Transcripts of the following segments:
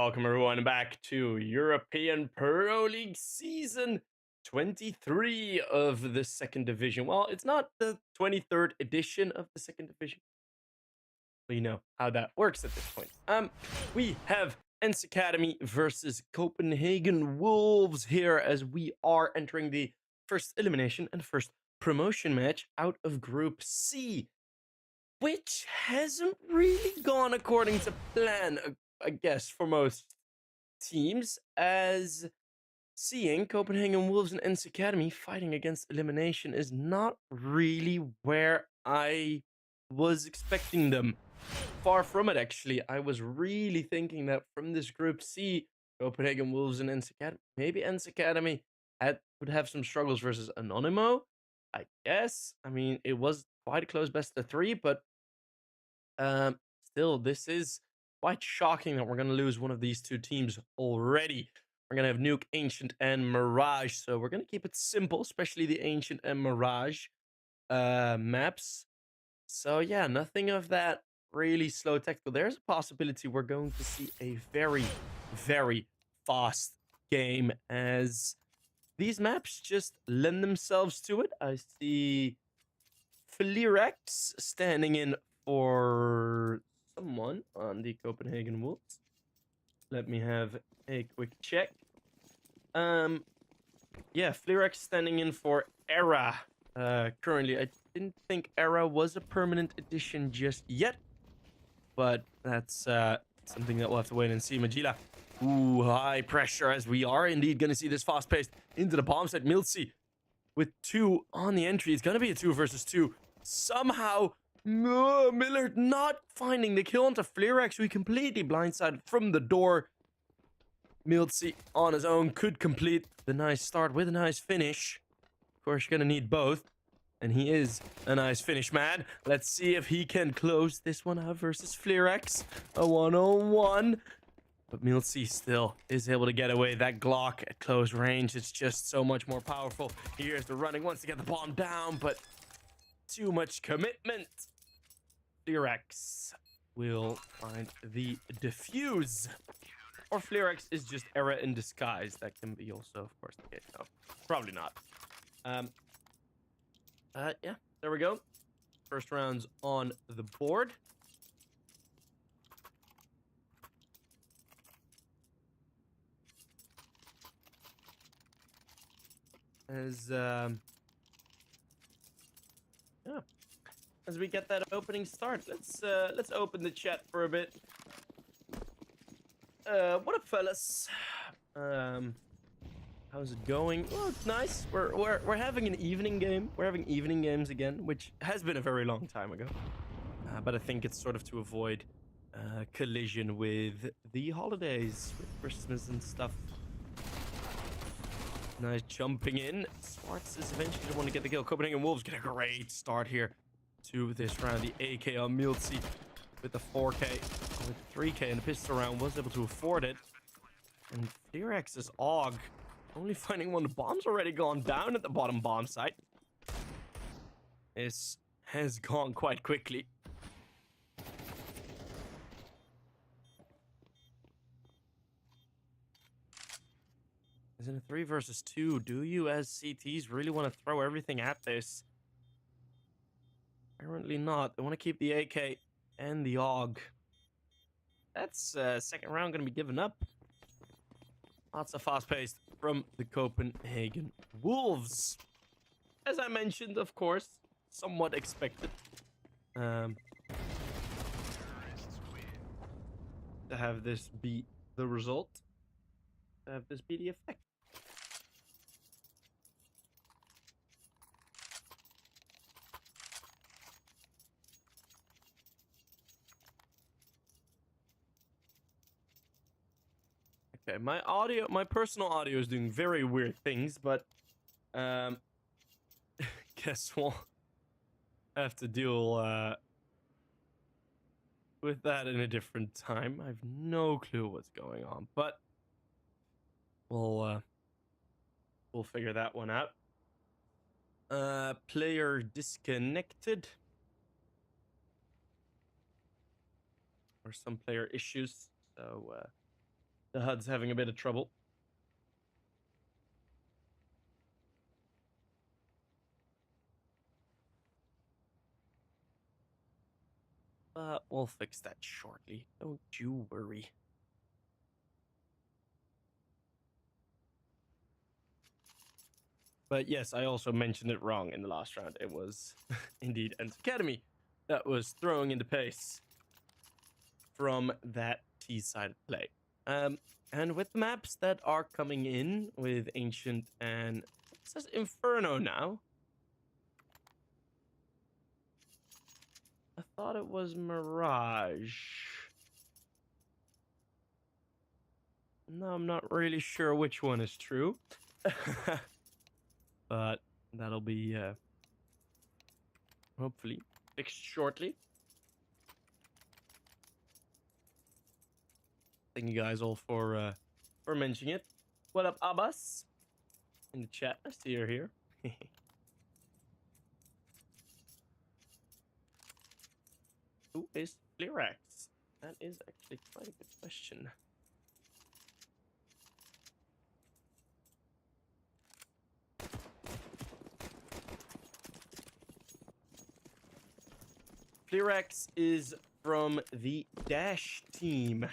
welcome everyone back to European Pro League Season 23 of the second division. Well, it's not the 23rd edition of the second division. But you know how that works at this point. We have ENCE Academy versus Copenhagen Wolves here as we are entering the first elimination and first promotion match out of Group C, which hasn't really gone according to plan, I guess, for most teams, as seeing Copenhagen Wolves and ENCE Academy fighting against elimination is not really where I was expecting them. Far from it, actually. I was really thinking that from this Group C, Copenhagen Wolves and ENCE Academy, maybe ENCE Academy would have some struggles versus Anonymo, I guess. I mean, it was quite a close best of three, but still, this is quite shocking that we're going to lose one of these two teams already. We're going to have Nuke, Ancient, and Mirage. So we're going to keep it simple, especially the Ancient and Mirage maps. So yeah, nothing of that really slow tactical. There's a possibility we're going to see a very, very fast game, as these maps just lend themselves to it. I see Flirex standing in for someone on the Copenhagen Wolves. Let me have a quick check. Yeah, Flirex standing in for Era. Currently, I didn't think Era was a permanent addition just yet, but that's something that we'll have to wait and see. Magila, ooh, high pressure, as we are indeed going to see this fast-paced into the bomb site. Milsey with two on the entry. It's going to be a 2 versus 2. Somehow, Millard not finding the kill onto Flirex, who he completely blindsided from the door. Milsey on his own could complete the nice start with a nice finish. Of course, you're going to need both. And he is a nice finish man. Let's see if he can close this one out versus Flirex. A 1-on-1. But Milsey still is able to get away. That Glock at close range, it's just so much more powerful. Here's the running, wants to get the bomb down, but too much commitment. Flirex will find the defuse. Or Flirex is just Era in disguise. That can be also, of course, the case. No, probably not. Yeah, there we go. First round's on the board. As we get that opening start, let's open the chat for a bit. What up, fellas? How's it going? Well, it's nice. We're having an evening game. We're having evening games again, which has been a very long time ago. But I think it's sort of to avoid collision with the holidays, with Christmas and stuff. Nice jumping in. Swartz is eventually the one to get the kill. Copenhagen Wolves get a great start here to this round. The AK on Milsey with the 4K, with 3K and the pistol round, was able to afford it. And Flirex's AUG only finding one. The bomb's already gone down at the bottom bomb site. This has gone quite quickly. Is in a 3 versus 2. Do you, as CTs, really want to throw everything at this? Apparently not. They want to keep the AK and the AUG. That's second round going to be given up. Lots of fast-paced from the Copenhagen Wolves. As I mentioned, of course, somewhat expected. To have this be the result. To have this be the effect. Okay, my personal audio is doing very weird things, but guess we'll have to deal with that in a different time. I have no clue what's going on, but we'll figure that one out. Player disconnected. Or some player issues, so The HUD's having a bit of trouble. We'll fix that shortly. Don't you worry. But yes, I also mentioned it wrong in the last round. It was indeed ENCE Academy that was throwing in the pace from that T-sided play. And with the maps that are coming in with Ancient and it says Inferno now. I thought it was Mirage. No, I'm not really sure which one is true. But that'll be hopefully fixed shortly. Thank you guys all for mentioning it. What up, Abbas? In the chat, I see you're here. Who is Fleerax? That is actually quite a good question. Fleerax is from the Dash team.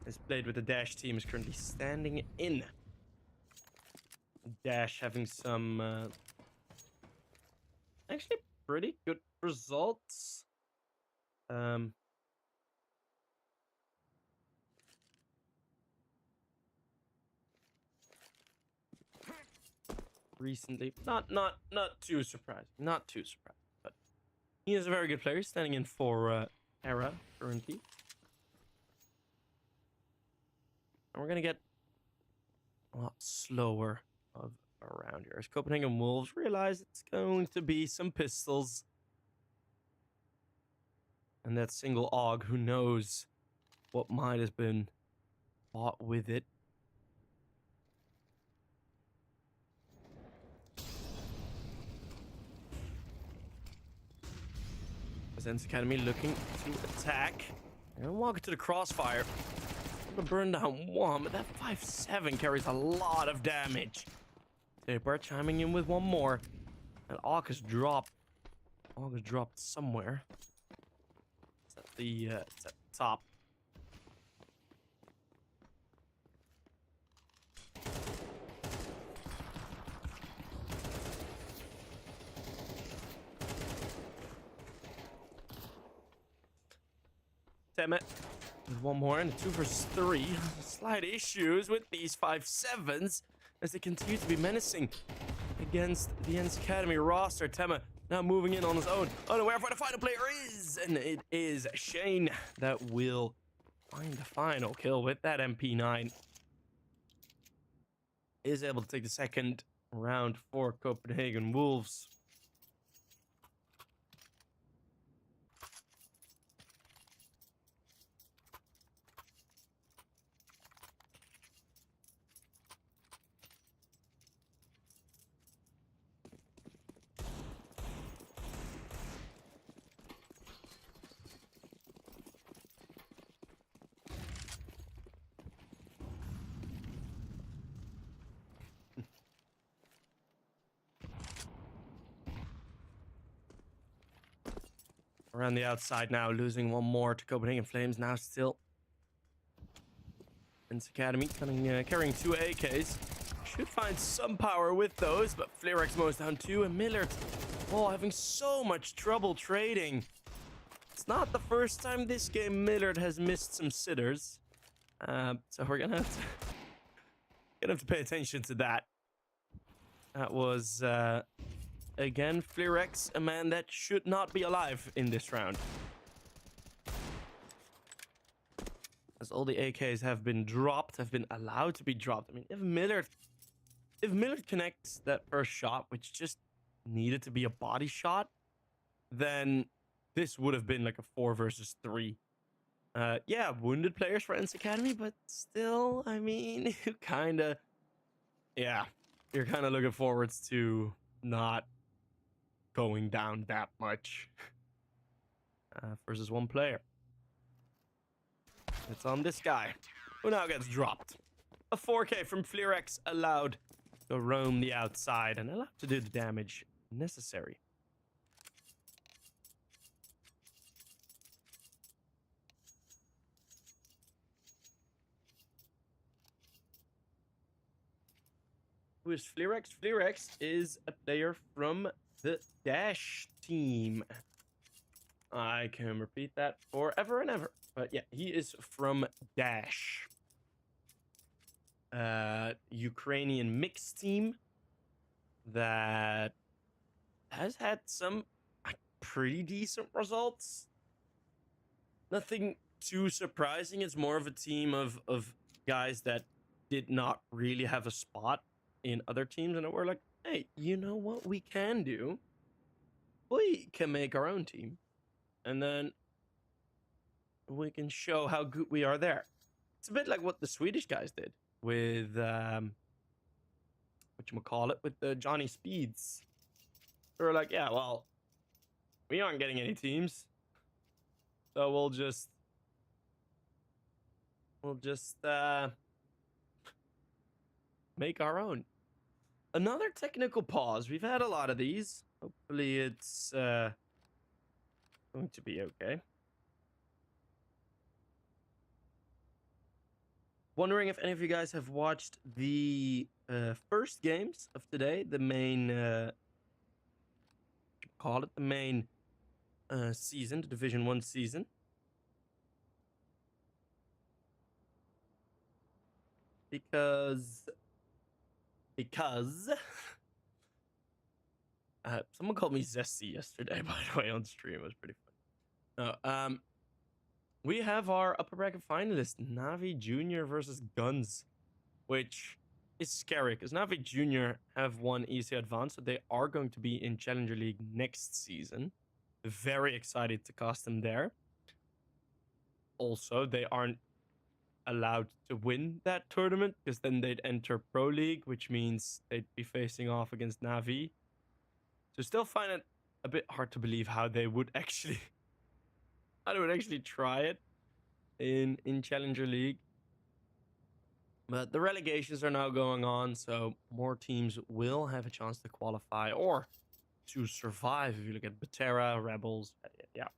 Has played with the Dash team, is currently standing in. Dash having some actually pretty good results. Recently, not too surprising, not too surprising, but he is a very good player, standing in for ERA currently. And we're gonna get a lot slower of around here as Copenhagen Wolves realize it's going to be some pistols. And that single AUG, who knows what might have been bought with it. ENCE Academy looking to attack. And walk to the crossfire. Gonna burn down one, but that 5-7 carries a lot of damage. Taper chiming in with one more. And AUG has dropped. AUG has dropped somewhere. It's at the top. Damn it. One more and a 2 versus 3. Slight issues with these 5-7s as they continue to be menacing against the ENCE Academy roster. Tema now moving in on his own. Unaware of where the final player is. And it is Shane that will find the final kill with that MP9. Is able to take the second round for Copenhagen Wolves. Around the outside now, losing one more to Copenhagen Flames. Now still ENCE Academy carrying 2 AKs. Should find some power with those, but Fleerax mows down 2, and Millard, oh, having so much trouble trading. It's not the first time this game Millard has missed some sitters. So we're gonna have to pay attention to that. That was again, Fleerax, a man that should not be alive in this round. As all the AKs have been dropped, have been allowed to be dropped. I mean, if Millard connects that first shot, which just needed to be a body shot, then this would have been like a 4 versus 3. Yeah, wounded players for ENCE Academy, but still, I mean, you're kind of looking forwards to not going down that much versus one player. It's on this guy. who now gets dropped. A 4K from Fleerex allowed to roam the outside and allowed to do the damage necessary. Who is Fleerex? Fleerex is a player from the Dash team. I can repeat that forever and ever. But yeah, he is from Dash. Ukrainian mixed team that has had some pretty decent results. Nothing too surprising. It's more of a team of guys that did not really have a spot in other teams, and we're like, hey, you know what we can do? We can make our own team, and then we can show how good we are there. It's a bit like what the Swedish guys did with whatchamacallit, with the Johnny Speeds. They were like, yeah, well, we aren't getting any teams, so we'll just make our own. Another technical pause. We've had a lot of these. Hopefully it's going to be okay. Wondering if any of you guys have watched the first games of today, the main season, the Division 1 season. Because someone called me Zesty yesterday, by the way, on stream. It was pretty fun. No, we have our upper bracket finalist, Navi Jr. versus Guns, which is scary because Navi Jr. have won EC Advance, so they are going to be in Challenger League next season. Very excited to cast them there. Also, they aren't allowed to win that tournament because then they'd enter Pro League, which means they'd be facing off against Navi. So still find it a bit hard to believe how they would actually try it in Challenger League. But the relegations are now going on, so more teams will have a chance to qualify or to survive. If you look at Batera, Rebels, yeah.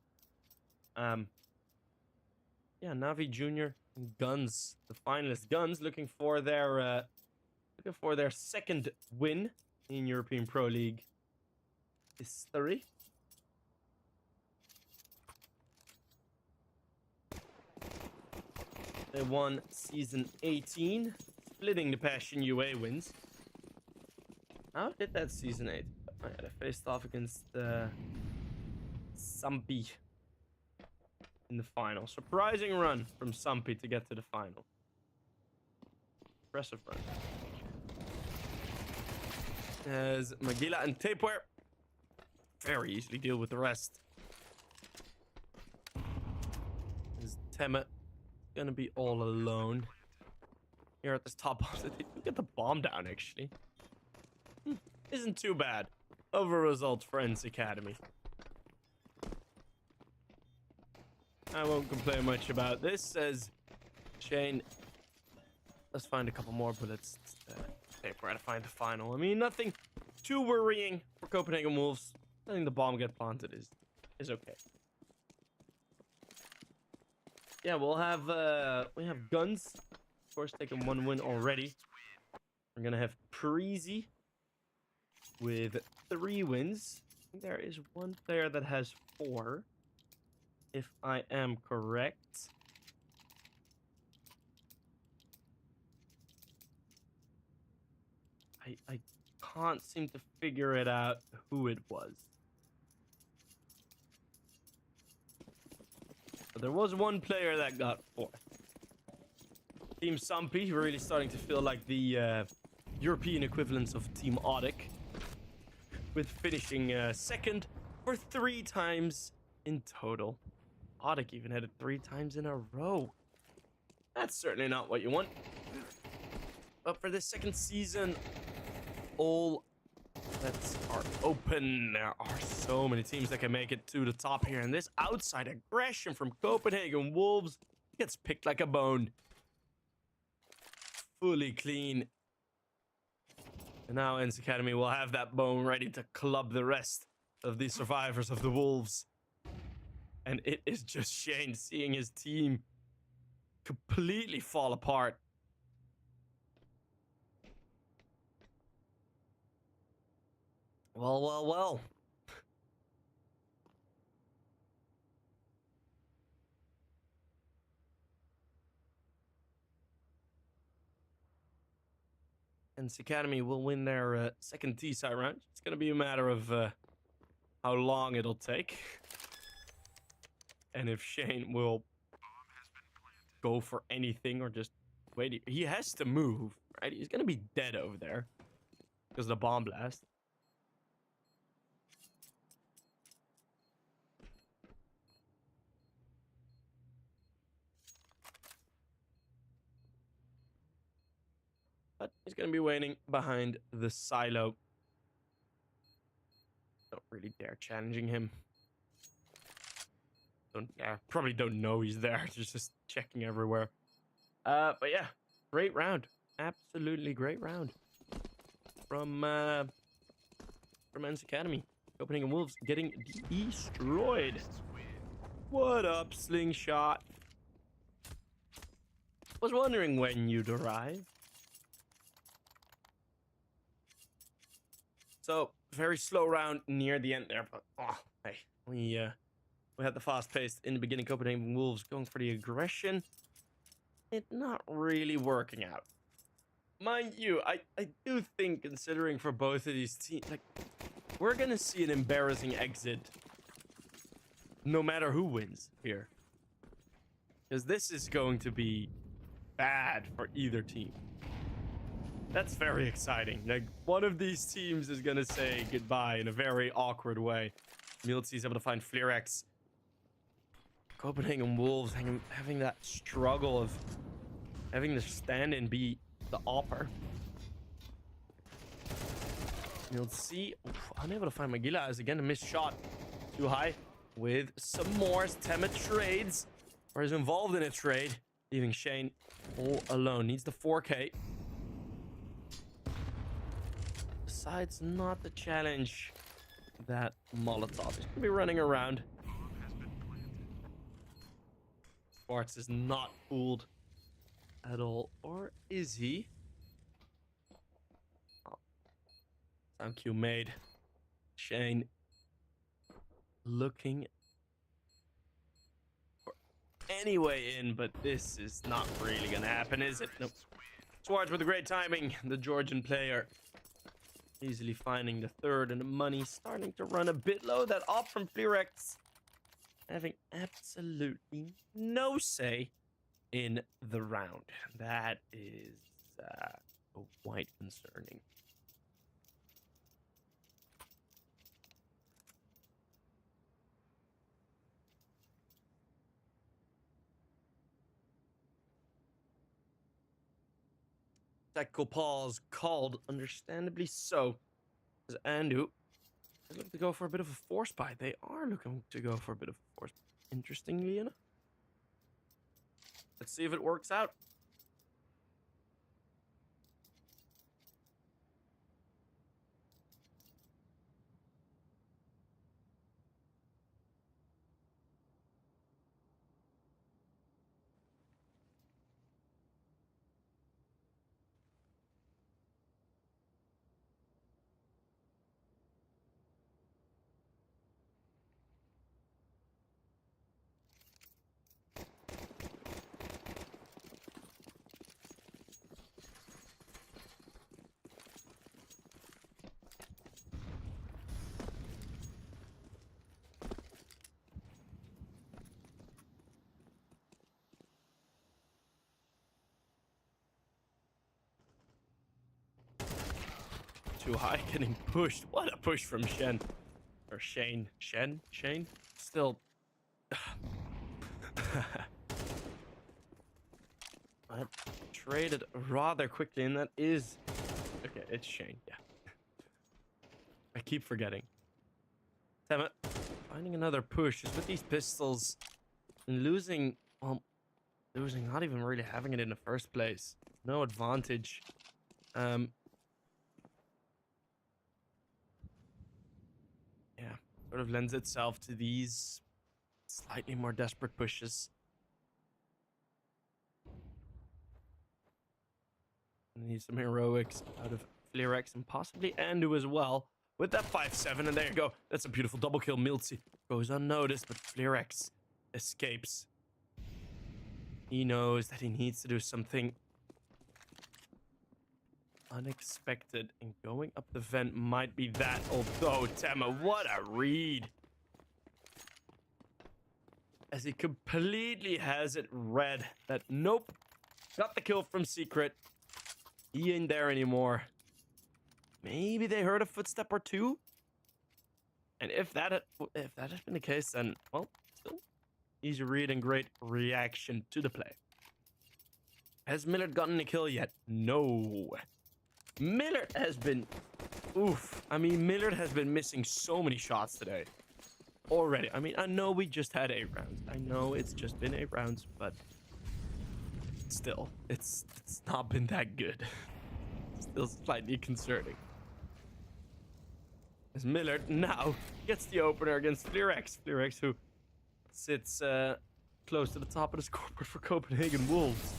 Navi Jr. and Guns, the finalists. Guns looking for their second win in European Pro League history. They won season 18, splitting the Passion UA wins. How did that season 8? They faced off against Sampi in the final. Surprising run from Sampi to get to the final. Impressive run. As Magila and Tapeware very easily deal with the rest. Is Temet gonna be all alone here at this top? They get the bomb down, actually. Isn't too bad of a result for ENCE Academy. I won't complain much about this, says Shane. Let's find a couple more bullets. We're to find the final. I mean, nothing too worrying for Copenhagen Wolves. I think the bomb get planted is okay. Yeah, we have Guns, of course, taking one win already. We're gonna have Parisi with 3 wins. I think there is one player that has 4, if I am correct. I can't seem to figure it out who it was. But there was one player that got 4. Team Sampi really starting to feel like the European equivalents of Team Audic, with finishing second for 3 times in total. Audic even had it 3 times in a row. That's certainly not what you want. But for this second season, all bets are open. There are so many teams that can make it to the top here, and this outside aggression from Copenhagen Wolves gets picked like a bone. fully clean. And now ENCE Academy will have that bone ready to club the rest of the survivors of the wolves. And it is just Shane seeing his team completely fall apart. Well, well, well. ENCE Academy will win their second T-side round. It's going to be a matter of how long it'll take. And if Shane will go for anything or just wait. He has to move, right? He's going to be dead over there because of the bomb blast. But he's going to be waiting behind the silo. Don't really dare challenging him. Probably don't know he's there. Just checking everywhere. But yeah, great round. Absolutely great round from ENCE Academy. Copenhagen Wolves getting destroyed. What up, Slingshot? Was wondering when you'd arrive. So very slow round near the end there, but hey, we had the fast pace in the beginning. Copenhagen Wolves going for the aggression. It not really working out. Mind you, I do think, considering for both of these teams, like, we're gonna see an embarrassing exit no matter who wins here. Because this is going to be bad for either team. That's very exciting. Like, one of these teams is gonna say goodbye in a very awkward way. Milty is able to find Flerex. Copenhagen Wolves having that struggle of having the stand-in be the opper. Milty unable to find Magilla as again a missed shot. Too high with some more. Temet trades or is involved in a trade, leaving Shane all alone. Needs the 4K. Besides, not the challenge that Molotov is going to be running around. Schwartz is not fooled at all, or is he? Oh. Sound cue made. Shane looking for any way in, but this is not really going to happen, is it? Nope. Schwartz with the great timing, the Georgian player. Easily finding the third, and the money starting to run a bit low. That op from Flerex having absolutely no say in the round. That is quite concerning. Tactical pause called, understandably so. As Andu is looking to go for a bit of a force buy. They are looking to go for a bit of a force buy. Interestingly enough. Let's see if it works out. Too high, getting pushed. What a push from Shen. Or Shane. Shane? Still. I traded rather quickly, and that is... Okay, it's Shane, yeah. I keep forgetting. Damn it. Finding another push is with these pistols and losing, well, losing, not even really having it in the first place. No advantage. Yeah, sort of lends itself to these slightly more desperate pushes. Need some heroics out of Flerex and possibly Andu as well. With that 5-7, and there you go. That's a beautiful double kill. Miltzy goes unnoticed, but Flerex escapes. He knows that he needs to do something unexpected, and going up the vent might be that. Although, Tema, what a read! As he completely has it read that, nope, got the kill from Secret. He ain't there anymore. Maybe they heard a footstep or two? And if that has been the case, then, well, still, easy read and great reaction to the play. Has Millard gotten a kill yet? No. Millard has been... Oof. I mean, Millard has been missing so many shots today. Already. I mean, I know we just had 8 rounds. I know it's just been 8 rounds, but... Still, it's not been that good. Still slightly concerning. As Millard now gets the opener against Flerex. Flerex, who sits close to the top of the scoreboard for Copenhagen Wolves.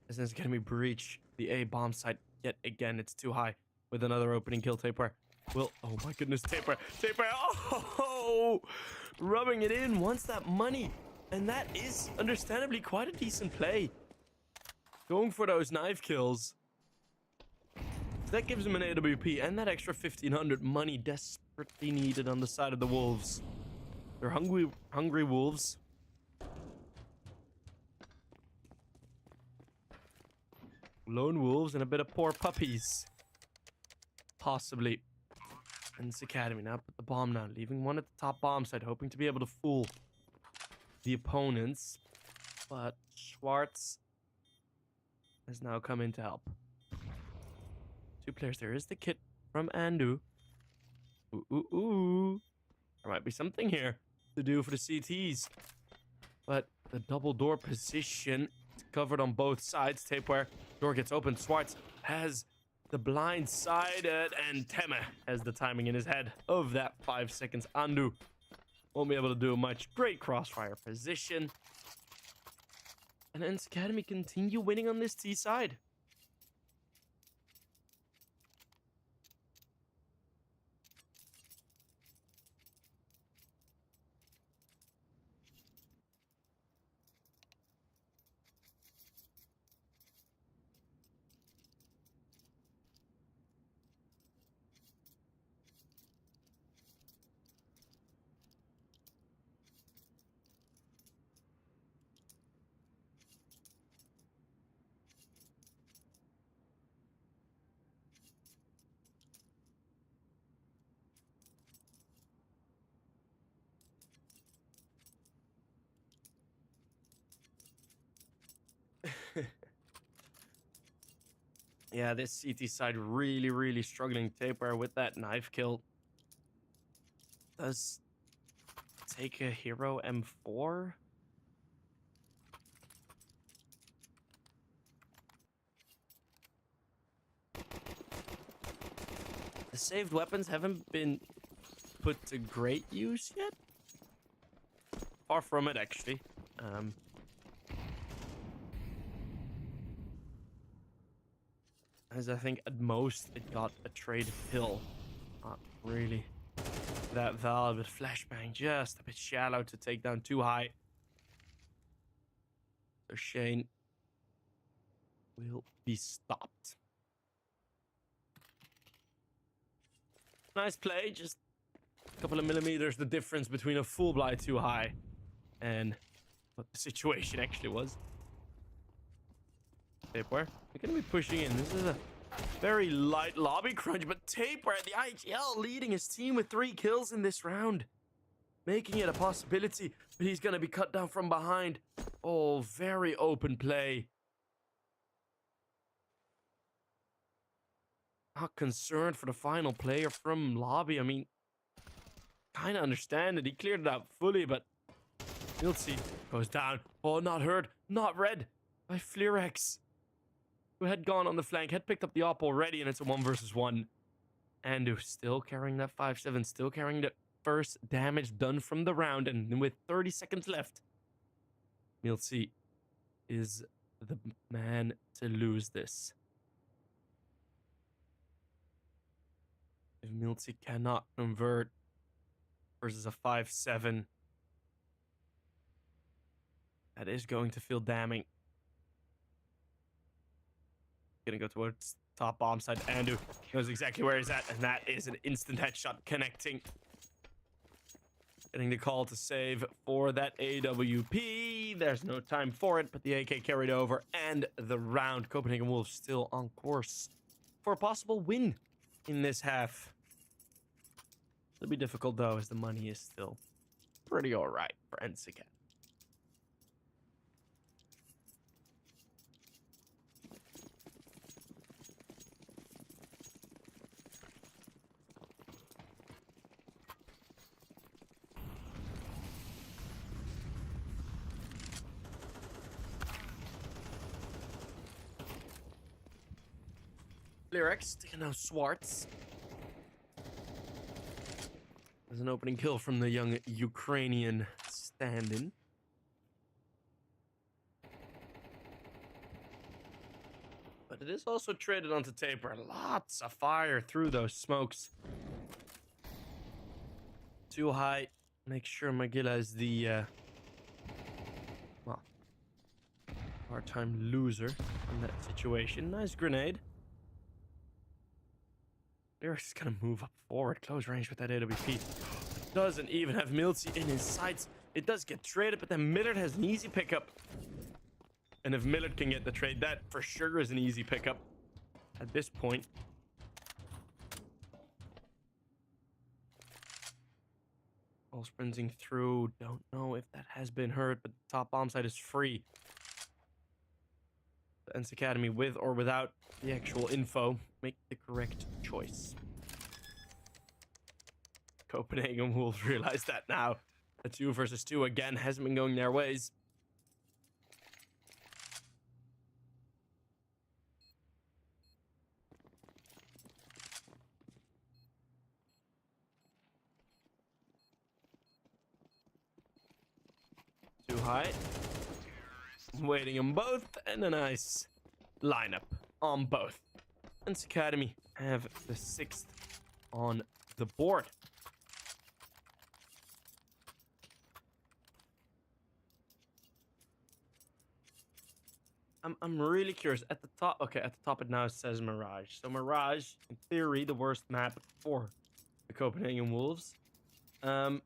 As it's going to be breach the A bomb site yet again. It's too high with another opening kill. Taper will... Oh my goodness, Taper. Taper, oh! Rubbing it in, wants that money. And that is understandably quite a decent play. Going for those knife kills. That gives him an AWP and that extra 1,500 money desperately needed on the side of the Wolves. They're hungry Wolves. Lone Wolves and a bit of poor puppies. Possibly. ENCE Academy now put the bomb down, leaving one at the top bomb site, hoping to be able to fool the opponents. But Schwartz has now come in to help. 2 players. There is the kit from Andu. Ooh. There might be something here to do for the CTs. But the double door position is covered on both sides. Tapeware. Door gets open. Schwartz has the blind sided, and Tema has the timing in his head of that 5 seconds. Andu won't be able to do much. Great crossfire position. And ENCE Academy continue winning on this T side. Yeah, this CT side really struggling. Taper with that knife kill. Does take a hero M4? The saved weapons haven't been put to great use yet. Far from it, actually. As I think at most it got a trade pill. Not really that valid, but flashbang just a bit shallow to take down too high. So Shane will be stopped. Nice play, just a couple of millimeters the difference between a full blind too high and what the situation actually was. Tapeware, we're gonna be pushing in. This is a very light lobby crunch, but Tapeware, the IGL, leading his team with 3 kills in this round, making it a possibility, but he's gonna be cut down from behind. Oh, very open play. Not concerned for the final player from lobby. I mean, kind of understand it. He cleared it out fully, but ENCE goes down. Oh, not hurt, not red by Flerex, who had gone on the flank, had picked up the op already, and it's a 1 versus 1. Andu still carrying that 5-7, still carrying the first damage done from the round, and with 30 seconds left, ENCE is the man to lose this. If ENCE cannot convert versus a 5-7, that is going to feel damning. Gonna go towards top bomb side. Andu knows exactly where he's at, and that is an instant headshot connecting. Getting the call to save for that AWP. There's no time for it, but the AK carried over, and the round. Copenhagen Wolves still on course for a possible win in this half. It'll be difficult, though, as the money is still pretty alright for ENCE. Flerex taking out Swartz. There's an opening kill from the young Ukrainian stand-in. But it is also traded onto Taper. Lots of fire through those smokes. Too high. Make sure Magilla is the well, part-time loser in that situation. Nice grenade. Flerex is gonna move up forward, close range with that AWP. Doesn't even have ENCE in his sights. It does get traded, but then Millard has an easy pickup. And if Millard can get the trade, that for sure is an easy pickup at this point. All sprinting through. Don't know if that has been heard, but the top bomb site is free. The ENCE Academy, with or without the actual info, make the correct choice. Copenhagen Wolves realize that now. A 2 versus 2 again hasn't been going their ways. Too high. Waiting them both, and a nice lineup on both. ENCE Academy have the 6th on the board. I'm really curious. At the top, okay, at the top it now says Mirage. So Mirage, in theory, the worst map for the Copenhagen Wolves. That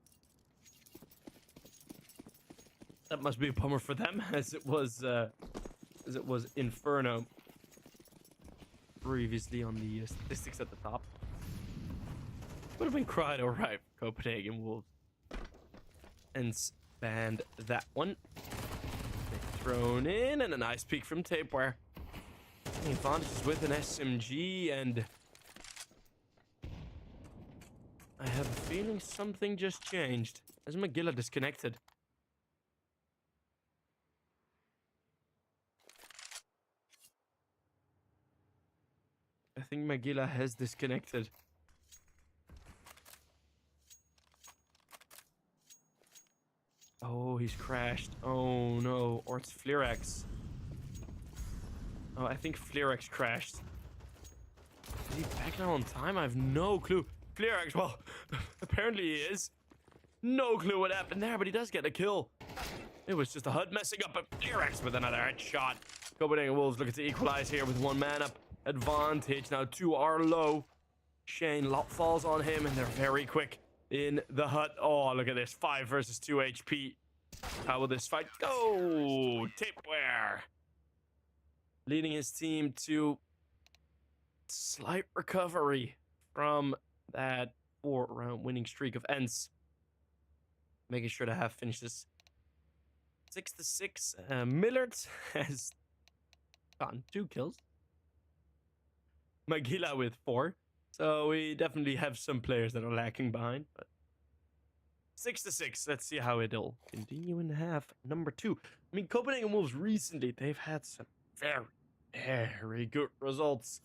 must be a bummer for them, as it was Inferno previously on the statistics at the top. Would have been quite alright for Copenhagen Wolves. ENCE banned that one. Thrown in, and a nice peek from Tapeware. The advantage is with an SMG, and I have a feeling something just changed as Magilla disconnected. I think Magilla has disconnected. Oh, he's crashed. Oh no, or it's Flerex. Oh, I think Flerex crashed. Is he back now on time? I have no clue. Flerex, well, apparently he is. No clue what happened there, but he does get a kill. It was just a HUD messing up, but Flerex with another headshot. Copenhagen Wolves looking to equalize here with 1 man up. Advantage. Now 2 are low. Shane falls on him, and they're very quick in the hut. Oh, look at this. 5 versus 2 HP. How will this fight go? Tapeware leading his team to slight recovery from that 4-round winning streak of ENCE. Making sure to have finished this 6-6. Millard has gotten 2 kills. Magilla with 4. So we definitely have some players that are lacking behind, but 6-6. Let's see how it'll continue in half number 2. I mean, Copenhagen Wolves recently, they've had some very, very good results.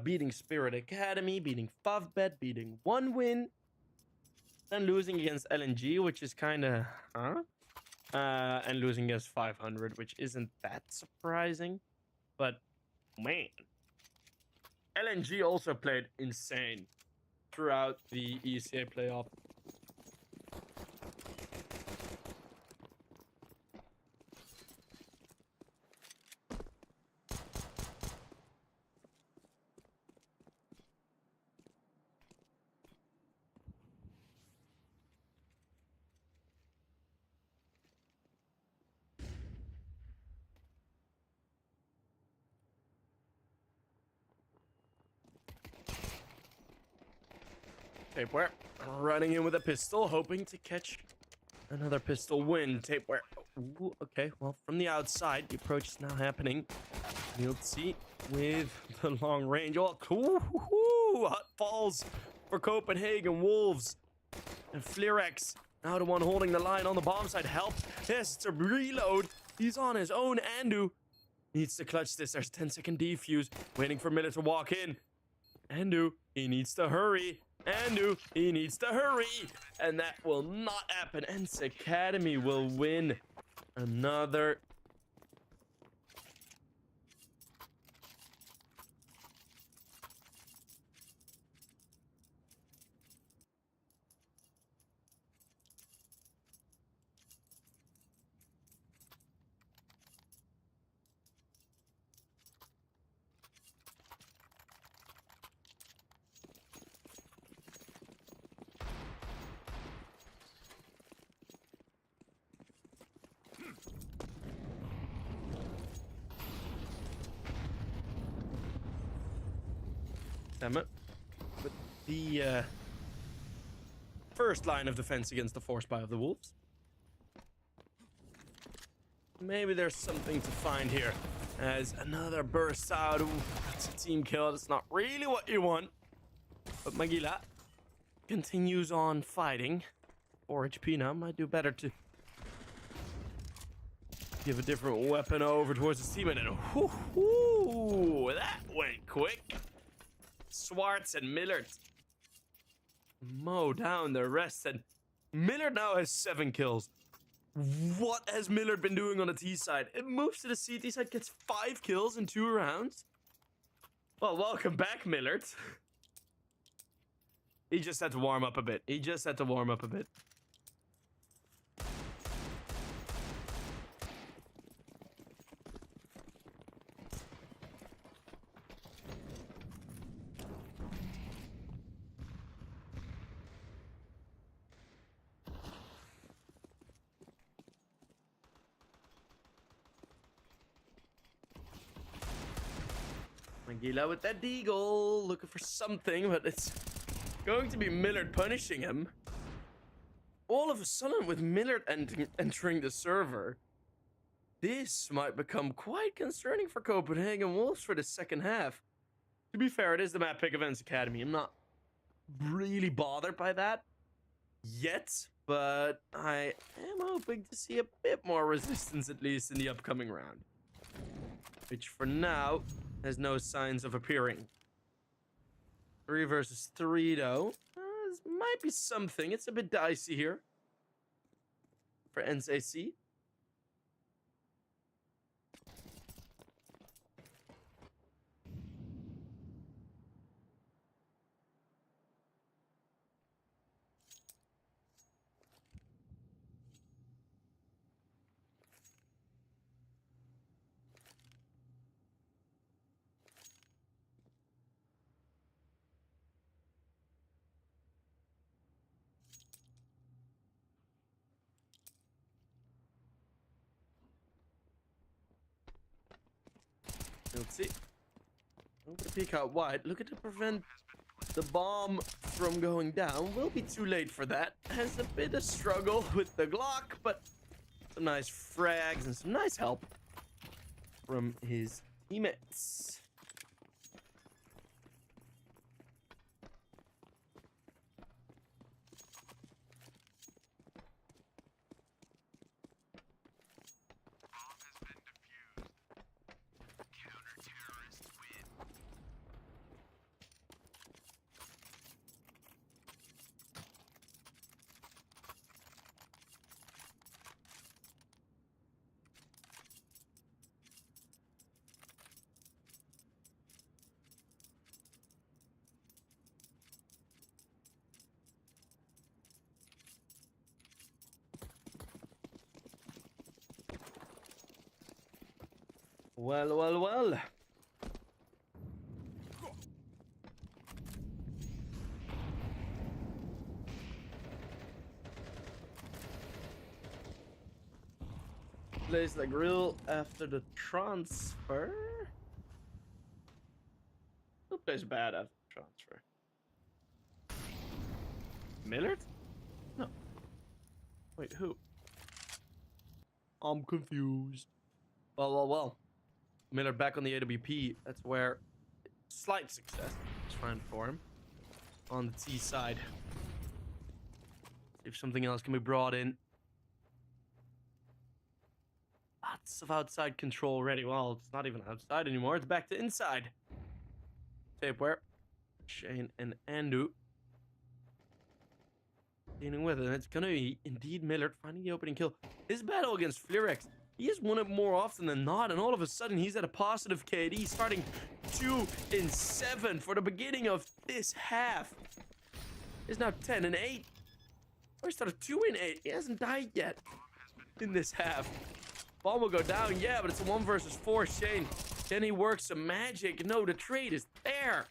Beating Spirit Academy, beating Favbet, beating 1-win, then losing against LNG, which is kind of, and losing against 500, which isn't that surprising. But, man, LNG also played insane throughout the ECA playoff. Tapeware running in with a pistol, hoping to catch another pistol win. Tapeware. Ooh, okay, well, from the outside, the approach is now happening. You'll see with the long range. Oh, cool. Hot falls for Copenhagen Wolves. And Flirex, now the one holding the line on the bomb side. Help. Yes, to reload. He's on his own. Andu needs to clutch this. There's 10-second defuse. Waiting for Miller to walk in. Andu, he needs to hurry. Andu, he needs to hurry. And that will not happen. ENCE Academy will win another. Damn it. But the first line of defense against the force buy of the Wolves. Maybe there's something to find here. As another bursts out. Ooh, that's a team kill. That's not really what you want. But Magila continues on fighting. 4 HP now. Might do better to give a different weapon over towards his teammate. And whoo, that went quick. Swartz and Millard mow down the rest, and Millard now has 7 kills. What has Millard been doing on the T side? It moves to the CT side, gets 5 kills in 2 rounds. Well, welcome back, Millard. He just had to warm up a bit. Magila with that deagle, looking for something, but it's going to be Millard punishing him. All of a sudden, with Millard entering the server, this might become quite concerning for Copenhagen Wolves for the second half. To be fair, it is the map pick of ENCE Academy. I'm not really bothered by that yet, but I am hoping to see a bit more resistance, at least in the upcoming round. Which, for now, has no signs of appearing. 3 versus 3, though. This might be something. It's a bit dicey here for ENCE. Let's see. I'm gonna peek out wide. Looking to prevent the bomb from going down. Will be too late for that. Has a bit of struggle with the Glock, but some nice frags and some nice help from his teammates. Well, well, well. Plays the grill after the transfer. Who plays bad after the transfer? Millard? No. Wait, who? I'm confused. Well. Miller back on the AWP. That's where slight success is trying for him. On the T side. See if something else can be brought in. Lots of outside control already. Well, it's not even outside anymore. It's back to inside. Tapeware. Shane and Andu. Dealing with it. And it's going to be indeed Millard finding the opening kill. His battle against Flirex. He has won it more often than not, and all of a sudden he's at a positive KD, starting 2-7 for the beginning of this half. He's now 10-8. Oh, he started 2-8. He hasn't died yet in this half. Bomb will go down, yeah, but it's a 1 versus 4. Shane, can he work some magic? No, the trade is there.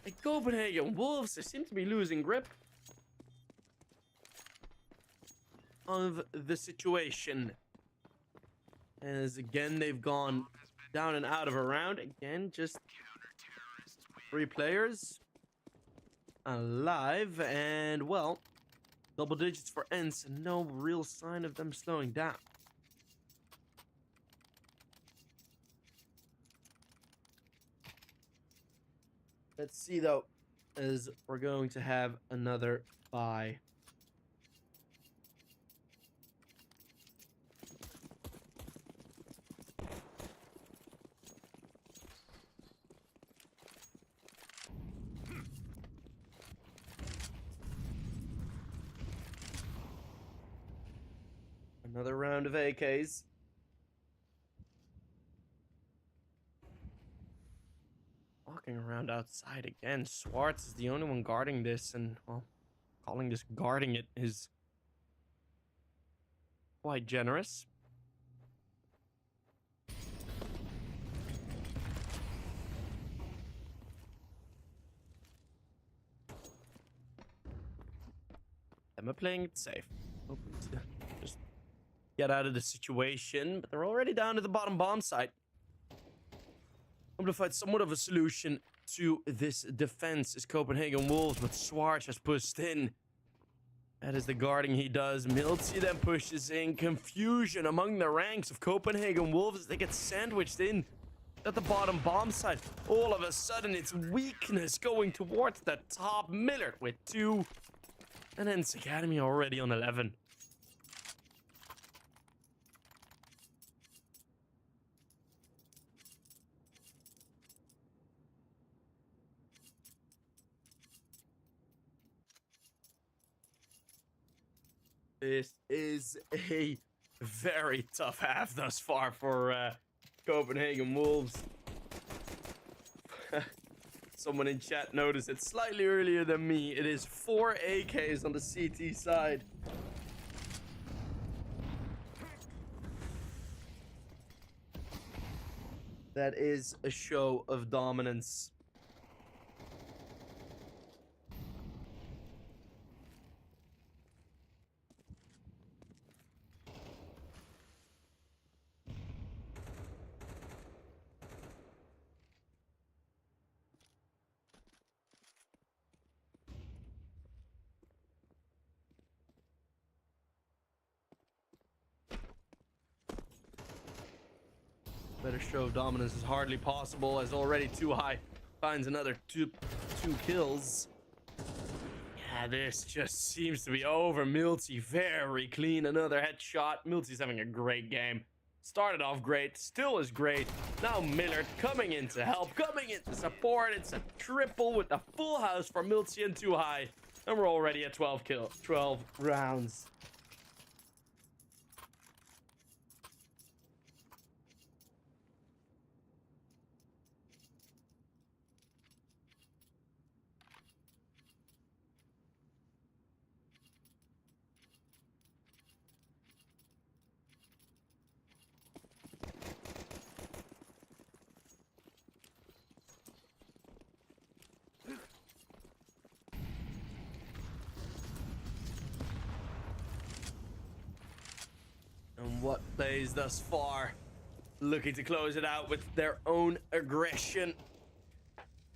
Like Copenhagen Wolves, they seem to be losing grip of the situation, as again they've gone down and out of a round. Again, just 3 players alive, and well, double digits for ENCE, and no real sign of them slowing down. Let's see though, as we're going to have another bye. Another round of AKs. Walking around outside again. Swartz is the only one guarding this, and, well, calling this guarding it is quite generous. Emma playing it safe. Hoping to just get out of the situation, but they're already down to the bottom bomb site. I'm gonna find somewhat of a solution to this defense is Copenhagen Wolves, but Swartz has pushed in. That is the guarding he does. Milty then pushes in. Confusion among the ranks of Copenhagen Wolves as they get sandwiched in at the bottom bomb site. All of a sudden, it's weakness going towards the top. Millard with 2. And ENCE Academy already on 11. This is a very tough half thus far for Copenhagen Wolves. Someone in chat noticed it slightly earlier than me. It is 4 AKs on the CT side. That is a show of dominance. Better show of dominance is hardly possible, as already Too High finds another two kills. Yeah, this just seems to be over. Milty very clean, another headshot. Milty's having a great game. Started off great, still is great. Now Millard coming in to help, coming in to support. It's a triple with the full house for Milty and Too High. And we're already at 12 rounds. what plays thus far. Looking to close it out with their own aggression.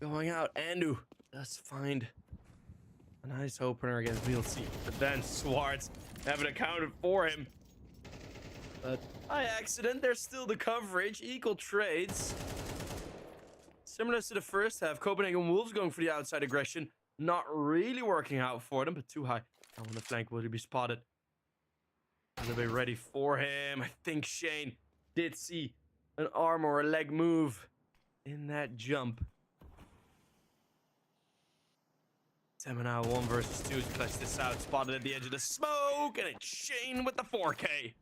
Going out, Andu does find a nice opener against VLC, but then Swartz haven't accounted for him. But by accident, there's still the coverage. Equal trades. Similar to the first half, Copenhagen Wolves going for the outside aggression. Not really working out for them, but too high. On the flank, will he be spotted? Will they be ready for him? I think Shane did see an arm or a leg move in that jump. Now 1 versus 2 to clutch this out. Spotted at the edge of the smoke, and it's Shane with the 4K.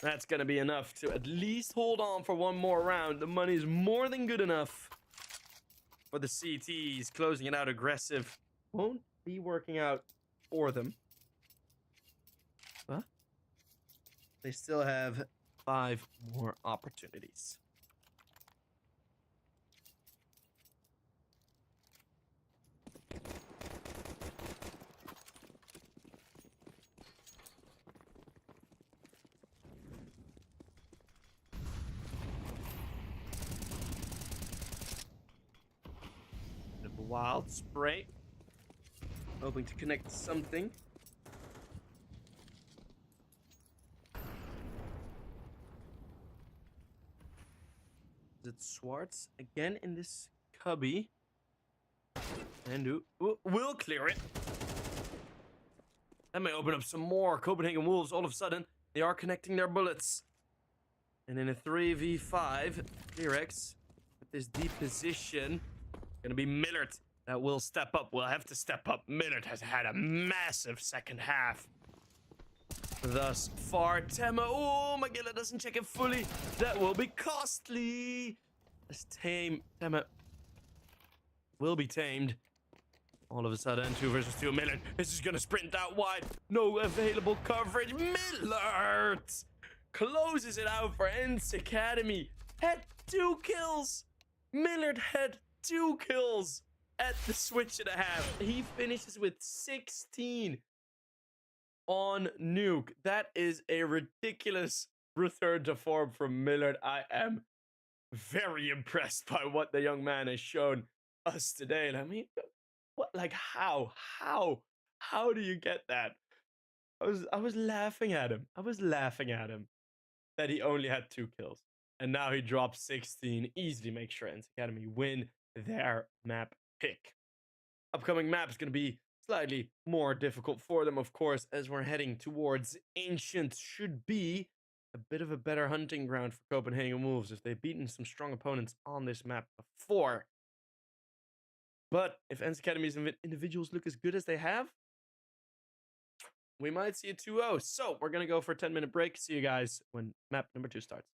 That's going to be enough to at least hold on for one more round. The money is more than good enough for the CTs. Closing it out aggressive won't be working out for them. But they still have 5 more opportunities. Wild spray. Hoping to connect something. Is it Swartz again in this cubby? And we'll clear it. That may open up some more. Copenhagen Wolves, all of a sudden, they are connecting their bullets. And in a 3v5, Lyrex with this deep position. Gonna be Millard that will step up. We'll have to step up. Millard has had a massive second half thus far. Tema, oh, Magilla doesn't check it fully. That will be costly. This Tema will be tamed. All of a sudden, 2 versus 2. Millard, this is gonna sprint out wide. No available coverage. Millard closes it out for ENCE Academy. Had 2 kills. Millard had 2 kills at the switch and a half. He finishes with 16 on Nuke. That is a ridiculous return to form from Millard. I am very impressed by what the young man has shown us today. And I mean, what? Like, how do you get that? I was laughing at him. I was laughing at him that he only had 2 kills. And now he drops 16. Easily make sure ENCE Academy win their map pick. Upcoming map is going to be slightly more difficult for them, of course, as we're heading towards Ancient. Should be a bit of a better hunting ground for Copenhagen Wolves if they've beaten some strong opponents on this map before. But if ENCE Academy's individuals look as good as they have, we might see a 2-0. So we're going to go for a 10-minute break. See you guys when map number 2 starts.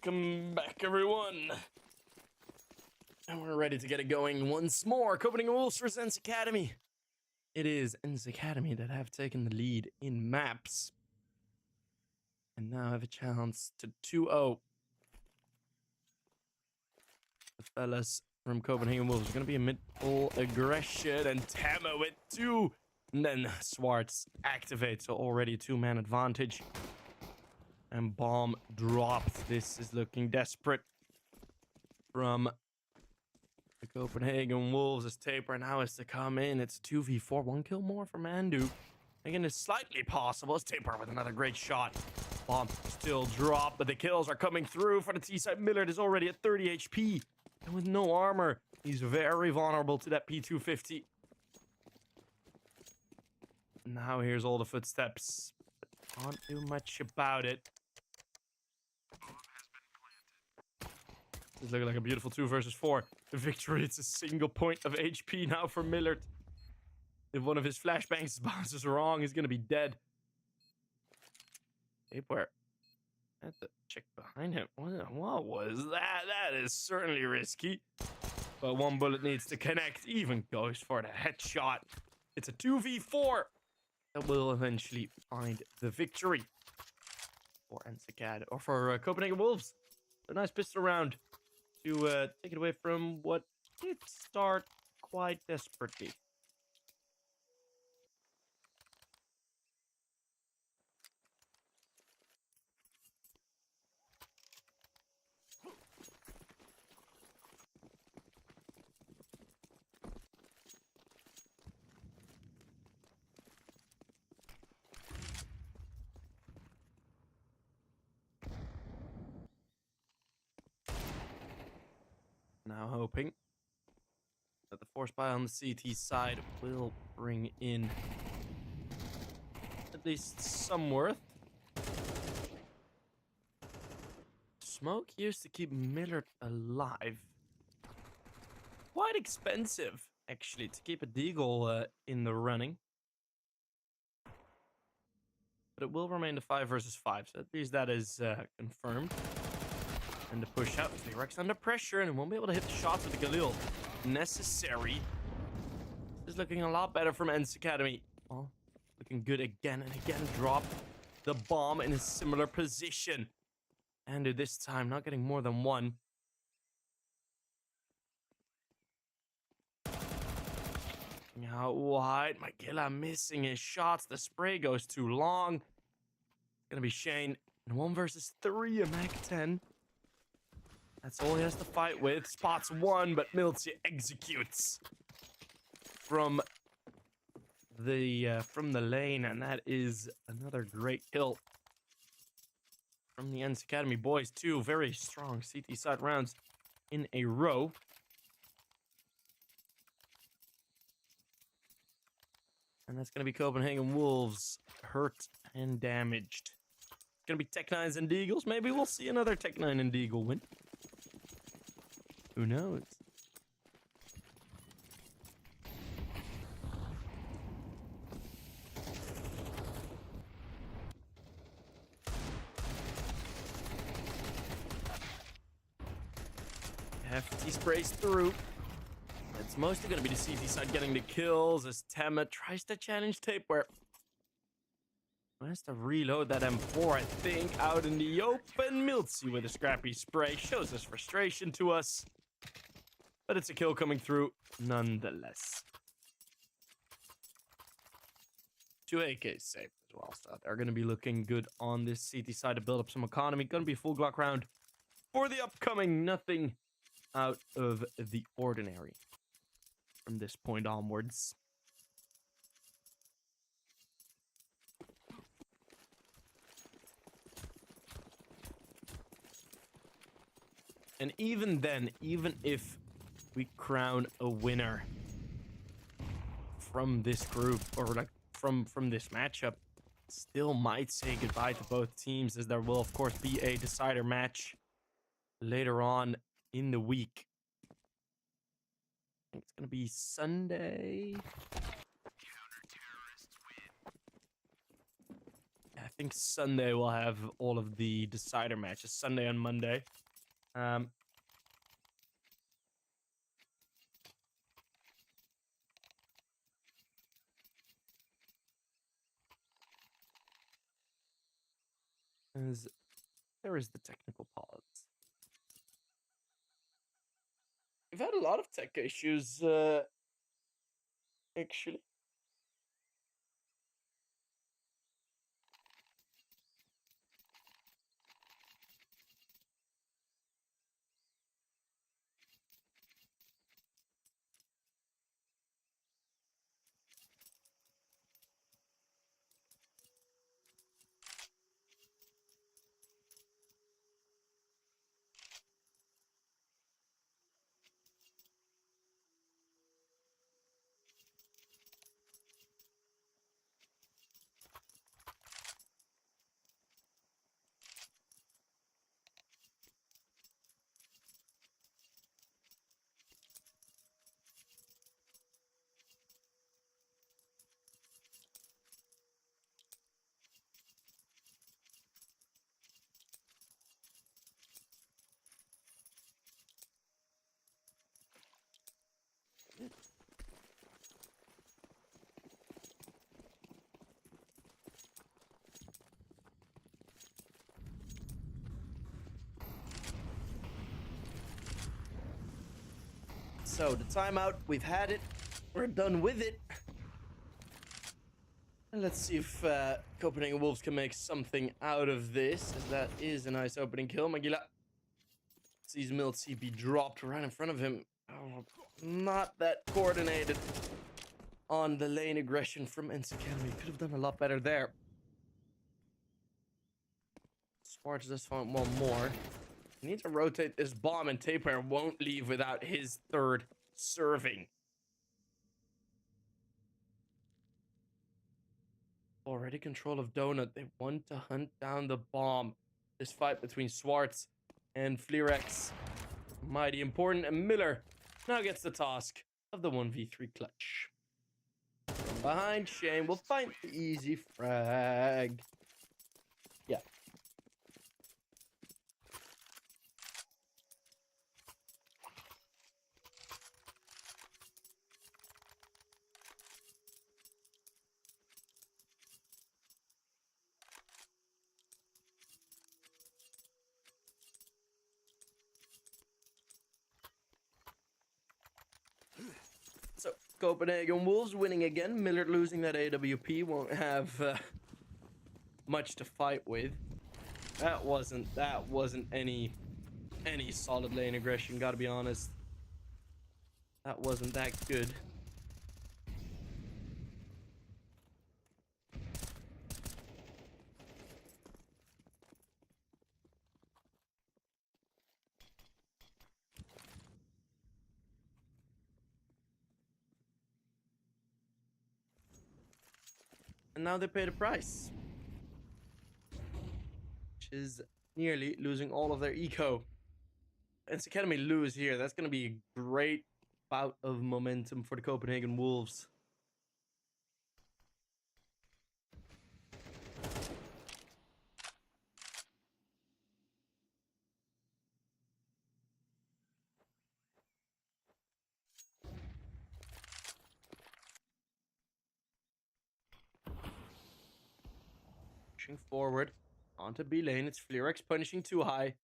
Welcome back, everyone. And we're ready to get it going once more. Copenhagen Wolves vs ENCE Academy. It is ENCE Academy that have taken the lead in maps. And now have a chance to 2-0. The fellas from Copenhagen Wolves are going to be a mid-full aggression. And Tama with 2. And then Swartz activates, so already a 2-man advantage. And bomb dropped. This is looking desperate from the Copenhagen Wolves as Taper now has to come in. It's 2v4. 1 kill more for Mandu. Again, it's slightly possible. It's Taper with another great shot. Bomb still dropped, but the kills are coming through for the T-side. Millard is already at 30 HP. And with no armor, he's very vulnerable to that P250. Now here's all the footsteps. But can't do much about it. This is looking like a beautiful 2 versus 4. The victory, it's a single point of HP now for Millard. If one of his flashbangs bounces wrong, he's going to be dead. Taper. I have to check behind him. What was that? That is certainly risky. But one bullet needs to connect. Even goes for the headshot. It's a 2v4 that will eventually find the victory for ENCE Academy, or for Copenhagen Wolves. A nice pistol round to take it away from what did start quite desperately. Now hoping that the force buy on the CT side will bring in at least some worth. Smoke used to keep Millard alive. Quite expensive, actually, to keep a deagle in the running. But it will remain the 5 versus 5, so at least that is confirmed. And the push out, T-Rex under pressure and won't be able to hit the shots with the Galil necessary. This is looking a lot better from ENCE Academy. Well, looking good again and again. Drop the bomb in a similar position. And this time, not getting more than 1. Out wide. Magilla missing his shots. The spray goes too long. It's gonna be Shane. And 1 versus 3, a Mac 10. That's all he has to fight with. Spots 1, but Miltsy executes from the lane, and that is another great kill from the ENCE Academy boys. 2 very strong CT side rounds in a row. And that's going to be Copenhagen Wolves hurt and damaged. It's going to be Tech9s and Deagles. Maybe we'll see another Tech9 and Deagle win. Who knows? Hefty sprays through. It's mostly going to be the CT side getting the kills as Tama tries to challenge Taper. Has to reload that M4, I think, out in the open. Miltsy with a scrappy spray shows his frustration to us. But it's a kill coming through nonetheless. 2 AKs saved as well, so they're going to be looking good on this CT side to build up some economy. Going to be a full Glock round for the upcoming. Nothing out of the ordinary from this point onwards. And even then, even if we crown a winner from this group, or like from this matchup, still might say goodbye to both teams, as there will of course be a decider match later on in the week. I think it's gonna be Sunday. I think Sunday we'll have all of the decider matches. Sunday and Monday. As there is the technical pause. We've had a lot of tech issues, actually. So, the timeout, we've had it. We're done with it. And let's see if Copenhagen Wolves can make something out of this. As that is a nice opening kill. Magila sees Milt CP dropped right in front of him. Oh, not that coordinated on the lane aggression from ENCE Academy. Could have done a lot better there. Sparks just found one more. We need to rotate this bomb, and Taper won't leave without his third serving. Already control of Donut. They want to hunt down the bomb. This fight between Swartz and Fleerex, mighty important, and Miller now gets the task of the 1v3 clutch. From behind, Shane will find the easy frag. Yeah. So, Copenhagen Wolves winning again. Miller losing that AWP won't have much to fight with. That wasn't any solid lane aggression, gotta be honest. That wasn't that good. And now they pay the price, which is nearly losing all of their eco. ENCE Academy lose here. That's going to be a great bout of momentum for the Copenhagen Wolves. Pushing forward onto B lane. It's Fleerex punishing too high.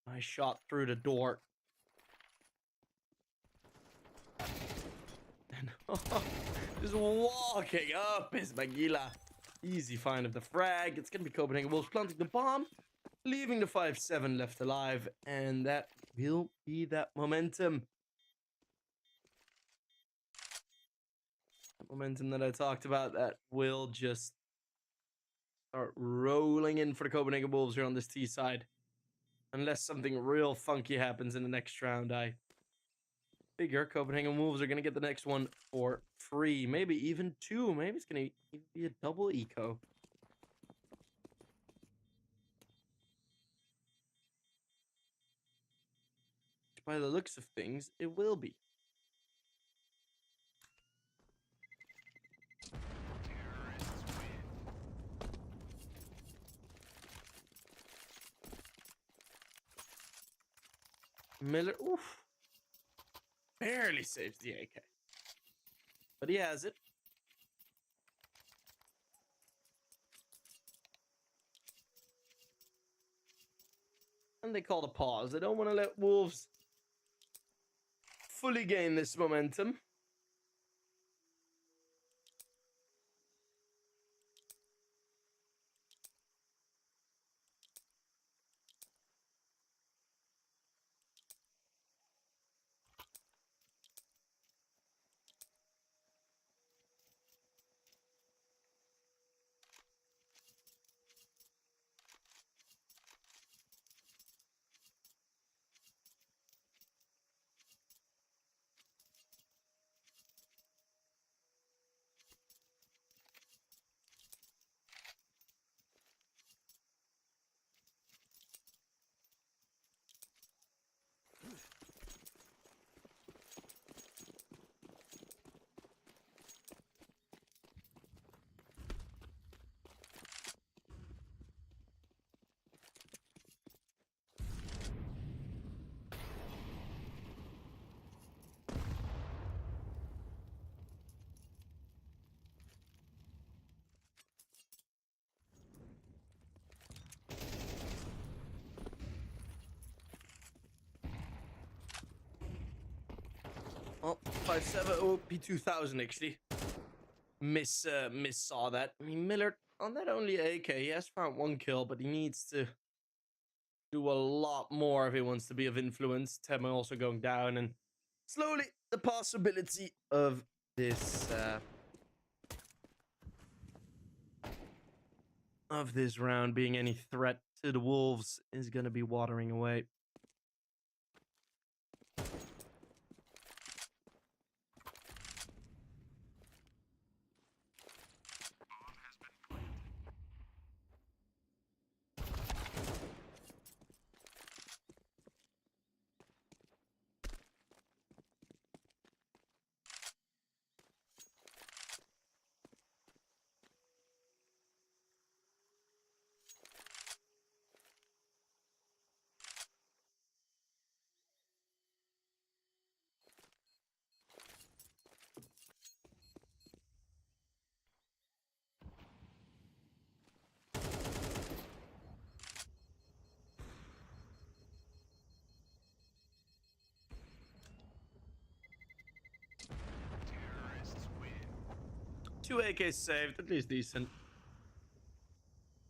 Nice shot through the door. And just walking up is Magila. Easy find of the frag. It's going to be Copenhagen Wolves planting the bomb, leaving the 5-7 left alive. And that will be that momentum. That momentum that I talked about, that will just start rolling in for the Copenhagen Wolves here on this T side. Unless something real funky happens in the next round, I figure Copenhagen Wolves are going to get the next one for free. Maybe even two. Maybe it's going to be a double eco. By the looks of things, it will be. Miller, oof. Barely saves the AK. But he has it. And they called a pause. They don't want to let Wolves fully gain this momentum. Oh, 5.7 OP2000 actually. Miss saw that. I mean, Miller on that only AK, he has found 1 kill, but he needs to do a lot more if he wants to be of influence. Tema also going down, and slowly the possibility of this round being any threat to the Wolves is going to be watering away. Two AKs saved, at least decent.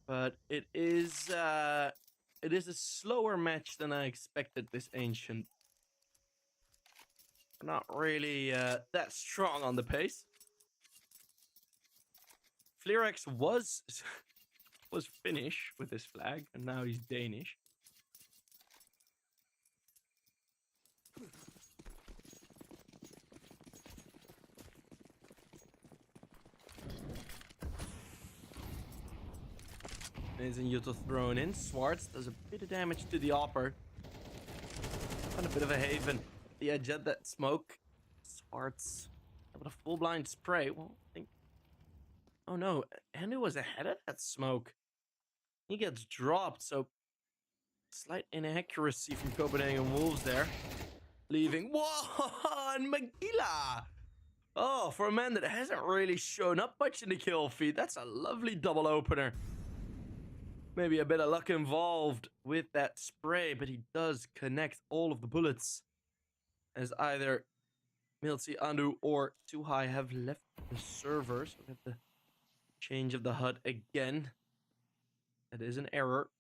But it is a slower match than I expected, this Ancient. Not really that strong on the pace. Flerex was Finnish with his flag, and now he's Danish. Amazing Yuto thrown in. Swartz does a bit of damage to the Opper. On a bit of a haven. The edge of that smoke. Swartz with a full blind spray. Well, I think. Oh no, Andy was ahead of that smoke. He gets dropped, so slight inaccuracy from Copenhagen Wolves there. Leaving. Whoa, and Magila! Oh, for a man that hasn't really shown up much in the kill feed, that's a lovely double opener. Maybe a bit of luck involved with that spray, but he does connect all of the bullets. As either Milty, Andu, or Too High have left the server. So we have the change of the HUD again. That is an error.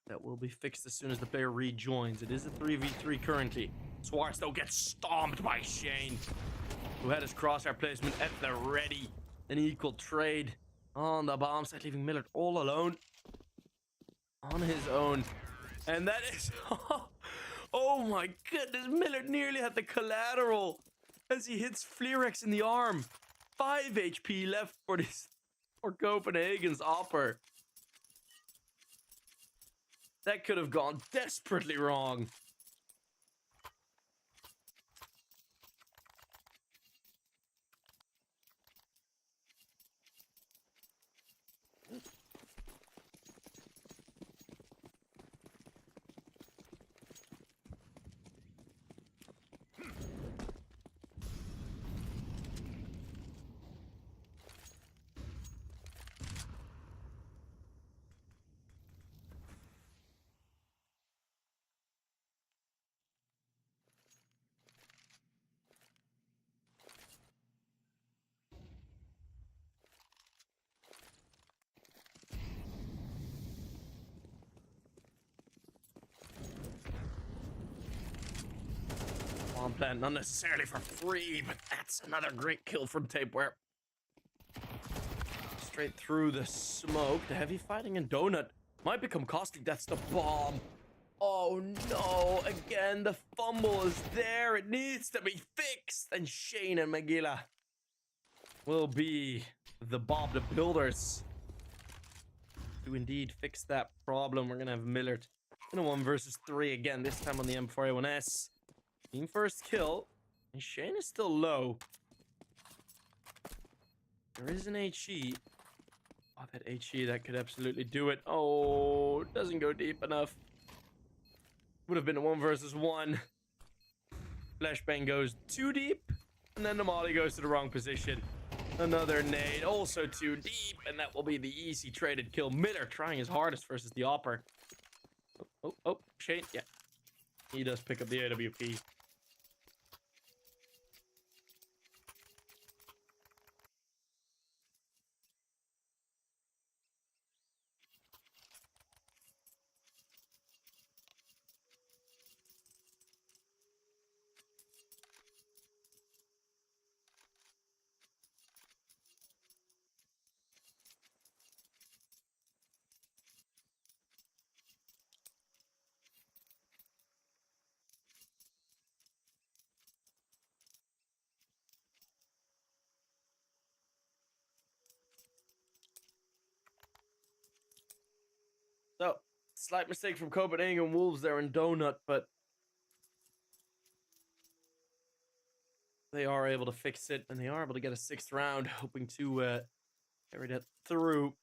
That will be fixed as soon as the player rejoins. It is a 3v3 currently. Swartz, though, gets stomped by Shane, who had his crosshair placement at the ready. An equal trade on the bomb site, leaving Millard all alone. On his own. And that is... Oh my goodness, Millard nearly had the collateral as he hits Flerex in the arm. 5 HP left for Copenhagen's Opper. That could have gone desperately wrong. bomb plant, not necessarily for free, but that's another great kill from Tapeware. Straight through the smoke. The heavy fighting in Donut might become costly. That's the bomb. Oh no, again, the fumble is there. It needs to be fixed. And Shane and Magilla will be the Bob the Builders to indeed fix that problem. We're going to have Millard in a 1 versus 3 again, this time on the M4A1S. Team first kill. And Shane is still low. There is an HE. Oh, that HE, that could absolutely do it. Oh, it doesn't go deep enough. Would have been a 1 versus 1. Flashbang goes too deep. And then the molly goes to the wrong position. Another nade, also too deep. And that will be the easy traded kill. Miller trying his hardest versus the Opper. Oh, Shane, yeah. He does pick up the AWP. So, slight mistake from Copenhagen Wolves there in Donut, but they are able to fix it, and they are able to get a 6th round, hoping to carry that through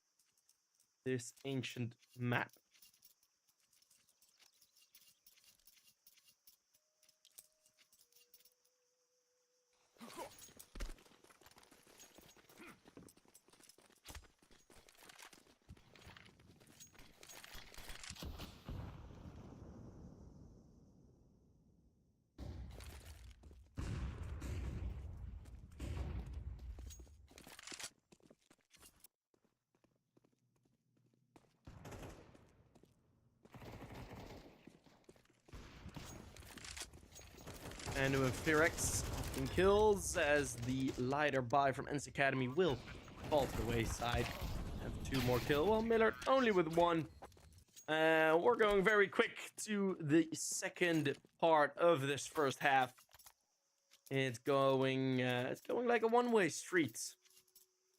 this ancient map. And with Firex in kills as the lighter buy from ENCE Academy will fall to the wayside. Have 2 more kills. Well, Miller only with 1. We're going very quick to the second part of this first half. It's going like a one-way street,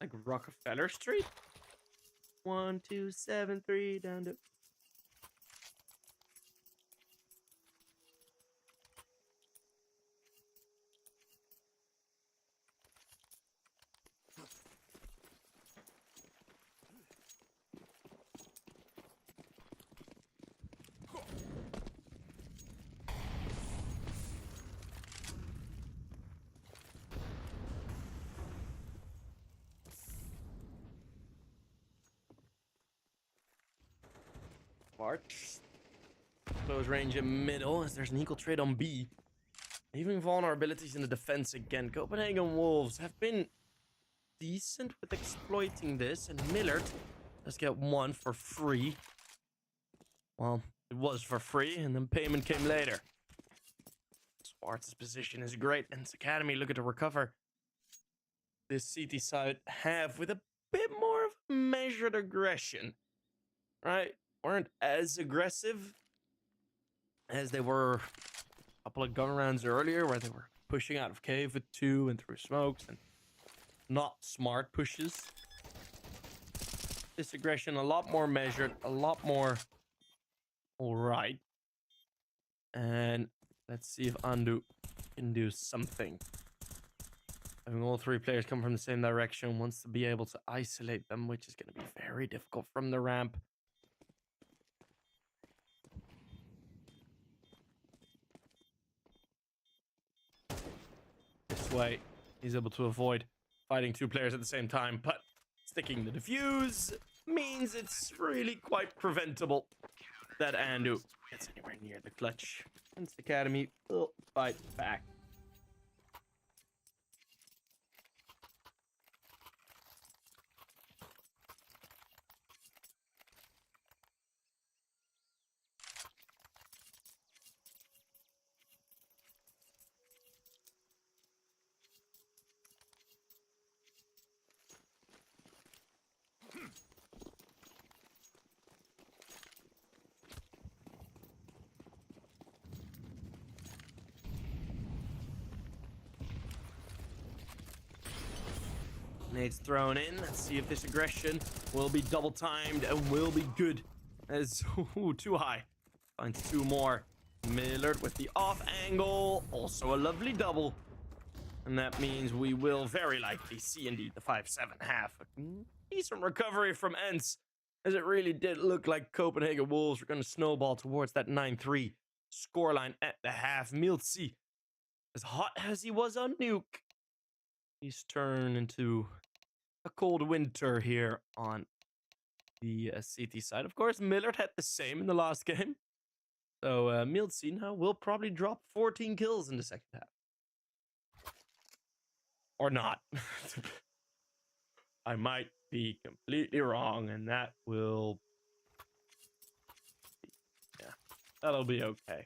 like Rockefeller Street. 1, 2, 7, 3 down to. March. Close range in middle as there's an equal trade on B. Leaving vulnerabilities in the defense again. Copenhagen Wolves have been decent with exploiting this, and Millard does get 1 for free. Well, it was for free, and then payment came later. Swartz's position is great, and ENCE Academy looking to recover this CT side half with a bit more of measured aggression. Right? Weren't as aggressive as they were a couple of gun rounds earlier, where they were pushing out of cave with 2 and through smokes and not smart pushes. This aggression a lot more measured, a lot more all right. And let's see if Andu can do something. Having all 3 players come from the same direction wants to be able to isolate them, which is going to be very difficult from the ramp. This way, he's able to avoid fighting 2 players at the same time, but sticking the defuse means it's really quite preventable that Andu gets anywhere near the clutch. ENCE Academy will fight back. Nades thrown in. Let's see if this aggression will be double timed and will be good. As too high. Finds two more. Millard with the off angle. Also a lovely double. And that means we will very likely see indeed the 5-7 half. A decent recovery from ENCE, as it really did look like Copenhagen Wolves were going to snowball towards that 9-3 scoreline at the half. ENCE, as hot as he was on Nuke, he's turned into a cold winter here on the CT side. Of course, Millard had the same in the last game. So ENCE now will probably drop 14 kills in the second half. Or not. I might be completely wrong, and that will... yeah, that'll be okay.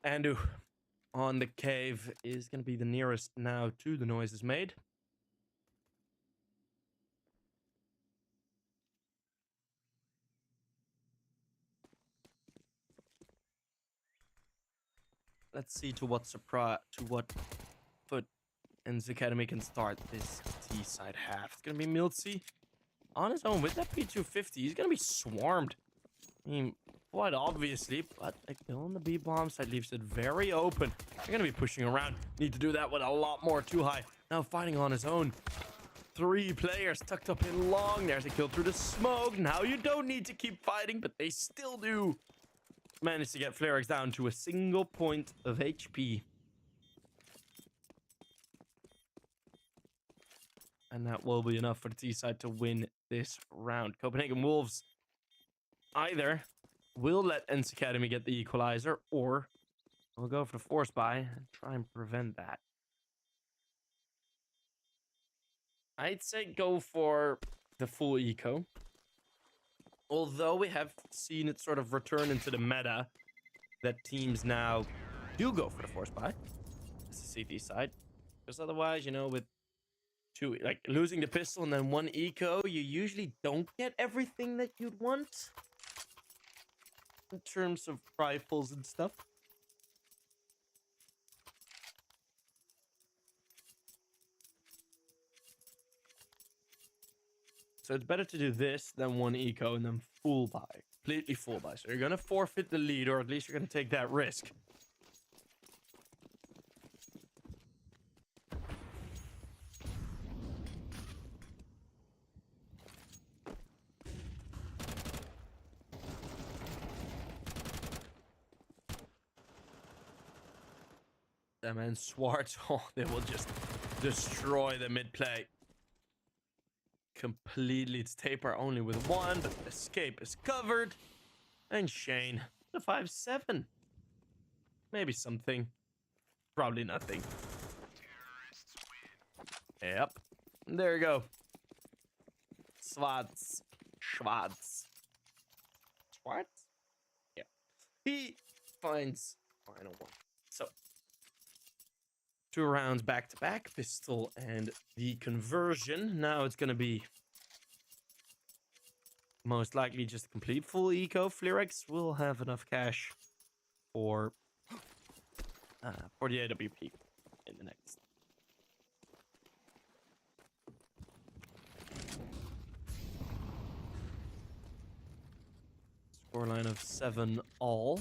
Andu on the cave is going to be the nearest now to the noises made. Let's see to what foot ENCE Academy can start this T side half. It's going to be ENCE on his own with that P250. He's going to be swarmed. I mean, quite obviously, but a kill on the B bomb side leaves it very open. They're going to be pushing around. Need to do that with a lot more too high. Now fighting on his own. 3 players tucked up in long. There's a kill through the smoke. Now you don't need to keep fighting, but they still do. Managed to get Flarex down to a single point of HP. And that will be enough for the T side to win this round. Copenhagen Wolves either will let ENCE Academy get the equalizer, or we'll go for the force buy and try and prevent that. I'd say go for the full eco. Although we have seen it sort of return into the meta that teams now do go for the force buy. It's the CT side. Because otherwise, you know, with two, like losing the pistol and then 1 eco, you usually don't get everything that you'd want in terms of rifles and stuff. So it's better to do this than 1 eco and then full buy. Completely full buy. So you're going to forfeit the lead, or at least you're going to take that risk. That man Swartz, oh, they will just destroy the mid play. Completely. It's taper only with 1, but escape is covered. And Shane, the 5-7. Maybe something. Probably nothing. Yep. There you go. Schwartz. Schwartz. Yeah. He finds final one. So 2 rounds back to back, pistol and the conversion. Now it's gonna be most likely just a complete full eco. Flirex will have enough cash for the AWP in the next. Scoreline of 7-all.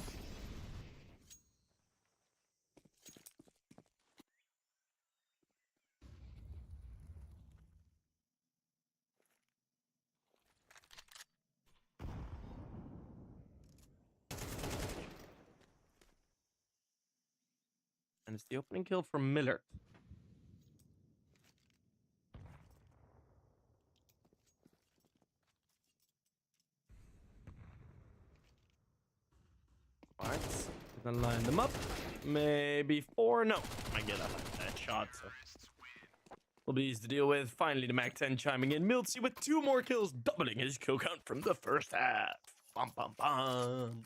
And it's the opening kill from Miller. Alright, gonna line them up. Maybe 4. No, I get that shot, so will be easy to deal with. Finally, the Mac 10 chiming in. Miltsy with 2 more kills, doubling his kill count from the first half. Bum, bum, bum.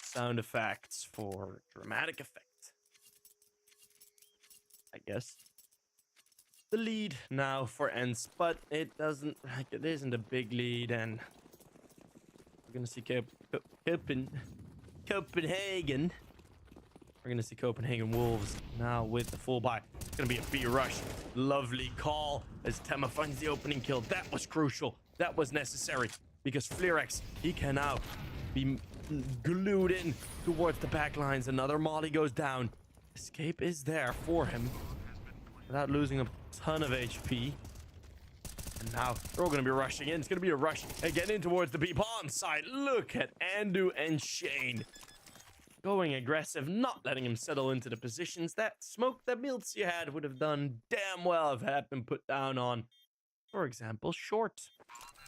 Sound effects for dramatic effect, I guess. The lead now for ENCE, but it isn't a big lead, and we're gonna see Copenhagen. We're gonna see Copenhagen Wolves now with the full buy. It's gonna be a B rush. Lovely call as Tema finds the opening kill. That was crucial. That was necessary because Flerex, he can now be glued in towards the back lines. Another molly goes down. Escape is there for him without losing a ton of HP. And now they're all going to be rushing in. It's going to be a rush again in towards the B-bomb side. Look at Andu and Shane going aggressive, not letting him settle into the positions. That smoke that Miltsy had would have done damn well if it had been put down on, for example, short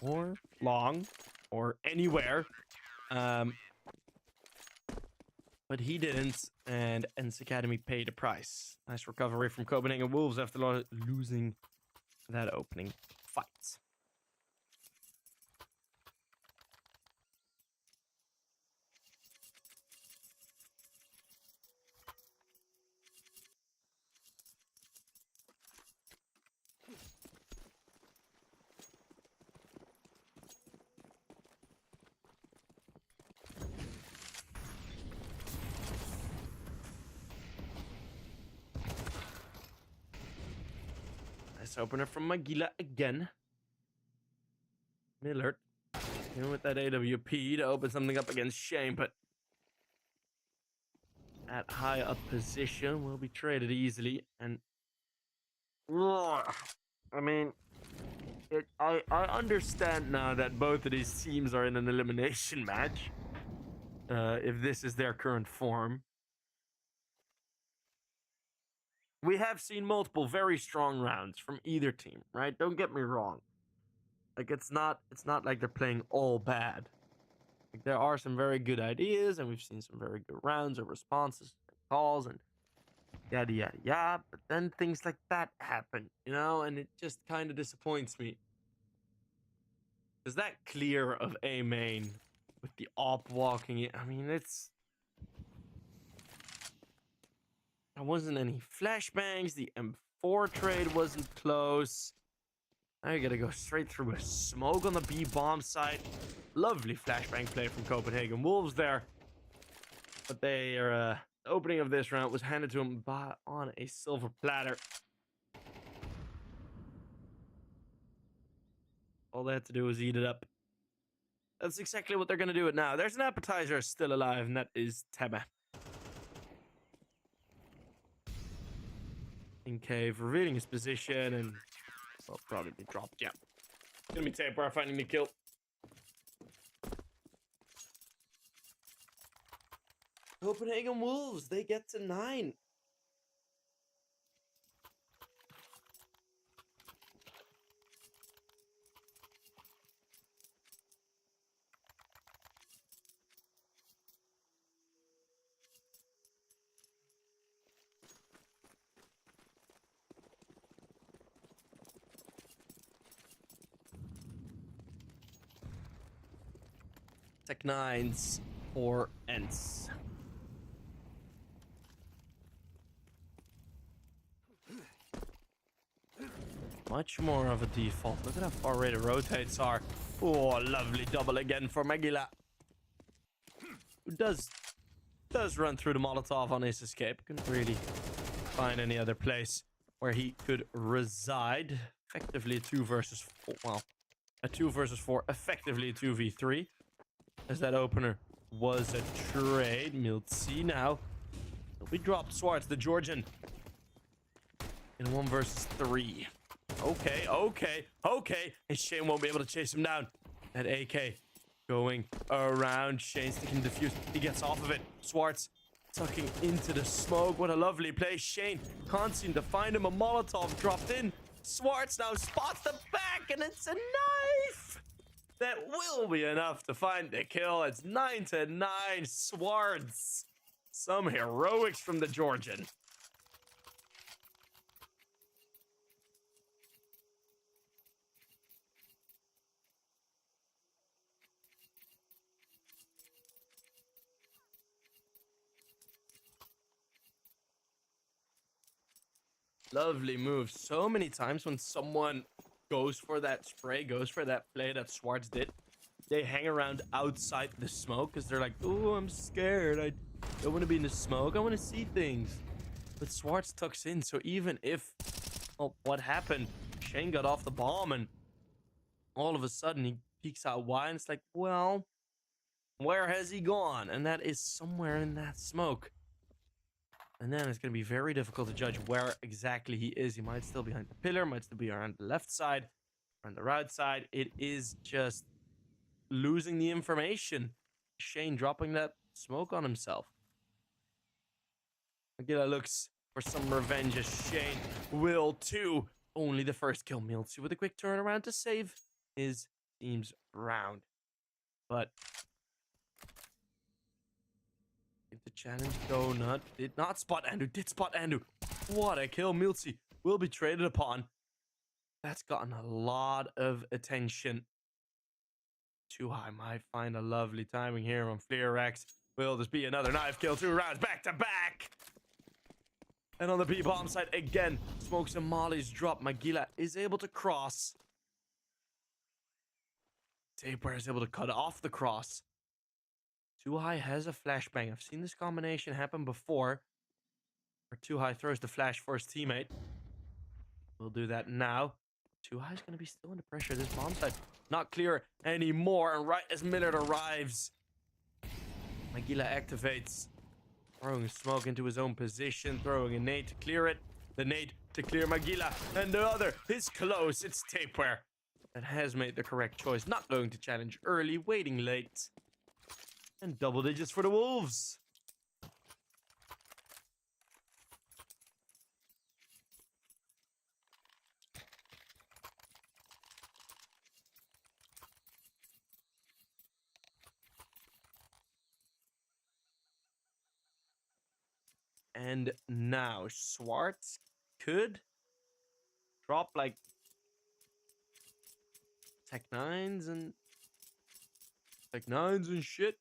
or long or anywhere. But he didn't, and ENCE Academy paid a price. Nice recovery from Copenhagen Wolves after losing that opening fight. Nice opener from Magila again. Millard, even with that AWP to open something up against Shane, but at high up position will be traded easily. And I mean, I understand now that both of these teams are in an elimination match. If this is their current form. We have seen multiple very strong rounds from either team, right? Don't get me wrong. Like it's not like they're playing all bad. Like there are some very good ideas, and we've seen some very good rounds of responses, and calls, and yada yada yada. But then things like that happen, you know, and it just kind of disappoints me. Is that clear of A main with the op walking it? I mean, it's. There wasn't any flashbangs. The M4 trade wasn't close. Now you gotta go straight through a smoke on the B bomb site. Lovely flashbang play from Copenhagen Wolves there. But the opening of this round was handed to them on a silver platter. All they had to do was eat it up. That's exactly what they're gonna do it now. There's an appetizer still alive, and that is Tema. In cave, revealing his position, and well, probably be dropped. Yeah, it's gonna be Tapar finding the kill. Copenhagen Wolves, they get to 9. Tech 9s or ENCE. Much more of a default. Look at how far away the rotates are. Oh, lovely double again for Magila. Who does run through the Molotov on his escape. Couldn't really find any other place where he could reside. Effectively a 2 versus 4. Well, a 2 versus 4. Effectively a 2v3. As that opener was a trade. Miltsy now. We dropped Swartz, the Georgian. In 1 versus 3. Okay. And Shane won't be able to chase him down. That AK going around. Shane sticking defuse. He gets off of it. Swartz tucking into the smoke. What a lovely play. Shane can't seem to find him. A Molotov dropped in. Swartz now spots the back, and it's a knife. That will be enough to find the kill. It's 9-9. Swartz. Some heroics from the Georgian. Lovely move. So many times when someone goes for that spray, goes for that play that Swartz did, they hang around outside the smoke because they're like, oh, I'm scared. I don't want to be in the smoke. I want to see things. But Swartz tucks in, so even if, well, what happened? Shane got off the bomb, and all of a sudden he peeks out wide, and it's like, well, where has he gone? And that is somewhere in that smoke. And then it's going to be very difficult to judge where exactly he is. He might still be behind the pillar, might still be around the left side, around the right side. It is just losing the information. Shane dropping that smoke on himself. Magilla looks for some revenge as Shane will too. Only the first kill. Milty with a quick turnaround to save his team's round. But the challenge donut did not spot Andu. Did spot Andu. What a kill. Milty will be traded upon. That's gotten a lot of attention. Too high might find a lovely timing here on Fleerax. Will this be another knife kill? 2 rounds back to back. And on the B-bomb side again, smokes and mollies drop. Magilla is able to cross. Tapeware is able to cut off the cross. Too High has a flashbang. I've seen this combination happen before. Where Too High throws the flash for his teammate. We'll do that now. Too High is going to be still under pressure. This bomb site not clear anymore. And right as Millard arrives, Magilla activates. Throwing smoke into his own position. Throwing a nade to clear it. The nade to clear Magilla. And the other is close. It's Tapeware that has made the correct choice. Not going to challenge early. Waiting late. And double digits for the Wolves. And now Swartz could drop like Tech 9s and shit.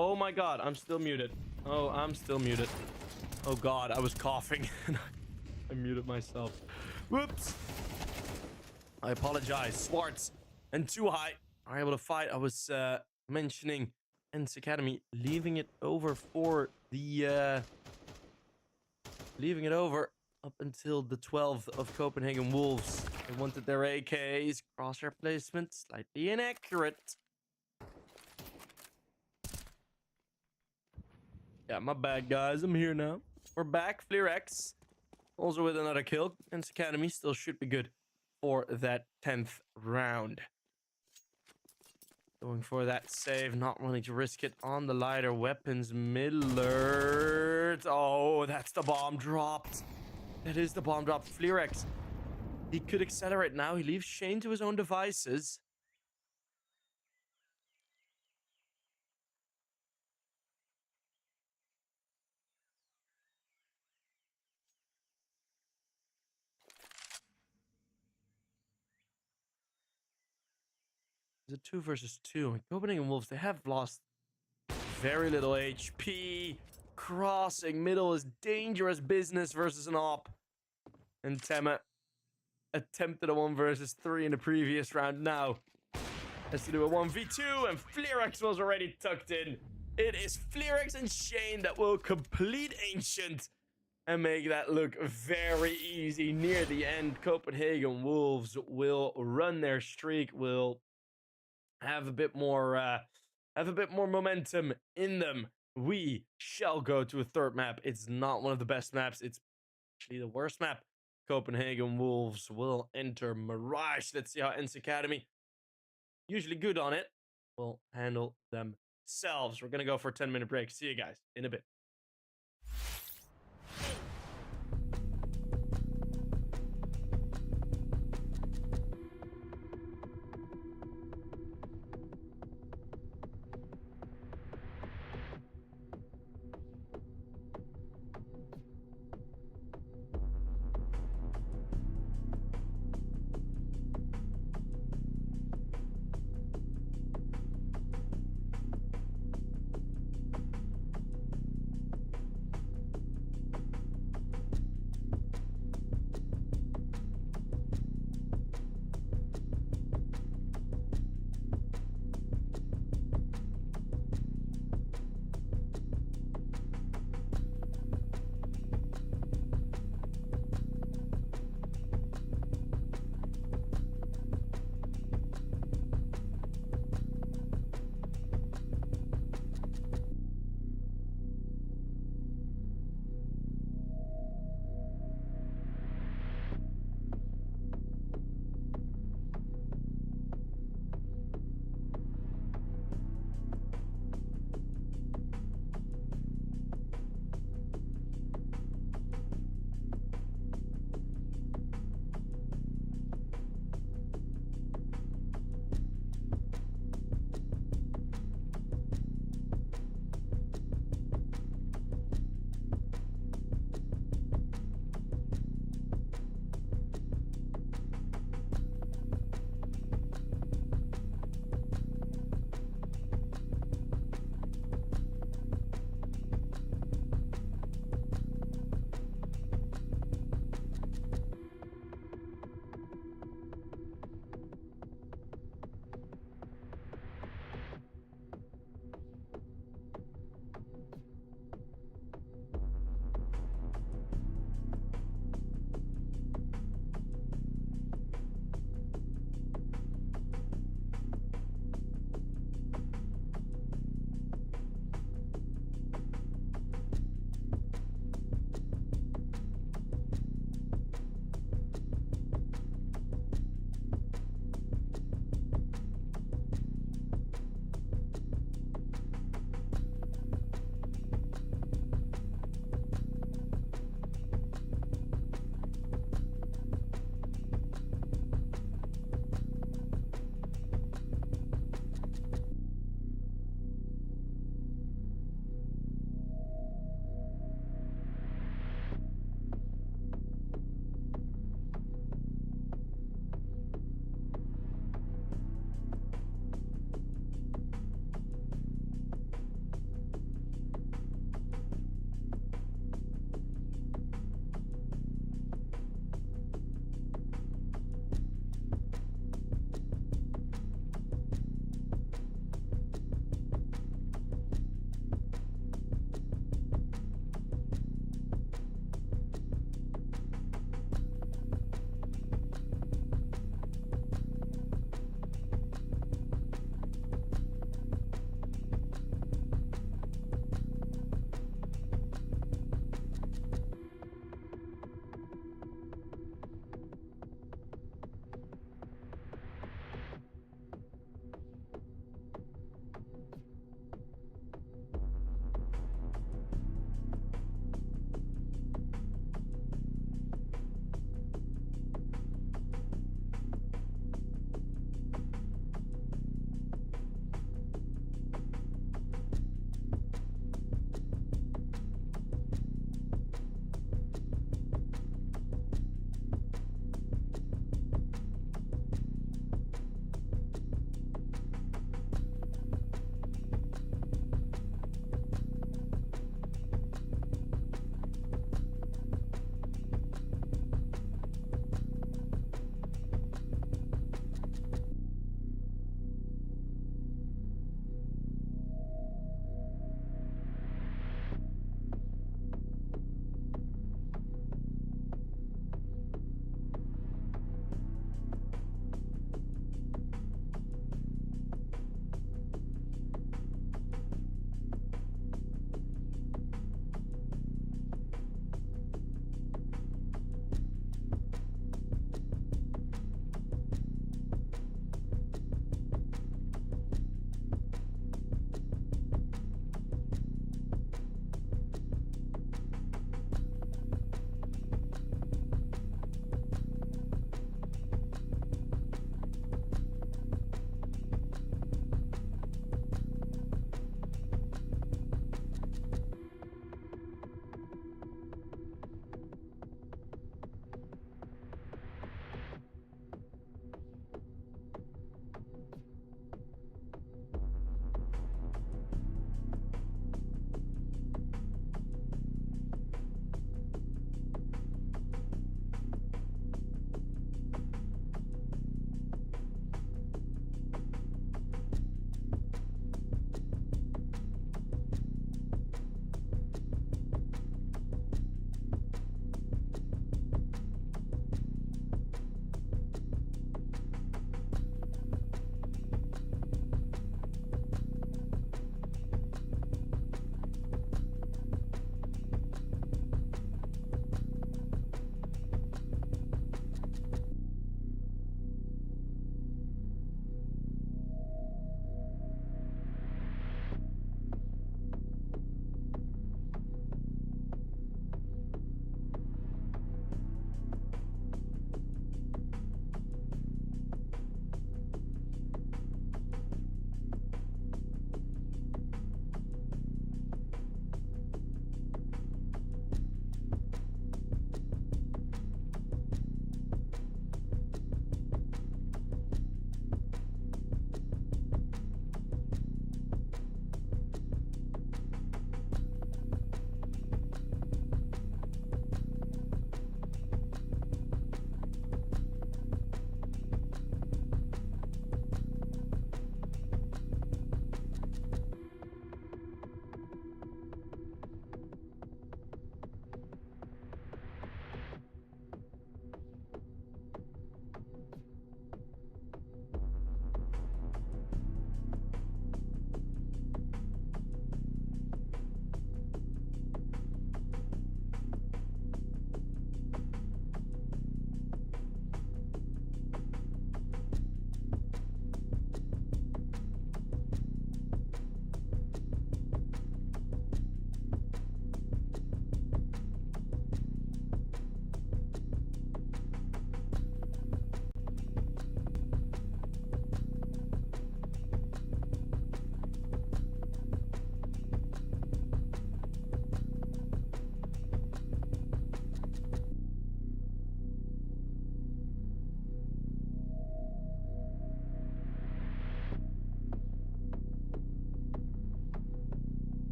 Oh my god, I'm still muted. Oh, I'm still muted. Oh god, I was coughing. I muted myself. Whoops. I apologize. Swartz and Too High are able to fight. I was mentioning ENCE Academy leaving it over for the leaving it over up until the 12th of Copenhagen Wolves. They wanted their AKs, crosshair placement, slightly inaccurate. Yeah, my bad, guys. I'm here now. We're back. Fleer also with another kill. ENCE Academy still should be good for that 10th round. Going for that save, not wanting to risk it on the lighter weapons. Millard. Oh, that's the bomb dropped. That is the bomb drop. Fleerex. He could accelerate now. He leaves Shane to his own devices. It's a 2 versus 2. Copenhagen Wolves, they have lost very little HP. Crossing middle is dangerous business versus an op. And Tema attempted a 1 versus 3 in the previous round. Now has to do a 1v2, and Fleerex was already tucked in. It is Fleerex and Shane that will complete Ancient and make that look very easy near the end. Copenhagen Wolves will run their streak, will have a bit more momentum in them. We shall go to a third map. It's not one of the best maps. It's actually the worst map. Copenhagen Wolves will enter Mirage. Let's see how ENCE Academy, usually good on it, will handle themselves. We're going to go for a 10-minute break. See you guys in a bit.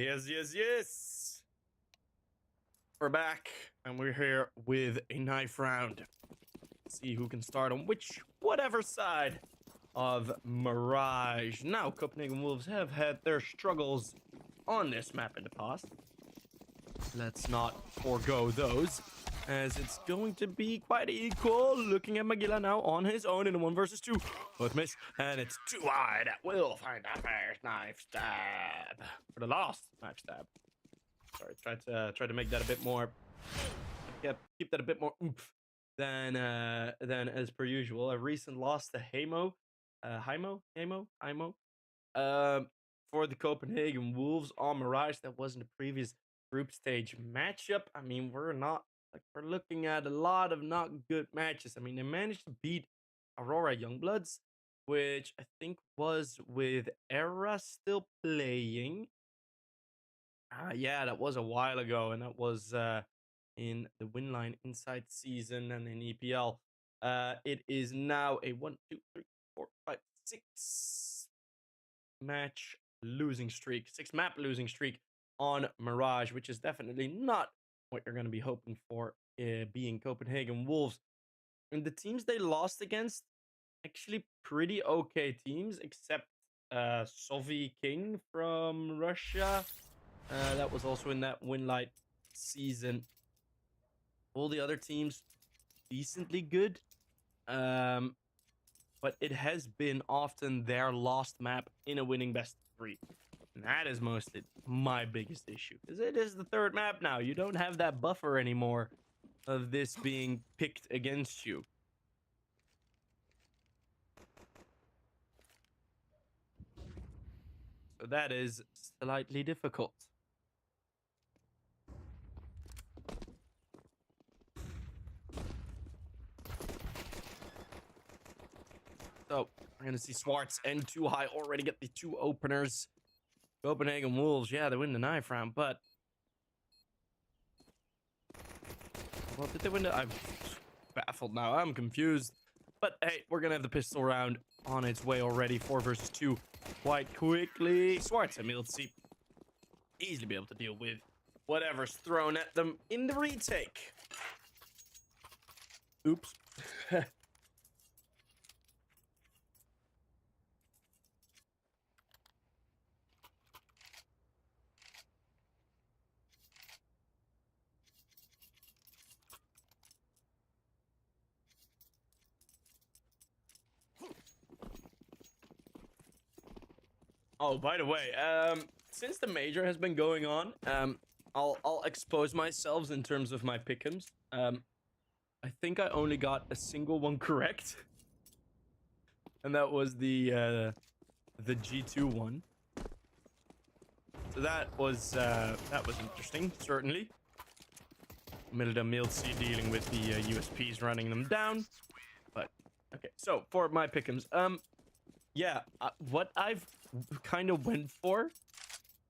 Yes, yes, yes. We're back, and we're here with a knife round. See who can start on whatever side of Mirage. Now, Copenhagen Wolves have had their struggles on this map in the past. Let's not forego those, as it's going to be quite equal. Looking at Magilla now on his own in a 1 versus 2. Both miss, and it's too wide. That will find that first knife stab. For the last knife stab. Sorry, try to make that a bit more. Keep that a bit more oomph than as per usual. A recent loss to Heimo. Heimo. For the Copenhagen Wolves on Mirage. That wasn't a previous group stage matchup. I mean, we're looking at a lot of not good matches. I mean, they managed to beat Aurora Youngbloods, which I think was with Era still playing. Yeah, that was a while ago, and that was in the Winline Insight season and in EPL. It is now a 1, 2, 3, 4, 5, 6 match losing streak, 6 map losing streak on Mirage, which is definitely not what you're going to be hoping for, being Copenhagen Wolves. And the teams they lost against, actually pretty okay teams, except Sovi King from Russia. That was also in that Winlight season. All the other teams, decently good. But it has been often their last map in a winning best of 3. And that is mostly my biggest issue, because it is the 3rd map now. You don't have that buffer anymore of this being picked against you. So that is slightly difficult. So we're going to see Swartz and Too High already get the 2 openers. Copenhagen Wolves, yeah, they win the knife round, but... Well, did they win the... I'm baffled now. I'm confused. But hey, we're going to have the pistol round on its way already. 4 versus 2 quite quickly. Swartz and ENCE easily be able to deal with whatever's thrown at them in the retake. Oops. Oh, by the way, since the major has been going on, I'll expose myself in terms of my pick'ems. I think I only got a single one correct, and that was the G2 one. So that was interesting, certainly. Milda ENCE dealing with the USPs, running them down. But okay, so for my pick'ems, yeah, what I've kind of went for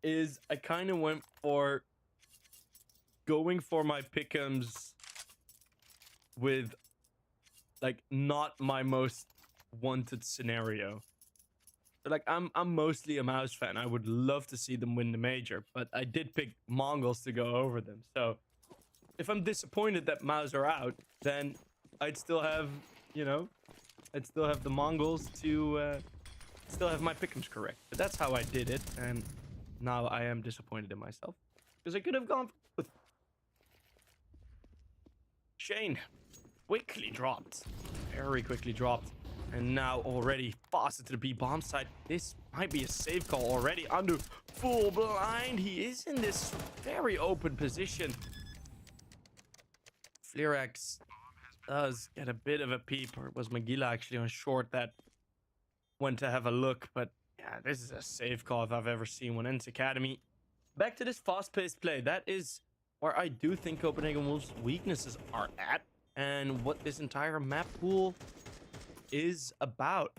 is I kind of went for going for my pick'ems with like not my most wanted scenario. Like I'm mostly a Mouse fan. I would love to see them win the major, but I did pick Mongols to go over them. So if I'm disappointed that Mouse are out, then I'd still have, you know, I'd still have the Mongols to still have my pick'ems correct. But that's how I did it, and now I am disappointed in myself because I could have gone with Shane. Quickly dropped, very quickly dropped, and now already faster to the B bomb side. This might be a safe call already. Under full blind, he is in this very open position. Fleerax does get a bit of a peep, or it was Magilla actually on short that went to have a look, but yeah, this is a safe call if I've ever seen one. ENCE Academy. Back to this fast-paced play. That is where I do think Copenhagen Wolves' weaknesses are at, and what this entire map pool is about.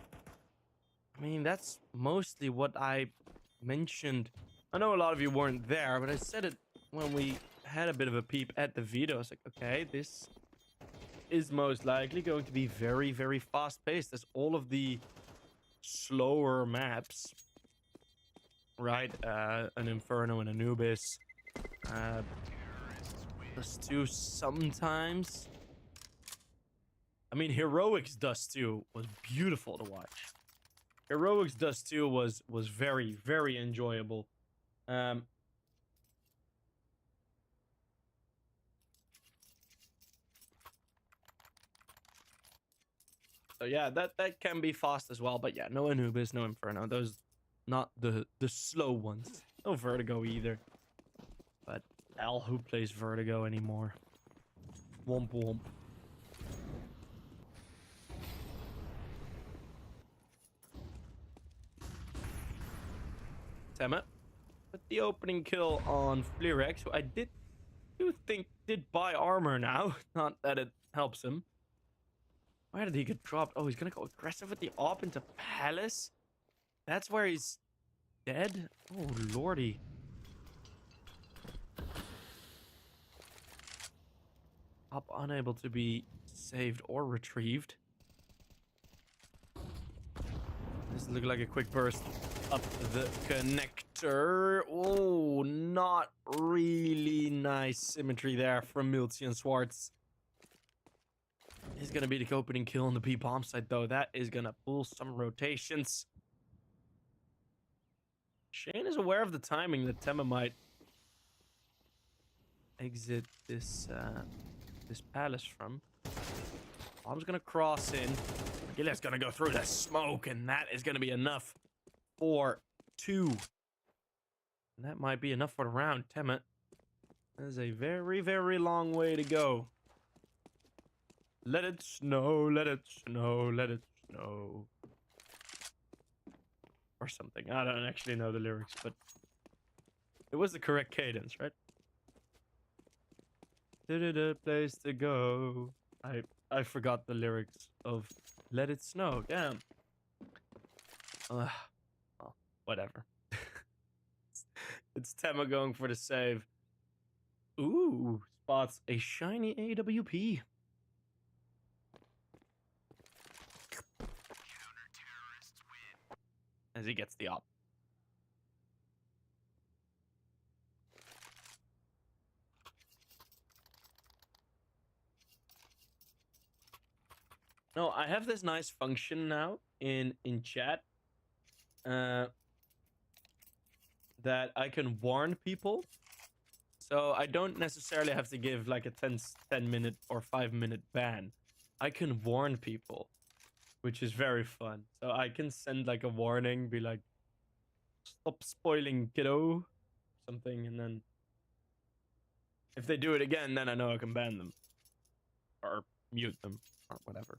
I mean, that's mostly what I mentioned. I know a lot of you weren't there, but I said it when we had a bit of a peep at the video. I was like, okay, this is most likely going to be very, very fast-paced, as all of the slower maps right? An Inferno and Anubis. Dust 2 sometimes. I mean, Heroics Dust 2 was beautiful to watch. Heroics Dust 2 was very, very enjoyable. So yeah, that can be fast as well. But yeah, no Anubis, no Inferno. Those not the slow ones. No Vertigo either. But L, who plays Vertigo anymore? Womp womp. Tema with the opening kill on Flerex, who I do think did buy armor now. Not that it helps him. Where did he get dropped? Oh, he's gonna go aggressive with the op into Palace. That's where he's dead. Oh lordy. Op unable to be saved or retrieved. This looks like a quick burst up the connector. Oh, not really nice symmetry there from Milty and Swartz. He's gonna be the opening kill on the B bomb side, though. That is gonna pull some rotations. Shane is aware of the timing that Tema might exit this this palace from. Bomb's gonna cross in. Gilead's gonna go through the smoke, and that is gonna be enough for 2. And that might be enough for the round. Temet. That is a very, very long way to go. Let it snow, let it snow, let it snow. Or something. I don't actually know the lyrics, but it was the correct cadence, right? Place to go. I forgot the lyrics of Let It Snow. Damn. Well, whatever. It's Tema going for the save. Ooh, spots a shiny AWP. As he gets the op. No, I have this nice function now in chat that I can warn people. So I don't necessarily have to give like a 10 minute or 5-minute ban. I can warn people, which is very fun. So I can send like a warning, be like, stop spoiling, kiddo, something, and then if they do it again, then I know I can ban them or mute them or whatever.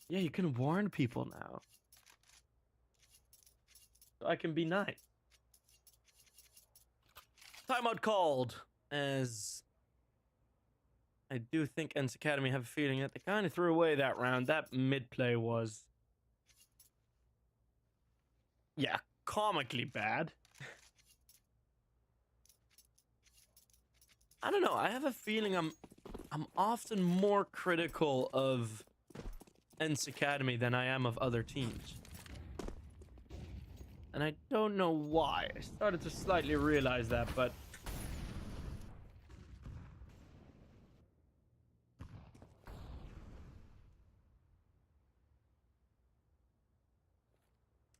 Yeah, you can warn people now. So I can be nice. Timeout called, as I do think ENCE Academy have a feeling that they kind of threw away that round. That mid play was, yeah, comically bad. I don't know. I have a feeling I'm often more critical of ENCE Academy than I am of other teams. And I don't know why. I started to slightly realize that, but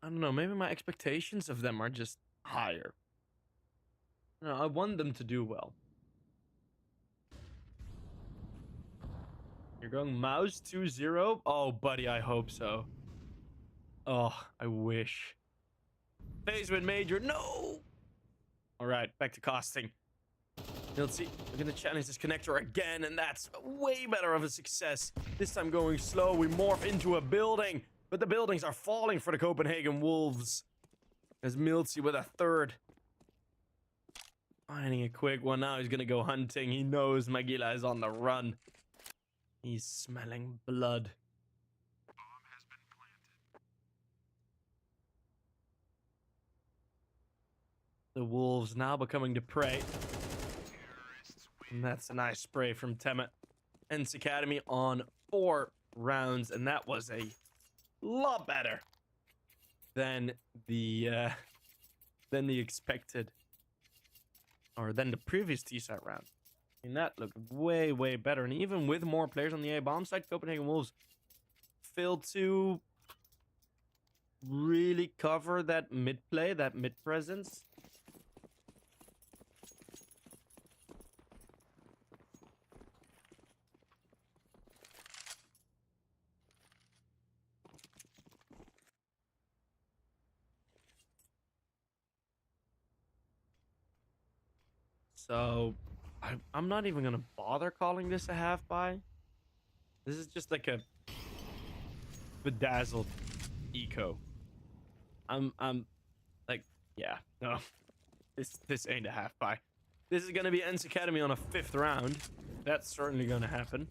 I don't know. Maybe my expectations of them are just higher. No, I want them to do well. You're going mouse 2-0? Oh, buddy, I hope so. Oh, I wish. Phase with Major. No! Alright, back to costing. Let's see. We're gonna challenge this connector again, and that's way better of a success. This time going slow. We morph into a building, but the buildings are falling for the Copenhagen Wolves. As Milty with a third. Finding a quick one. Now he's gonna go hunting. He knows Magilla is on the run. He's smelling blood. Bomb has been planted. The wolves now becoming the prey. And that's a nice spray from Temet. ENCE Academy on 4 rounds, and that was a lot better than the than the expected, or than the previous T-side round. And that looked way, way better. And even with more players on the A-bomb side, Copenhagen Wolves failed to really cover that mid play, that mid presence. So I'm not even gonna bother calling this a half buy. This is just like a bedazzled eco. I'm like, yeah, no, this ain't a half buy. This is gonna be ENCE Academy on a 5th round. That's certainly gonna happen.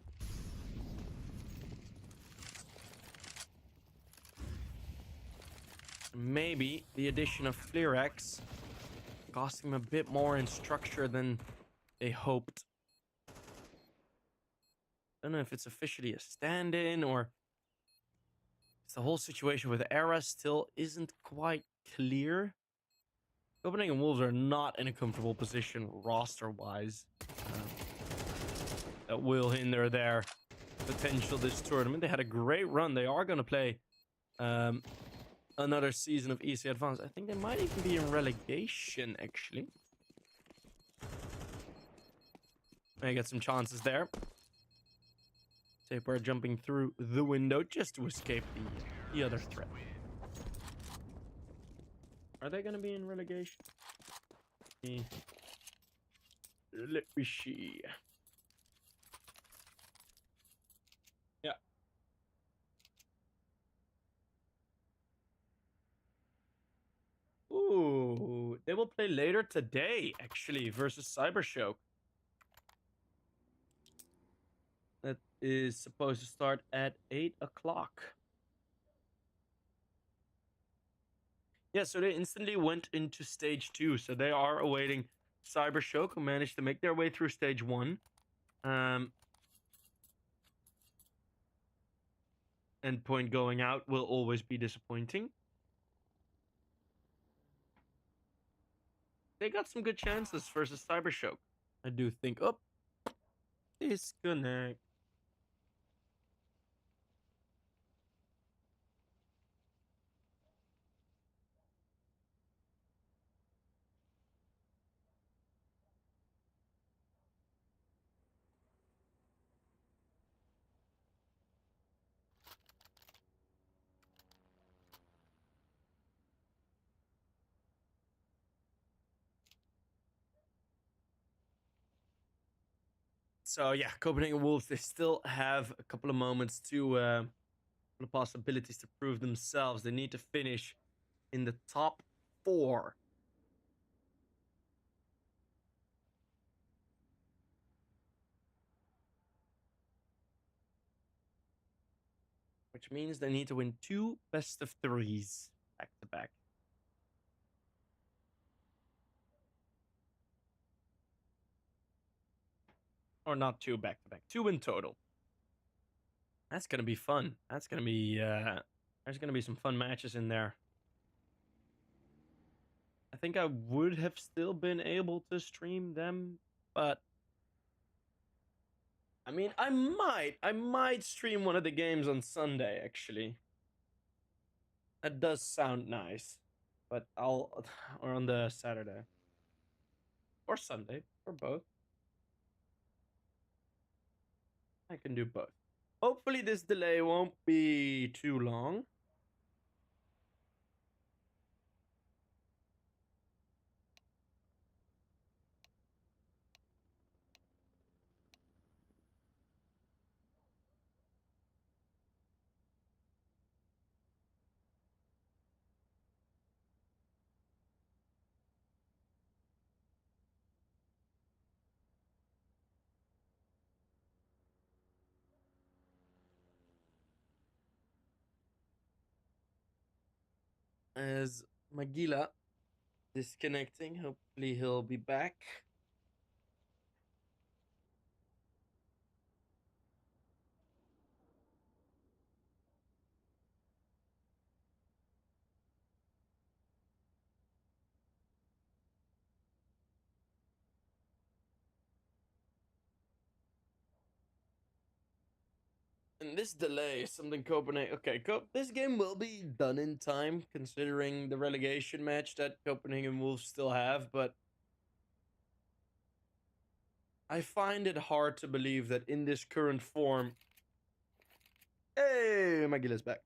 Maybe the addition of Flerex costing them a bit more in structure than they hoped. I don't know if it's officially a stand-in or the whole situation with Era still isn't quite clear. Copenhagen Wolves are not in a comfortable position roster-wise. That will hinder their potential this tournament. They had a great run. They are going to play another season of EC Advanced. I think they might even be in relegation, actually. May get some chances there. Tapewear jumping through the window just to escape the other threat. Are they going to be in relegation? Let me see. Yeah. Ooh, they will play later today, actually, versus Cybershock. That is supposed to start at 8 o'clock. Yeah, so they instantly went into stage 2. So they are awaiting Cybershock, who managed to make their way through stage 1. Endpoint going out will always be disappointing. They got some good chances versus Cybershock. I do think. Oh, disconnect. So yeah, Copenhagen Wolves, they still have a couple of moments to the possibilities to prove themselves. They need to finish in the top 4. Which means they need to win 2 best of 3s back to back. Or not 2 back to back, 2 in total. That's gonna be fun. That's gonna be there's gonna be some fun matches in there. I think I would have still been able to stream them, but I mean, I might stream one of the games on Sunday, actually. That does sound nice, but or on the Saturday. Or Sunday, or both. I can do both. Hopefully this delay won't be too long. As Magila disconnecting, hopefully he'll be back. And this delay is something Copenhagen... Okay, this game will be done in time, considering the relegation match that Copenhagen Wolves still have, but I find it hard to believe that in this current form... Hey, Magila's back.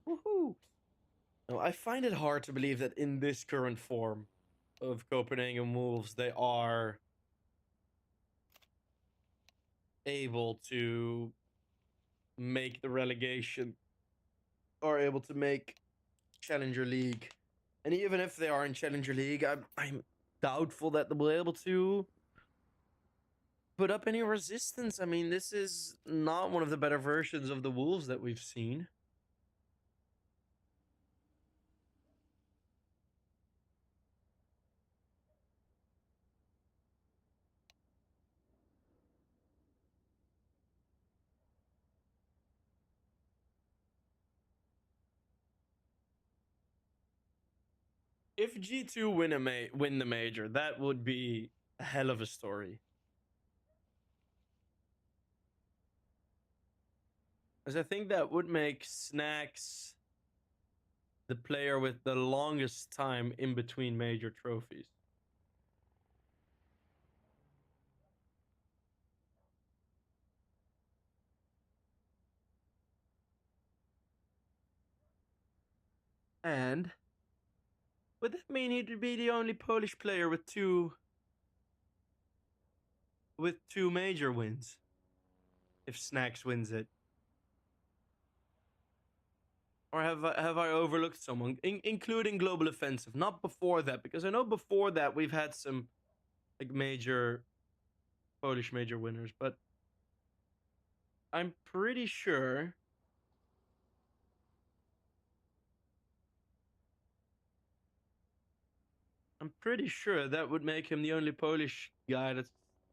Woohoo! No, I find it hard to believe that in this current form of Copenhagen Wolves, they are able to make the relegation or able to make Challenger League. And even if they are in Challenger League, I'm doubtful that they'll be able to put up any resistance. I mean, this is not one of the better versions of the Wolves that we've seen. If G2 win the major, that would be a hell of a story. As I think that would make Snacks the player with the longest time in between major trophies. And would that mean he'd be the only Polish player with two major wins if Snacks wins it? Or have I overlooked someone, including Global Offensive? Not before that, because I know before that we've had some like major Polish major winners, but I'm pretty sure that would make him the only Polish guy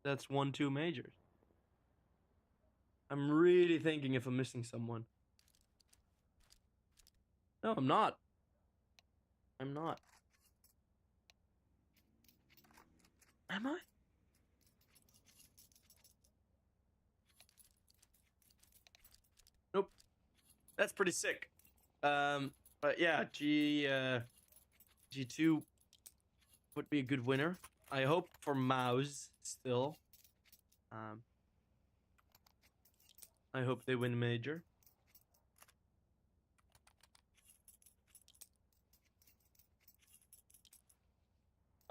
that's won 2 majors. I'm really thinking if I'm missing someone. No, I'm not. I'm not. Am I? Nope. That's pretty sick. But yeah, G2 would be a good winner. I hope for Mouse still. I hope they win major.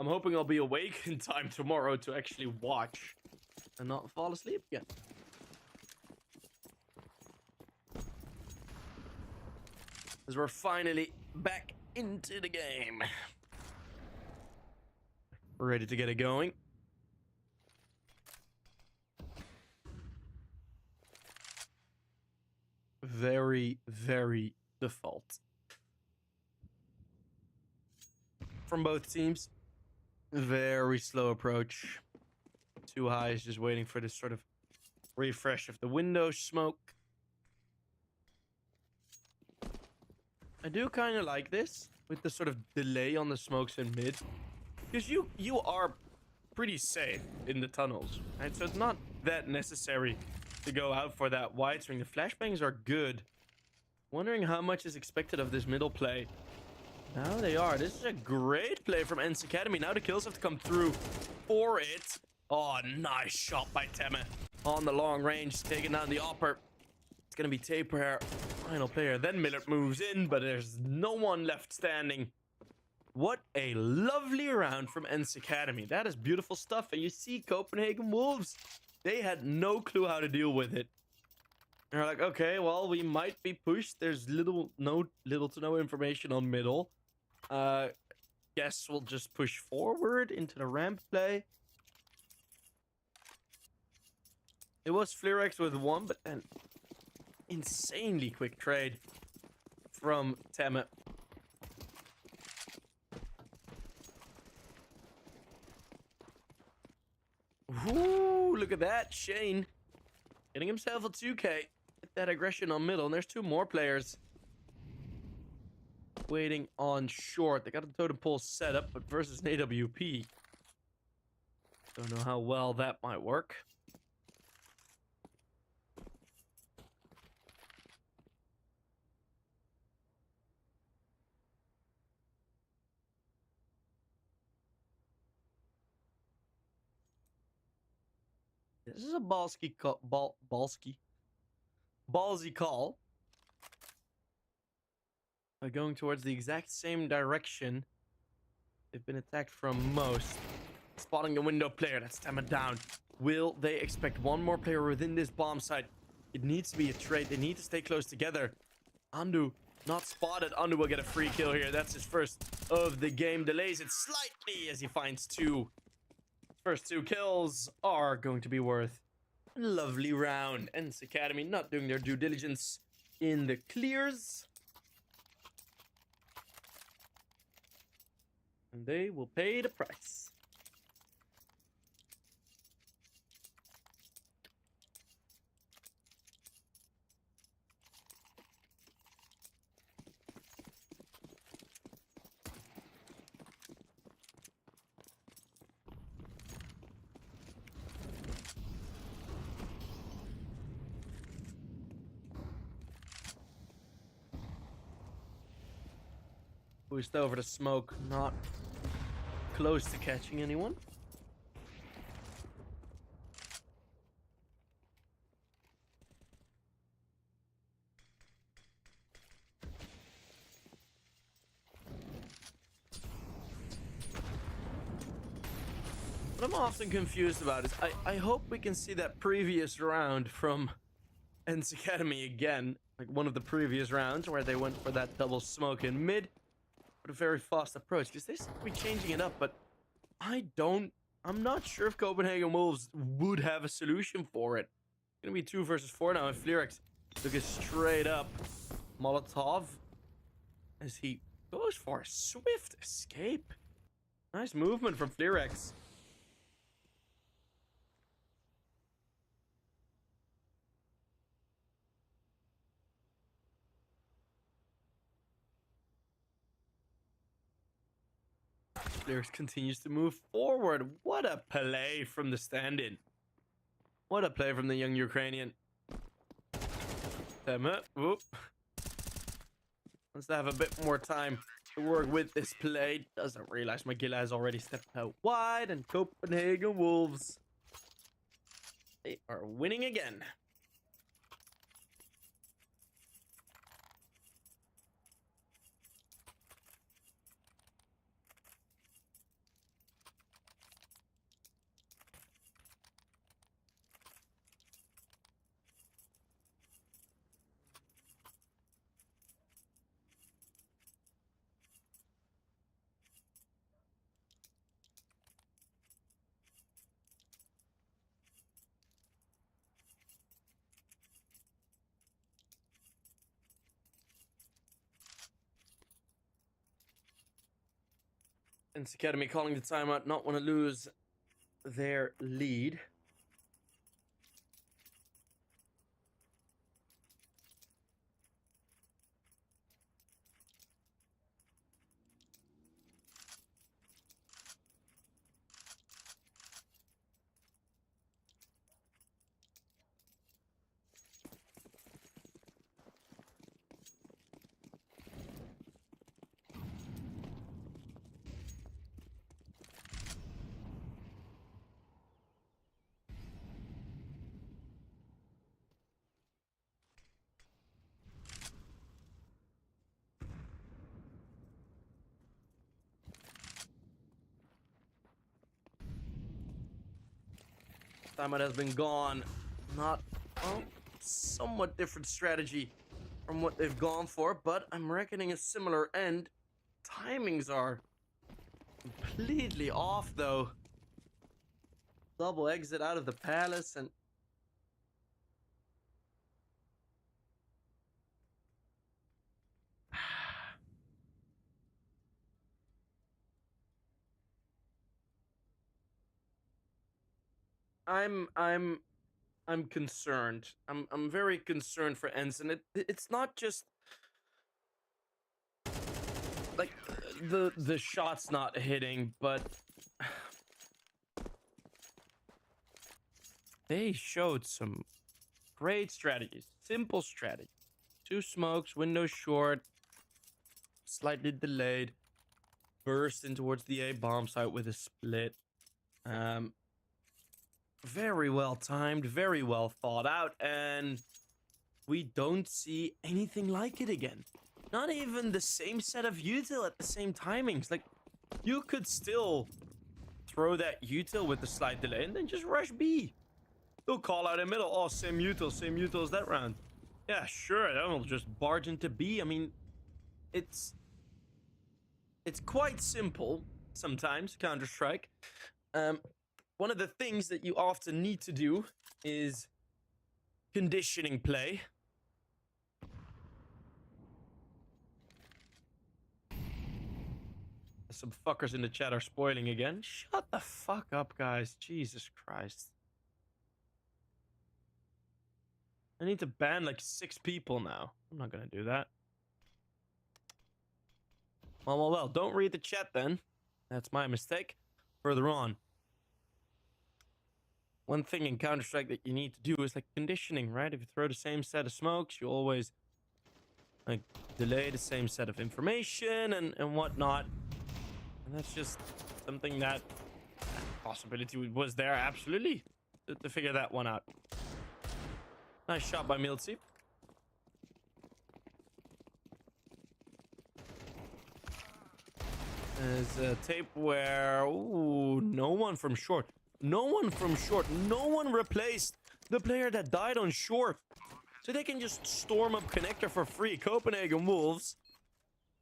I'm hoping I'll be awake in time tomorrow to actually watch and not fall asleep again. As we're finally back into the game. We're ready to get it going. Very, very default. From both teams. Very slow approach. 2 highs, just waiting for this sort of refresh of the window smoke. I do kind of like this, with the sort of delay on the smokes in mid. Because you are pretty safe in the tunnels, right? So it's not that necessary to go out for that wide swing. The flashbangs are good. Wondering how much is expected of this middle play. Now they are. This is a great play from ENCE Academy. Now the kills have to come through for it. Oh, nice shot by Temme. On the long range, taking down the upper. It's going to be Taper, final player. Then Miller moves in, but there's no one left standing. What a lovely round from ENCE Academy. That is beautiful stuff. And you see Copenhagen Wolves, they had no clue how to deal with it. They're like, okay, well, we might be pushed. There's little to no information on middle. Guess we'll just push forward into the ramp play. It was Flirex with 1, but an insanely quick trade from Temme. Ooh, look at that. Shane getting himself a 2K. Get that aggression on middle. And there's 2 more players waiting on short. They got a totem pole set up, but versus an AWP. Don't know how well that might work. This is a ballsy call. By going towards the exact same direction they've been attacked from most. Spotting the window player. That's Stammer down. Will they expect one more player within this bomb site? It needs to be a trade. They need to stay close together. Andu not spotted. Andu will get a free kill here. That's his first of the game. Delays it slightly as he finds two. First two kills are going to be worth a lovely round. ENCE Academy not doing their due diligence in the clears. And they will pay the price. Boost over the smoke, not close to catching anyone. What I'm often confused about is I hope we can see that previous round from ENCE Academy again. Like one of the previous rounds where they went for that double smoke in mid. With a very fast approach. Because they seem to be changing it up, but I'm not sure if Copenhagen Wolves would have a solution for it. It's gonna be 2 versus 4 now, and Fleerix took it straight up. Molotov as he goes for a swift escape. Nice movement from Fleerix. Fleerix continues to move forward. What a play from the stand-in. What a play from the young Ukrainian. Whoop. Wants to have a bit more time to work with this play. Doesn't realize Magilla has already stepped out wide, and Copenhagen Wolves, they are winning again. ENCE Academy calling the timeout, not want to lose their lead. Timeout has been gone. Not, well, somewhat different strategy from what they've gone for, but I'm reckoning a similar end. Timings are completely off, though. Double exit out of the palace, and I'm concerned. I'm very concerned for ENCE, and it's not just like the shot's not hitting, but they showed some great strategies, simple strategy. 2 smokes, window short, slightly delayed, burst in towards the A bomb site with a split. very well timed, very well thought out, and we don't see anything like it again. Not even the same set of util at the same timings. Like, you could still throw that util with the slight delay and then just rush B. They'll call out in middle. Oh, same util as that round. Yeah, sure, then we'll just barge into B. I mean, it's quite simple sometimes, Counter-Strike. One of the things that you often need to do is conditioning play. Some fuckers in the chat are spoiling again. Shut the fuck up, guys. Jesus Christ. I need to ban like 6 people now. I'm not gonna do that. Well. Don't read the chat then. That's my mistake. Further on. One thing in Counter-Strike that you need to do is like conditioning, right? If you throw the same set of smokes, you always like delay the same set of information and whatnot. And that's just something that possibility was there, absolutely, to figure that one out. Nice shot by Miltzy. There's a tape where, ooh, no one from short. No one from short. No one replaced the player that died on short. So they can just storm up connector for free. Copenhagen Wolves.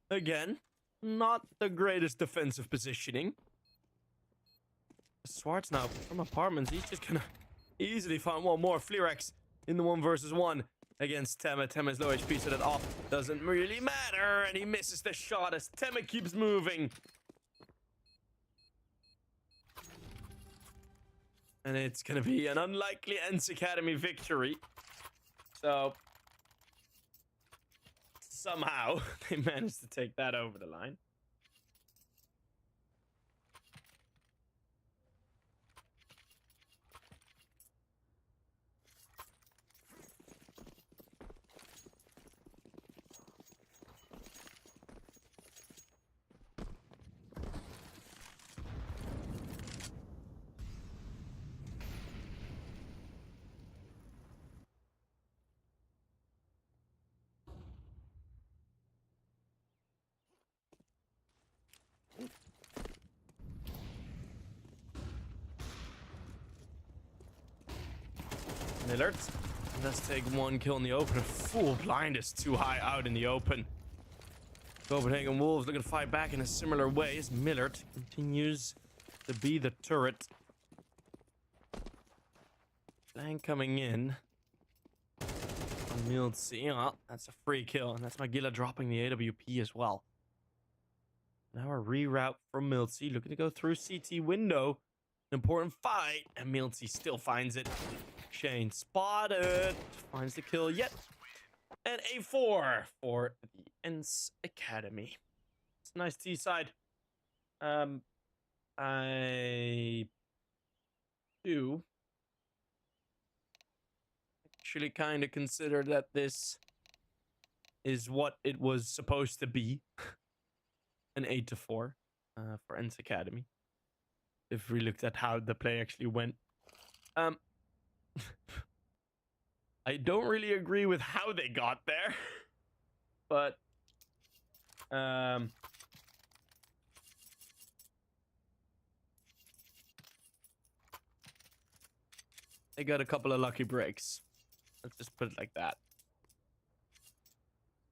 Again, not the greatest defensive positioning. Swartz now from apartments. He's just gonna easily find one more. Fleerax in the 1v1 against Tema. Tema's low HP, so that off doesn't really matter. And he misses the shot as Tema keeps moving. And it's gonna be an unlikely ENCE Academy victory. So somehow they managed to take that over the line. Millard does take one kill in the open. Full blind is too high out in the open. Copenhagen Wolves looking to fight back in a similar way as Millard continues to be the turret. Flank coming in. Miltzy. Oh, that's a free kill, and that's Magilla dropping the AWP as well. Now a reroute from Miltzy, looking to go through CT window. An important fight, and Miltzy still finds it. Shane spotted, finds the kill yet. And A4 for the ENCE Academy. It's a nice T side. I do actually kind of consider that this is what it was supposed to be. An 8-4 for ENCE Academy. If we looked at how the play actually went. I don't really agree with how they got there. But they got a couple of lucky breaks. Let's just put it like that.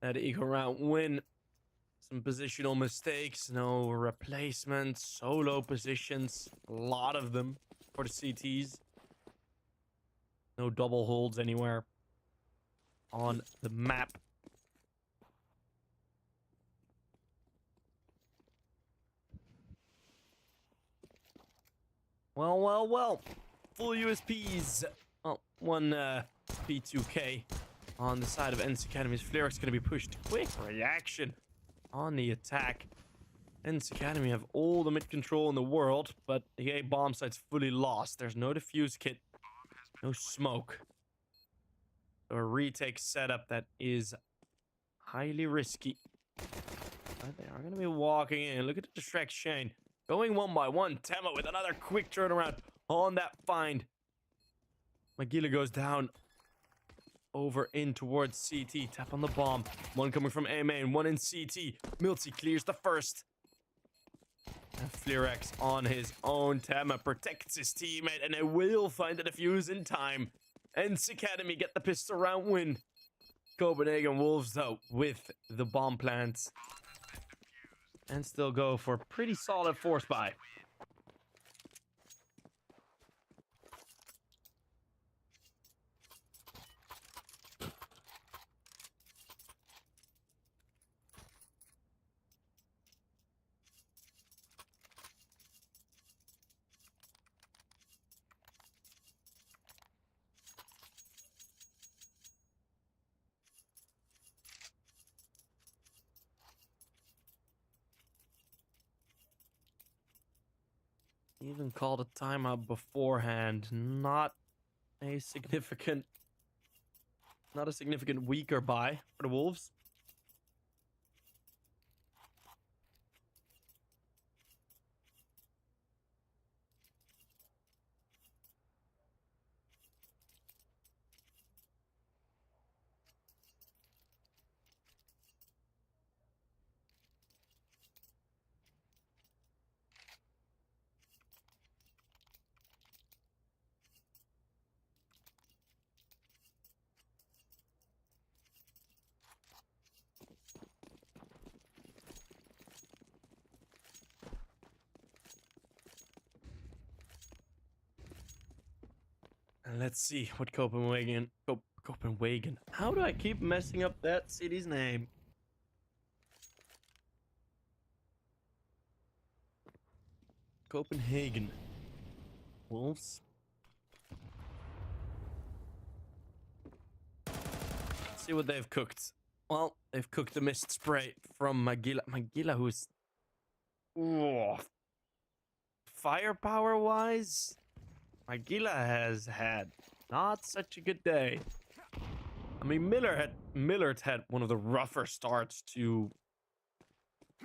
That eco round win. Some positional mistakes, no replacements, solo positions, a lot of them for the CTs. No double holds anywhere on the map. Well. Full USPs. Oh, one P2K on the side of ENCE Academy's. Fleerax going to be pushed. Quick reaction on the attack. ENCE Academy have all the mid control in the world, but the A bomb site's fully lost. There's no defuse kit, no smoke. So a retake setup that is highly risky. But they are going to be walking in. Look at the distract Shane. Going one by one. Tema with another quick turnaround on that find. Magila goes down. Over in towards CT. Tap on the bomb. One coming from A main, one in CT. Milty clears the first. And Flerex on his own. Tama protects his teammate, and they will find the defuse in time. ENCE Academy get the pistol round win. Copenhagen Wolves, though, with the bomb plants. And still go for a pretty solid force buy. Even called a timeout beforehand. Not a significant weaker buy for the Wolves. And let's see what Copenhagen. How do I keep messing up that city's name? Copenhagen Wolves. Let's see what they've cooked. Well, they've cooked a mist spray from Magila. Magila, who's... Oh, firepower-wise, Magila has had not such a good day. I mean, Millard had one of the rougher starts to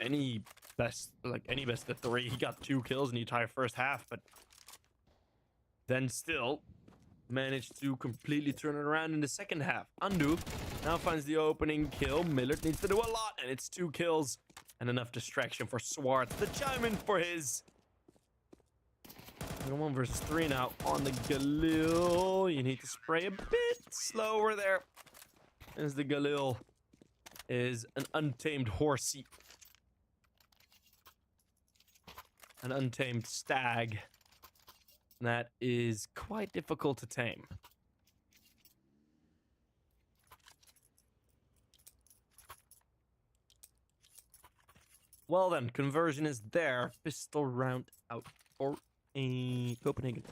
any best of 3. He got 2 kills in the entire first half, but then still managed to completely turn it around in the second half. Undo now finds the opening kill. Millard needs to do a lot, and it's 2 kills and enough distraction for Swartz to chime in for his. 1 versus 3 now on the Galil. You need to spray a bit slower there, as the Galil is an untamed horsey. An untamed stag. That is quite difficult to tame. Well then, conversion is there. Pistol round out for a Copenhagen.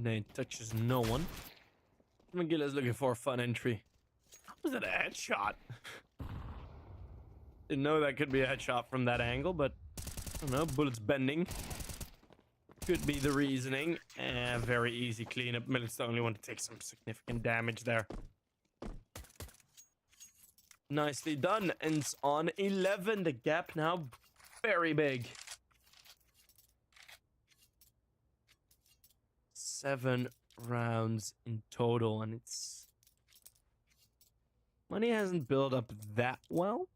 Nate touches no one. McGill looking for a fun entry. How was that a headshot? Didn't know that could be a headshot from that angle, but I don't know. Bullets bending could be the reasoning. Very easy cleanup. Miller's the only one to take some significant damage there. Nicely done. Ends on 11. The gap now very big. 7 rounds in total, and it's money hasn't built up that well.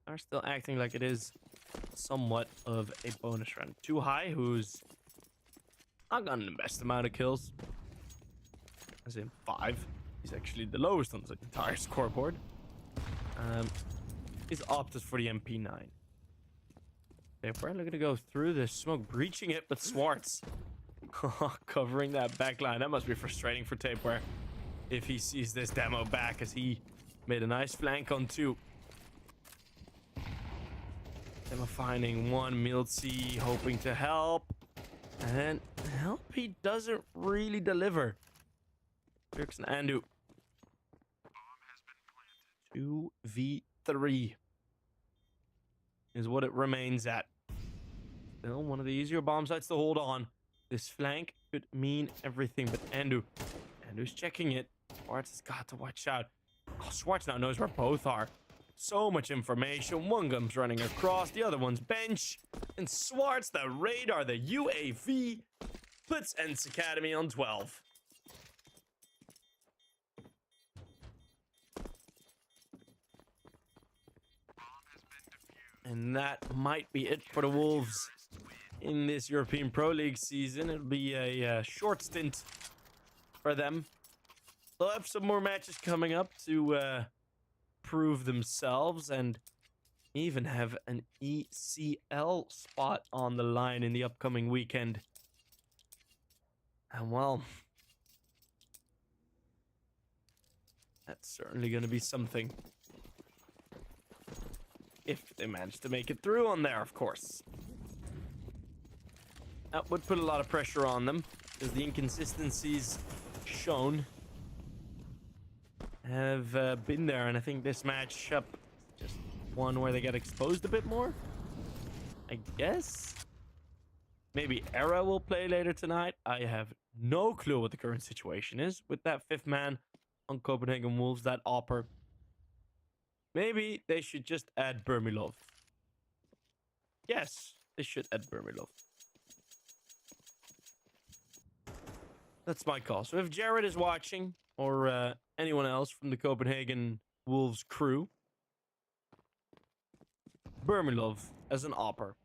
Are still acting like it is somewhat of a bonus round. Too High, who's not gotten the best amount of kills, as in 5. He's actually the lowest on the entire scoreboard. He's opted for the MP9. Okay, we're looking to go through this smoke, breaching it, but Swartz covering that back line. That must be frustrating for Tapeware if he sees this demo back, as he made a nice flank on 2. Demo finding 1, Miltsy hoping to help, and help he doesn't really deliver. Dirks and Andu 2v3 is what it remains at. Still one of the easier bomb sites to hold on. This flank could mean everything, but Andu's checking it. Schwartz has got to watch out. Oh, Schwartz now knows where both are. So much information. One comes running across, the other one's bench. And Schwartz, the radar, the UAV, puts ENCE Academy on 12. And that might be it for the Wolves in this European Pro League season. It'll be a short stint for them. They'll have some more matches coming up to prove themselves and even have an ECL spot on the line in the upcoming weekend. And well, that's certainly going to be something. If they manage to make it through on there, of course. That would put a lot of pressure on them, because the inconsistencies shown have been there. And I think this matchup is just one where they get exposed a bit more, I guess. Maybe Era will play later tonight. I have no clue what the current situation is with that fifth man on Copenhagen Wolves, that Opper. Maybe they should just add Burmilov. Yes, they should add Burmilov. That's my call. So if Jared is watching, or anyone else from the Copenhagen Wolves crew, Burmilov as an Opper.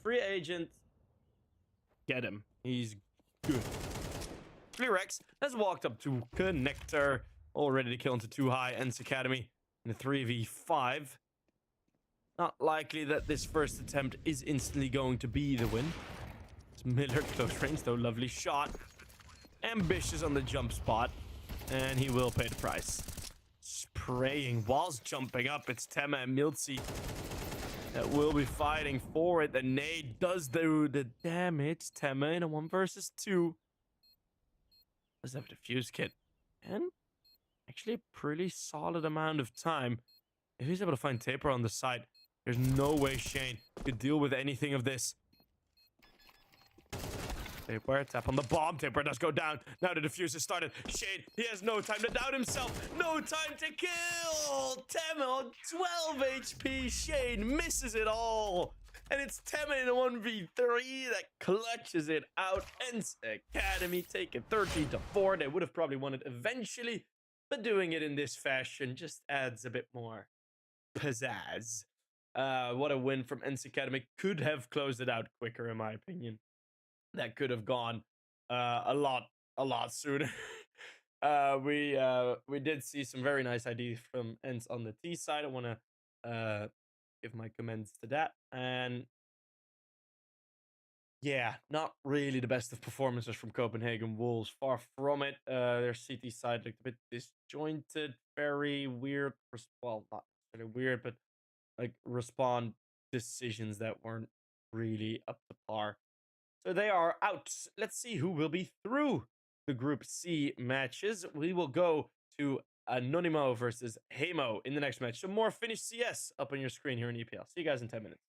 Free agent. Get him. He's good. Fleerex has walked up to Connector, all ready to kill into 2 high. ENCE Academy in a 3v5. Not likely that this first attempt is instantly going to be the win. It's Miller close range, though. Lovely shot. Ambitious on the jump spot. And he will pay the price. Spraying whilst jumping up. It's Tema and Milzi that will be fighting for it. The nade does do the damage. Tema in a 1 versus 2. Does have a defuse kit. And actually a pretty solid amount of time. If he's able to find Taper on the side, there's no way Shane could deal with anything of this. Taper, tap on the bomb. Taper does go down. Now the defuse has started. Shane, he has no time to doubt himself. No time to kill. Tema on 12 HP. Shane misses it all. And it's Tema in a 1v3 that clutches it out. ENCE Academy taking 13-4. They would have probably won it eventually, but doing it in this fashion just adds a bit more pizzazz. What a win from ENCE Academy. Could have closed it out quicker, in my opinion. That could have gone a lot sooner. We did see some very nice ideas from ENCE on the T side. I want to give my comments to that. And yeah, not really the best of performances from Copenhagen Wolves. Far from it. Their CT side looked a bit disjointed, very weird. Well, not really weird, but like respawn decisions that weren't really up to par. So they are out. Let's see who will be through the Group C matches. We will go to Anonymo versus Heimo in the next match. So more Finnish CS up on your screen here in EPL. See you guys in 10 minutes.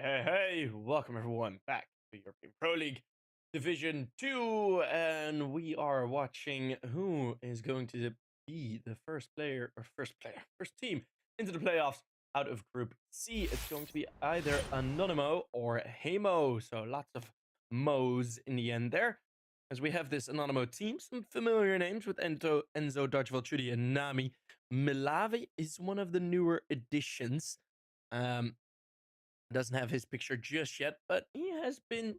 Hey, welcome everyone back to European Pro League Division 2, and we are watching who is going to be the first team into the playoffs out of Group C. It's going to be either Anonymo or Heimo, so lots of Mo's in the end there. As we have this Anonymo team, some familiar names with Enzo, Dodgeville, Trudy, and Nami. Milavi is one of the newer additions. Doesn't have his picture just yet, but he has been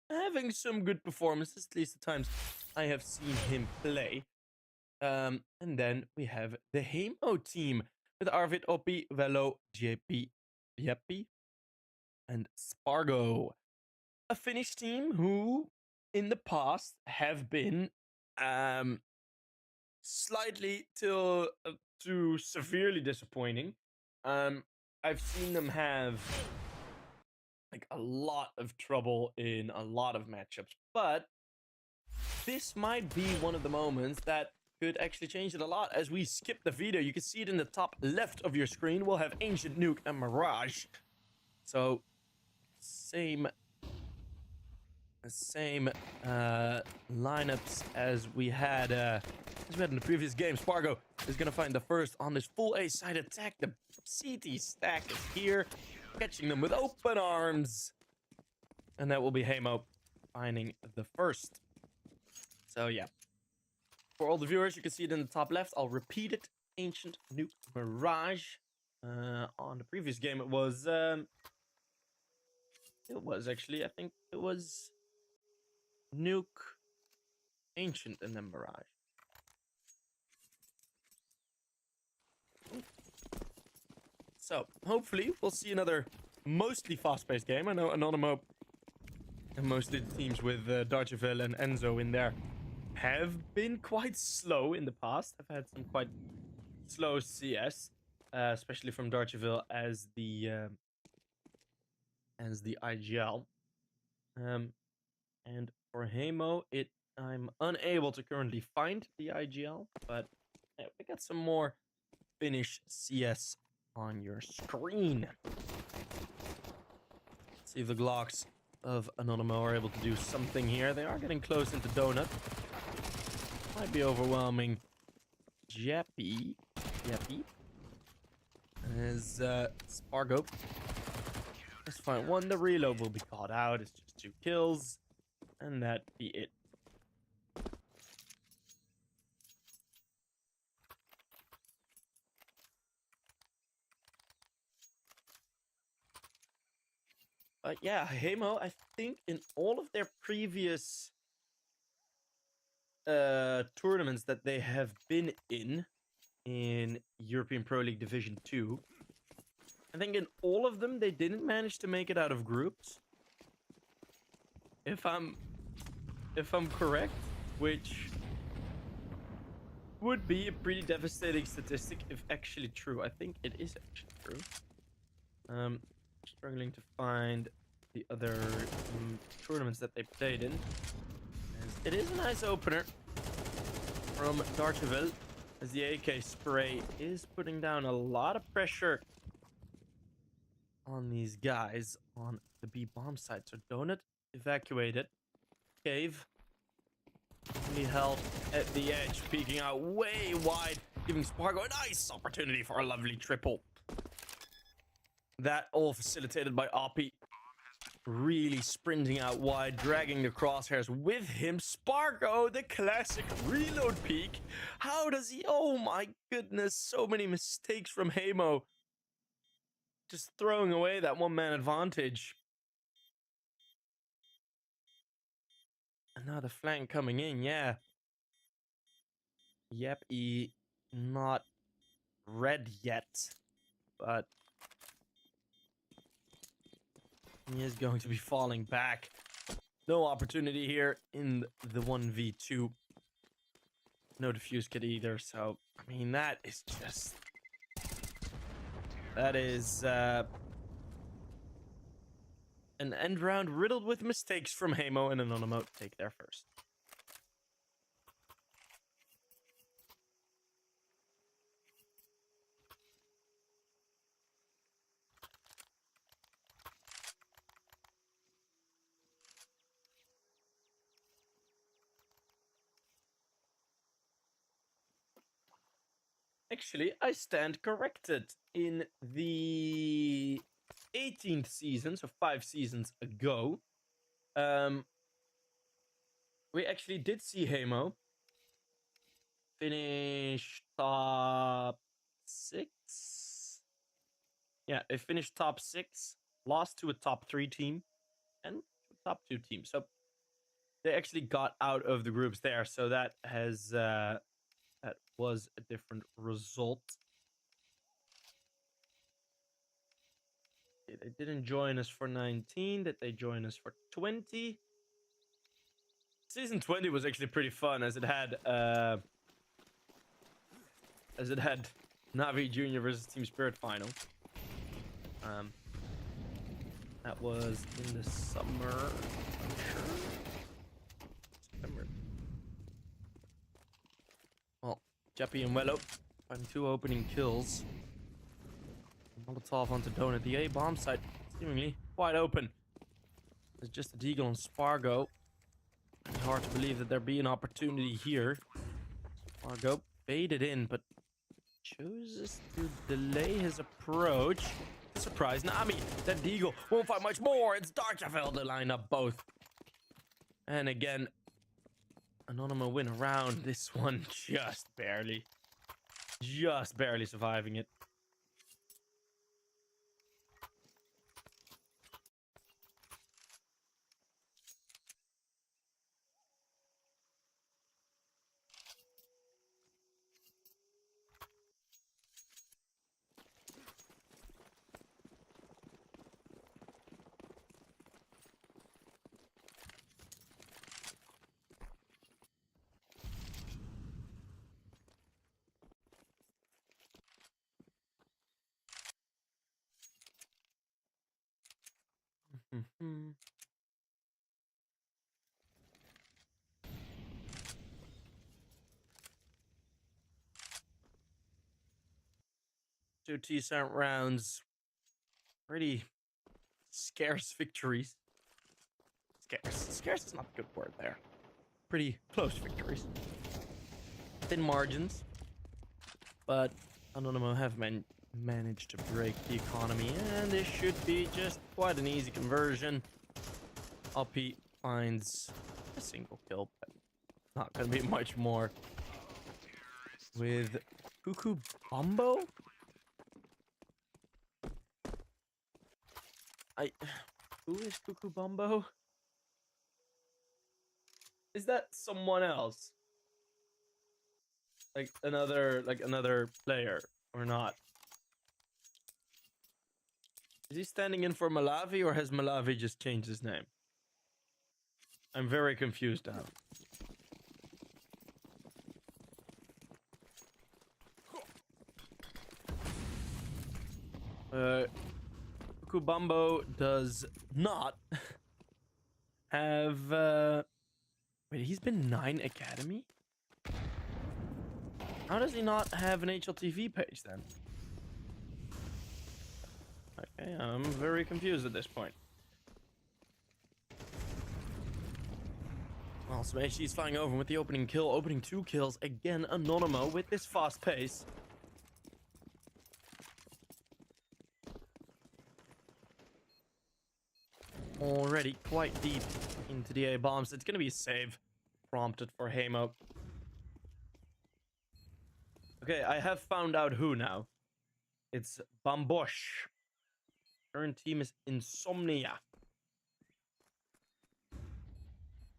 having some good performances, at least the times I have seen him play. And then we have the Heimo team with Arvid, Oppi, Velo, JP, Yeppy, and Spargo. A Finnish team who, in the past, have been slightly to severely disappointing. I've seen them have like a lot of trouble in a lot of matchups, but this might be one of the moments that could actually change it a lot. As we skip the video, you can see it in the top left of your screen. We'll have Ancient, Nuke, and Mirage. So same lineups as we had in the previous game. Spargo is gonna find the first on this full A side attack. The CT stack is here, catching them with open arms. And that will be Heimo finding the first. So yeah. For all the viewers, you can see it in the top left. I'll repeat it. Ancient, Nuke, Mirage. On the previous game, it was actually, I think it was Nuke, Ancient, and then Mirage. So, hopefully, we'll see another mostly fast-paced game. I know Anonymo and mostly the teams with Dodgeville and Enzo in there have been quite slow in the past. I've had some quite slow CS, especially from Dodgeville as the IGL. And for Heimo, I'm unable to currently find the IGL, but yeah, we got some more Finnish CS on your screen. Let's see if the Glocks of Anonymo are able to do something here. They are getting close into Donut. Might be overwhelming Jeppy. As Spargo. Let's find one. The reload will be caught out. It's just 2 kills. And that be it. But yeah, Heimo, I think in all of their previous tournaments that they have been in European Pro League Division 2, I think in all of them they didn't manage to make it out of groups. If I'm correct, which would be a pretty devastating statistic if actually true. I think it is actually true. Struggling to find the other tournaments that they played in. As it is a nice opener from Dodgeville, as the AK spray is putting down a lot of pressure on these guys on the B bomb side. So Donut evacuated. Cave. Need help at the edge, peeking out way wide, giving Spargo a nice opportunity for a lovely triple. That all facilitated by Oppi. Really sprinting out wide, dragging the crosshairs with him. Spargo, the classic reload peak. How does he? Oh my goodness, so many mistakes from Heimo. Just throwing away that one-man advantage. Another flank coming in, yeah. Yep, not red yet, but he is going to be falling back. No opportunity here in the 1v2. No defuse kit either, so, I mean, that is just... That is, an end round riddled with mistakes from Heimo, and Anonymo take there first. Actually, I stand corrected. In the 18th season, so 5 seasons ago, we actually did see Heimo finish top 6. Yeah, they finished top 6, lost to a top 3 team, and to a top 2 team. So they actually got out of the groups there. So that has that was a different result. They didn't join us for 19. Did they join us for 20? Season 20 was actually pretty fun, as it had Navi Junior versus Team Spirit final. That was in the summer, I'm sure. September. Well, Jeppy and Wello find 2 opening kills. Molotov onto Donut. The A bomb site seemingly wide open. There's just a Deagle on Spargo. It's hard to believe that there be an opportunity here. Spargo baited in, but chooses to delay his approach. Surprise, Nami! That Deagle won't fight much more. It's Darkjavel to line up both. And again, Anonymo win around this one just barely. Just barely surviving it. Two T-cent rounds. Pretty scarce victories. Scarce is not a good word there. Pretty close victories. Thin margins. But Anonymo have managed to break the economy, and this should be just quite an easy conversion. Uppy finds a single kill, but not gonna be much more. With Cuckoo Bumbo? Who is Cuckoo Bumbo? Is that someone else? Like another player or not? Is he standing in for Malavi, or has Malavi just changed his name? I'm very confused now. Kubambo does not have wait, he's been 9 Academy? How does he not have an HLTV page then? Okay, I'm very confused at this point. Well, Smashy's flying over with the opening kill, opening 2 kills. Again, Anonymo with this fast pace. Already quite deep into the A bombs. It's gonna be a save prompted for Heimo. Okay, I have found out who now. It's Bambosh. Current team is Insomnia.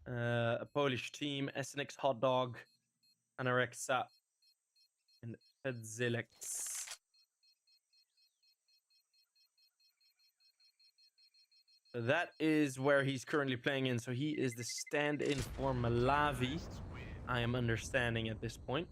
A Polish team, SNX Hotdog, Anorexa, and Edzelex. So that is where he's currently playing in. So he is the stand-in for Malavi, I am understanding at this point.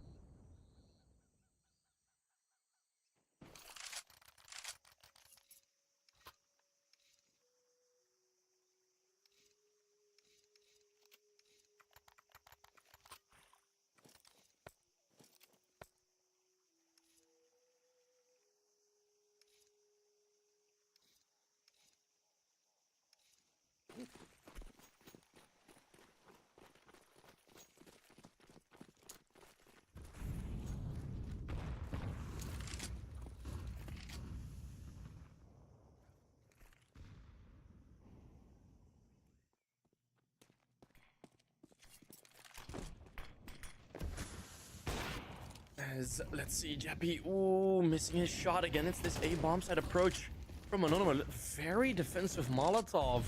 As, let's see, Jeppy, ooh, missing his shot again. It's this A bomb side approach from Anonymo. Very defensive Molotov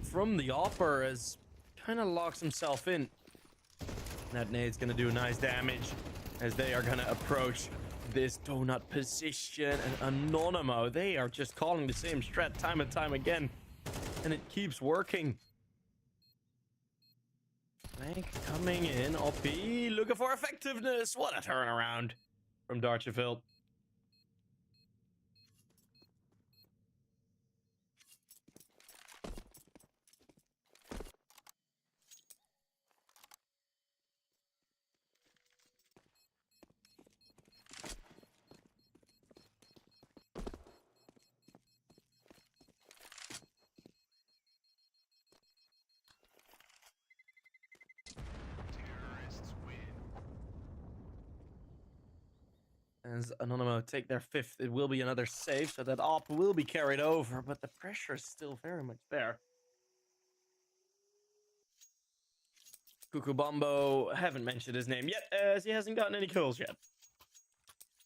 from the Opper as kind of locks himself in. That nade's gonna do nice damage as they are gonna approach this donut position. And Anonymo, they are just calling the same strat time and time again, and it keeps working. Flank coming in. OP looking for effectiveness. What a turnaround from Darcheville. As Anonymo take their fifth, it will be another save, so that op will be carried over, but the pressure is still very much there. Cucubombo, haven't mentioned his name yet, as he hasn't gotten any kills yet.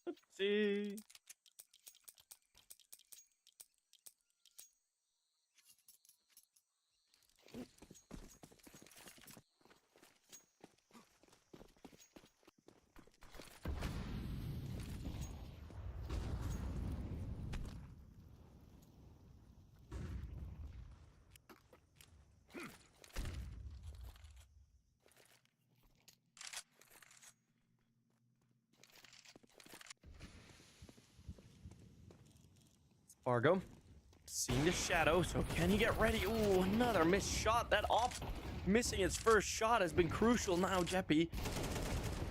Oopsie. Fargo, seeing the shadow, so can he get ready? Ooh, another missed shot. That op missing its first shot has been crucial. Now Jeppy,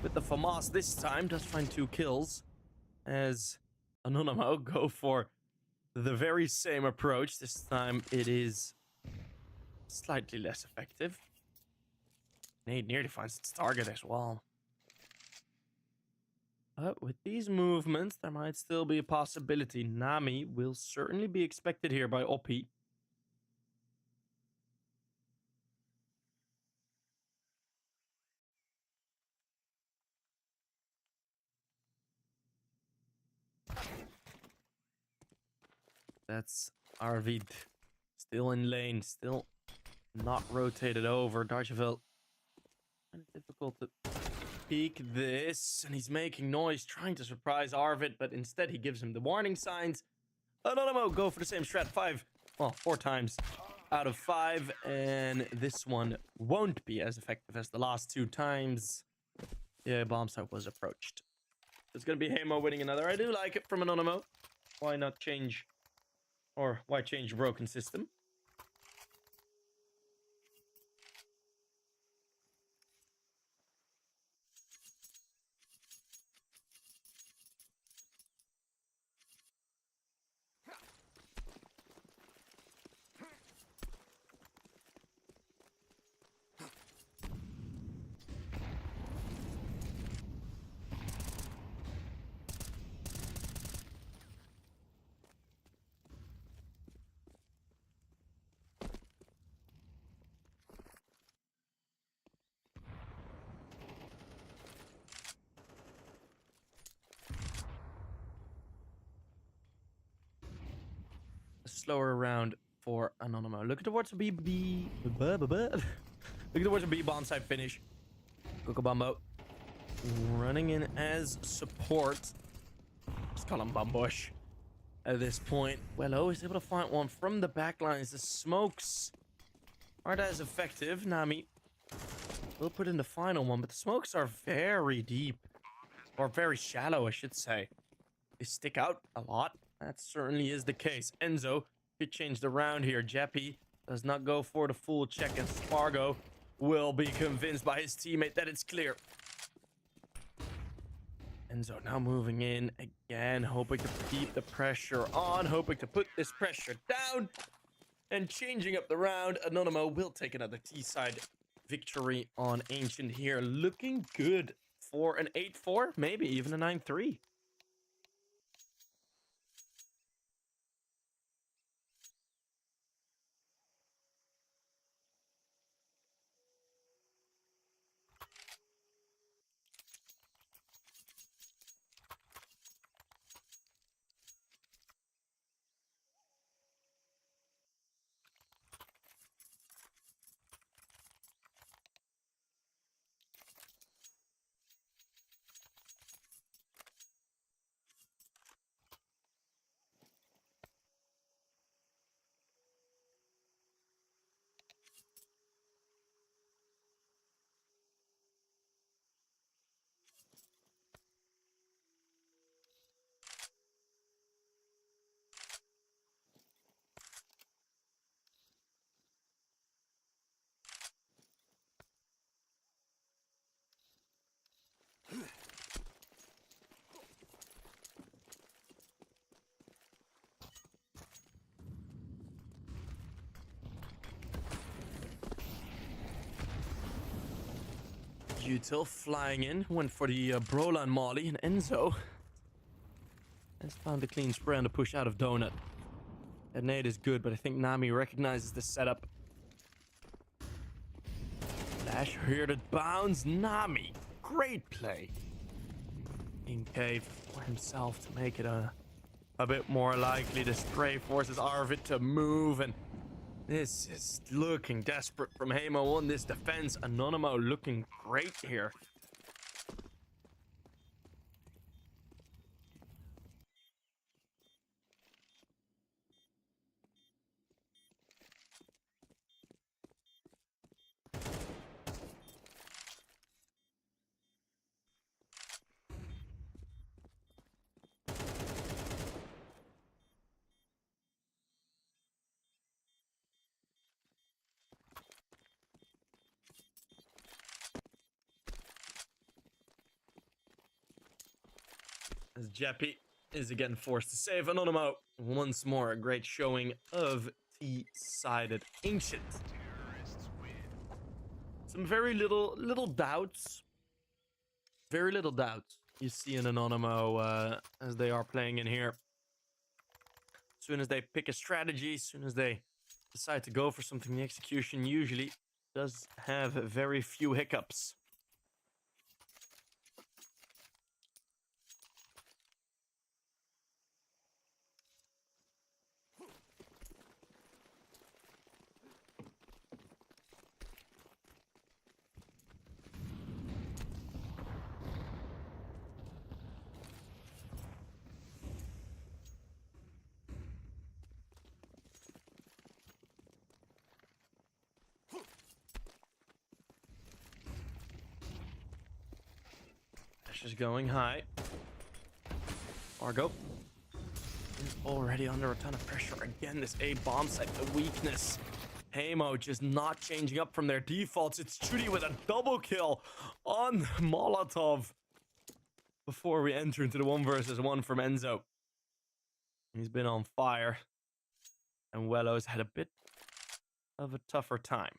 with the FAMAS this time, does find 2 kills. As Anonymo go for the very same approach. This time it is slightly less effective. Nade nearly finds its target as well. But with these movements, there might still be a possibility. Nami will certainly be expected here by Oppi. That's Arvid. Still in lane, still not rotated over. Darcheville, kind of difficult to peek this, and he's making noise, trying to surprise Arvid, but instead he gives him the warning signs. Anonymo go for the same strat 4 times out of 5, and this one won't be as effective as the last 2 times. Yeah, bomb site was approached. It's gonna be Heimo winning another. I do like it from Anonymo. Why not change, or why change a broken system? Slower round for Anonymo. Looking towards the B. Looking towards the B bomb site finish. Cucubombo running in as support. Just call him Bumbush at this point. Wello is able to find one from the back lines. The smokes aren't as effective. Nami will put in the final one, but the smokes are very deep. Or very shallow, I should say. They stick out a lot. That certainly is the case. Enzo could change the round here. Jeppy does not go for the full check, and Spargo will be convinced by his teammate that it's clear. Enzo now moving in again, hoping to keep the pressure on, hoping to put this pressure down, and changing up the round. Anonymo will take another T-side victory on Ancient here. Looking good for an 8-4, maybe even a 9-3. util flying in. Went for the Brola and Molly, and Enzo has found the clean spray on the push out of Donut. That nade is good, but I think Nami recognizes the setup. Flash here that bounds. Nami, great play. In cave for himself to make it a bit more likely. The stray forces Arvid to move, and this is looking desperate from Heimo on this defense. Anonymo looking great here. As Jeppy is again forced to save Anonymo. Once more, a great showing of T-sided Ancient. Some very little doubts. Very little doubts you see in Anonymo as they are playing in here. As soon as they pick a strategy, as soon as they decide to go for something, the execution usually does have very few hiccups. Just going high. Argo is already under a ton of pressure. Again, this A bomb site, the weakness. Heimo just not changing up from their defaults. It's Judy with a double kill on Molotov before we enter into the 1 versus 1 from Enzo. He's been on fire, and Wello's had a bit of a tougher time.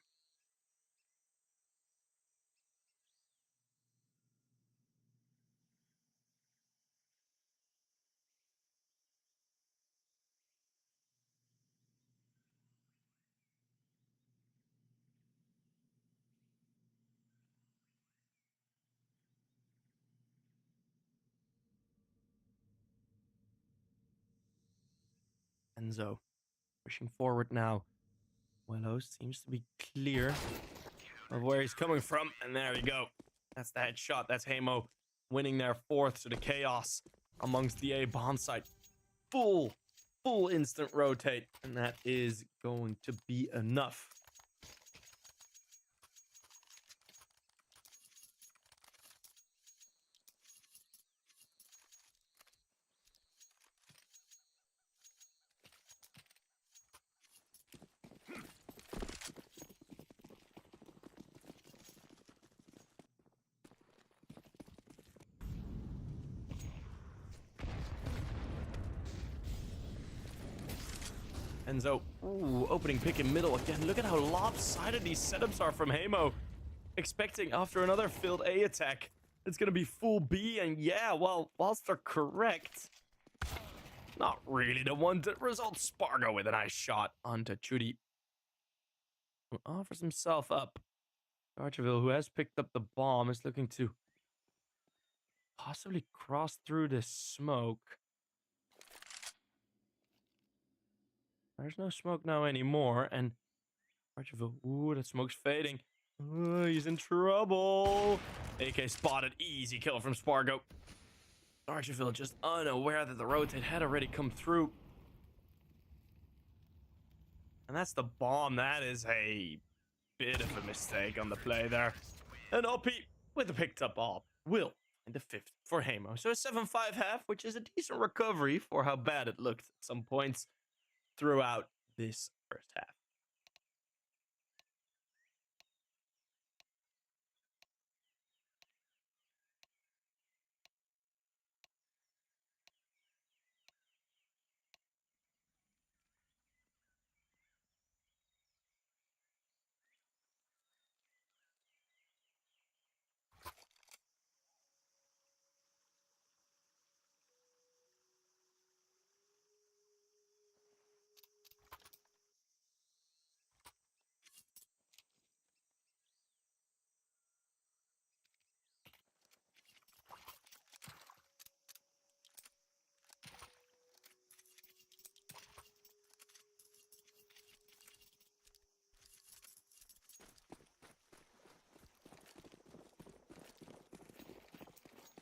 Enzo pushing forward now. Wello seems to be clear of where he's coming from, and there we go. That's the headshot. That's Heimo winning their 4th to the chaos amongst the A bomb site. Full instant rotate, and that is going to be enough. Enzo, opening pick in middle again. Look at how lopsided these setups are from Heimo. Expecting after another failed A attack, it's going to be full B, and yeah, well, whilst they're correct, not really the one that results. Spargo with a nice shot onto Chudi, who offers himself up. Archiville, who has picked up the bomb, is looking to possibly cross through the smoke. There's no smoke now anymore, and Archiville, that smoke's fading. He's in trouble. AK spotted. Easy kill from Spargo. Archiville just unaware that the rotate had already come through. And that's the bomb. That is a bit of a mistake on the play there. And OP with the picked up AWP will in the 5th for Heimo. So a 7-5 half, which is a decent recovery for how bad it looked at some points throughout this first half.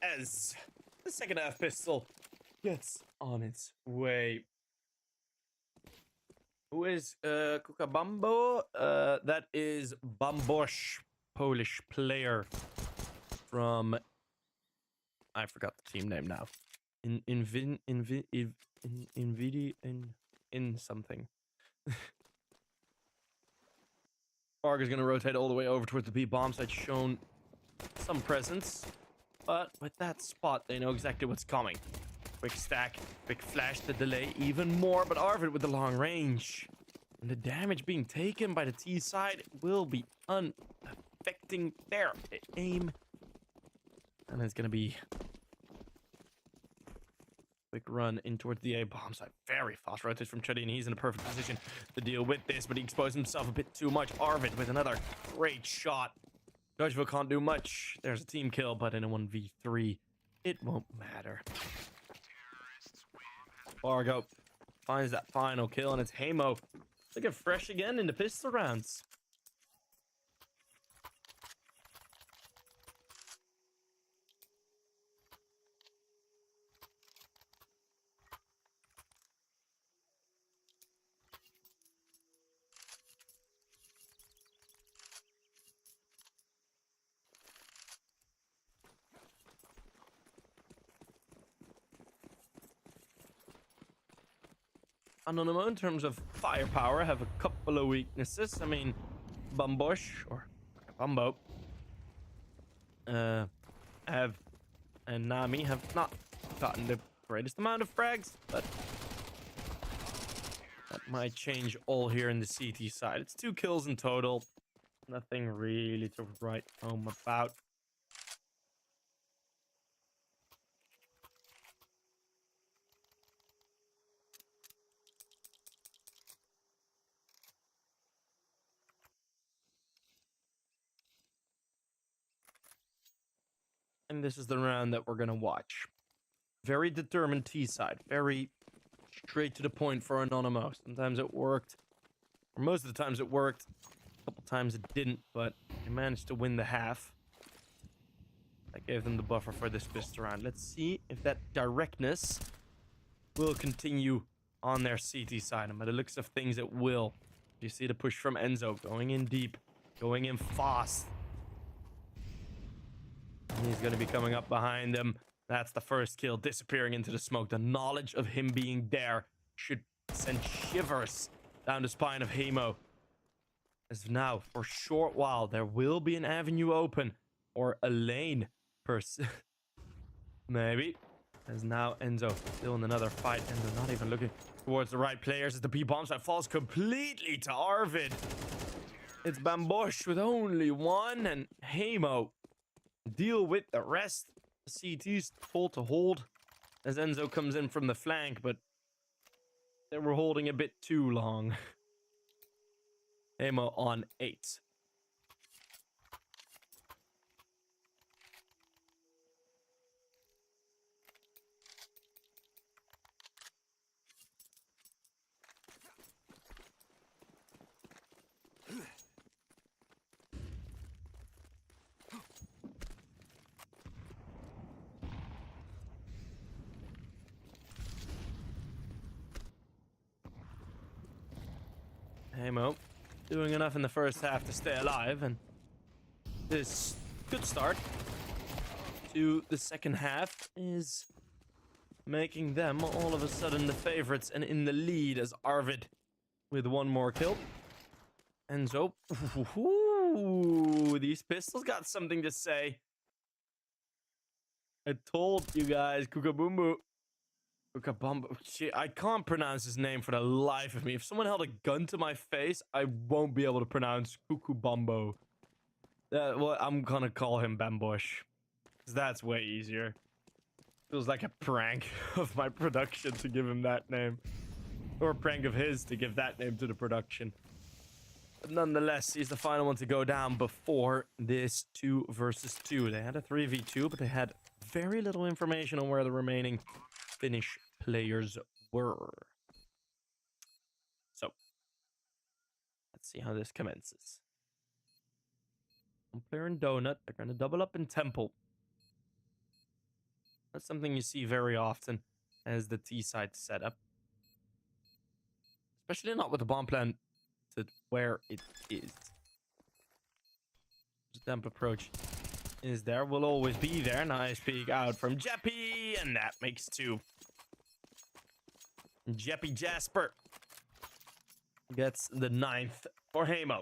as the second half pistol gets on its way. Who is Kukabambo? That is Bambosh, Polish player from, I forgot the team name now. In something. Varg is going to rotate all the way over towards the B bomb site, shown some presence, but with that spot, they know exactly what's coming. Quick stack, quick flash to delay even more, but Arvid with the long range. And the damage being taken by the T side will be unaffecting their aim. And it's going to be quick run in towards the A bomb site. Very fast rotate from Chuddy, and he's in a perfect position to deal with this, but he exposed himself a bit too much. Arvid with another great shot. Dodgeville can't do much. There's a team kill, but in a 1v3, it won't matter. Fargo finds that final kill, and it's Heimo looking fresh again in the pistol rounds. Anonymo, in terms of firepower, have a couple of weaknesses. I mean, Bambosh, or Bumbo, and Nami have not gotten the greatest amount of frags, but that might change all here in the CT side. It's 2 kills in total. Nothing really to write home about. And this is the round that we're going to watch. Very determined T side. Very straight to the point for Anonymo. Sometimes it worked. Or most of the times it worked. A couple times it didn't, but they managed to win the half. I gave them the buffer for this fist round. Let's see if that directness will continue on their CT side. And by the looks of things, it will. You see the push from Enzo going in deep, going in fast. He's going to be coming up behind him. That's the first kill, disappearing into the smoke. The knowledge of him being there should send shivers down the spine of Heimo. As now, for a short while, there will be an avenue open, or a lane per maybe. As now Enzo still in another fight. Enzo not even looking towards the right players as the B-bomb side falls completely to Arvid. It's Bambosh with only one, and Heimo deal with the rest. The CT's full to hold as Enzo comes in from the flank, but they were holding a bit too long. Heimo on 8. Heimo doing enough in the first half to stay alive, and this good start to the second half is making them all of a sudden the favorites and in the lead as Arvid with one more kill. Enzo, ooh, these pistols got something to say. I told you guys, Kukabumbu. Kukabumbu. Shit, I can't pronounce his name for the life of me. If someone held a gun to my face, I won't be able to pronounce Kukubumbo. Well, I'm gonna call him Bambush, because that's way easier. Feels like a prank of my production to give him that name. Or a prank of his to give that name to the production. But nonetheless, he's the final one to go down before this 2 versus 2. They had a 3v2, but they had very little information on where the remaining Finnish players were. So, let's see how this commences. One player in Donut. They're going to double up in Temple. That's something you see very often as the T side setup. Especially not with the bomb plant to where it is. The dump approach is there, will always be there. Nice peek out from Jeppy, and that makes 2. Jeppy Jasper gets the 9th for Heimo.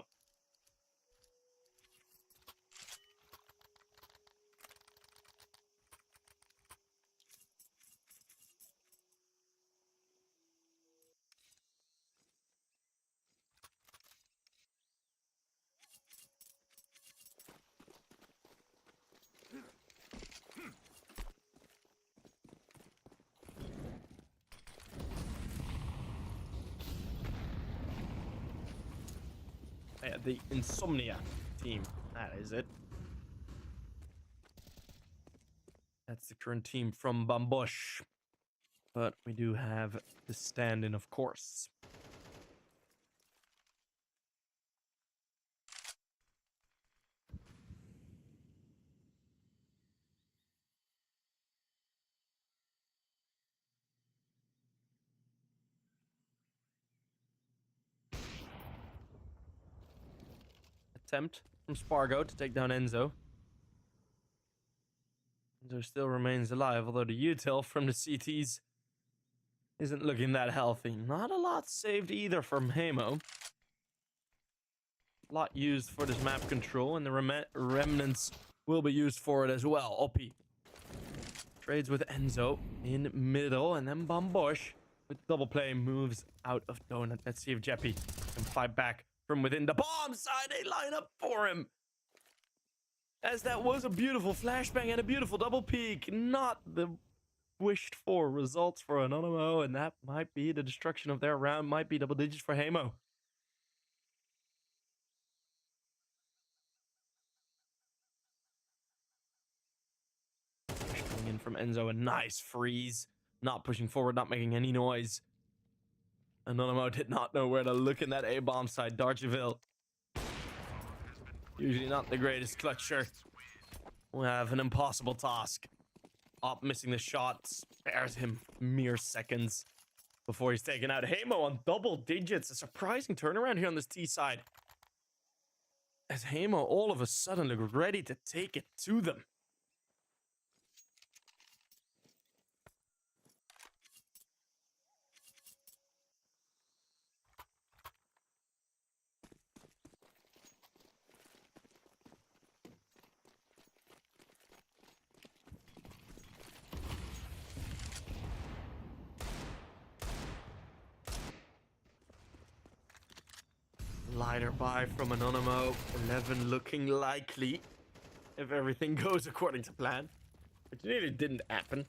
Yeah, the Insomnia team. That is it. That's the current team from Bambush. But we do have the stand-in, of course. Attempt from Spargo to take down Enzo. Enzo still remains alive, although the util from the CTs isn't looking that healthy. Not a lot saved either from Heimo. A lot used for this map control, and the remnants will be used for it as well. Oppie trades with Enzo in middle, and then Bambush with double play moves out of donut. Let's see if Jeppy can fight back from within the bomb side. They line up for him. As that was a beautiful flashbang and a beautiful double peek. Not the wished for results for Anonymo, and that might be the destruction of their round. Might be double digits for Heimo. Coming in from Enzo, a nice freeze. Not pushing forward, not making any noise. Anonymo did not know where to look in that A-bomb side. Darcheville, usually not the greatest clutcher, will have an impossible task. Op missing the shot spares him mere seconds before he's taken out. Heimo on double digits. A surprising turnaround here on this T side, as Heimo all of a sudden looked ready to take it to them. Lighter buy from Anonymo. 11 looking likely if everything goes according to plan, which nearly didn't happen.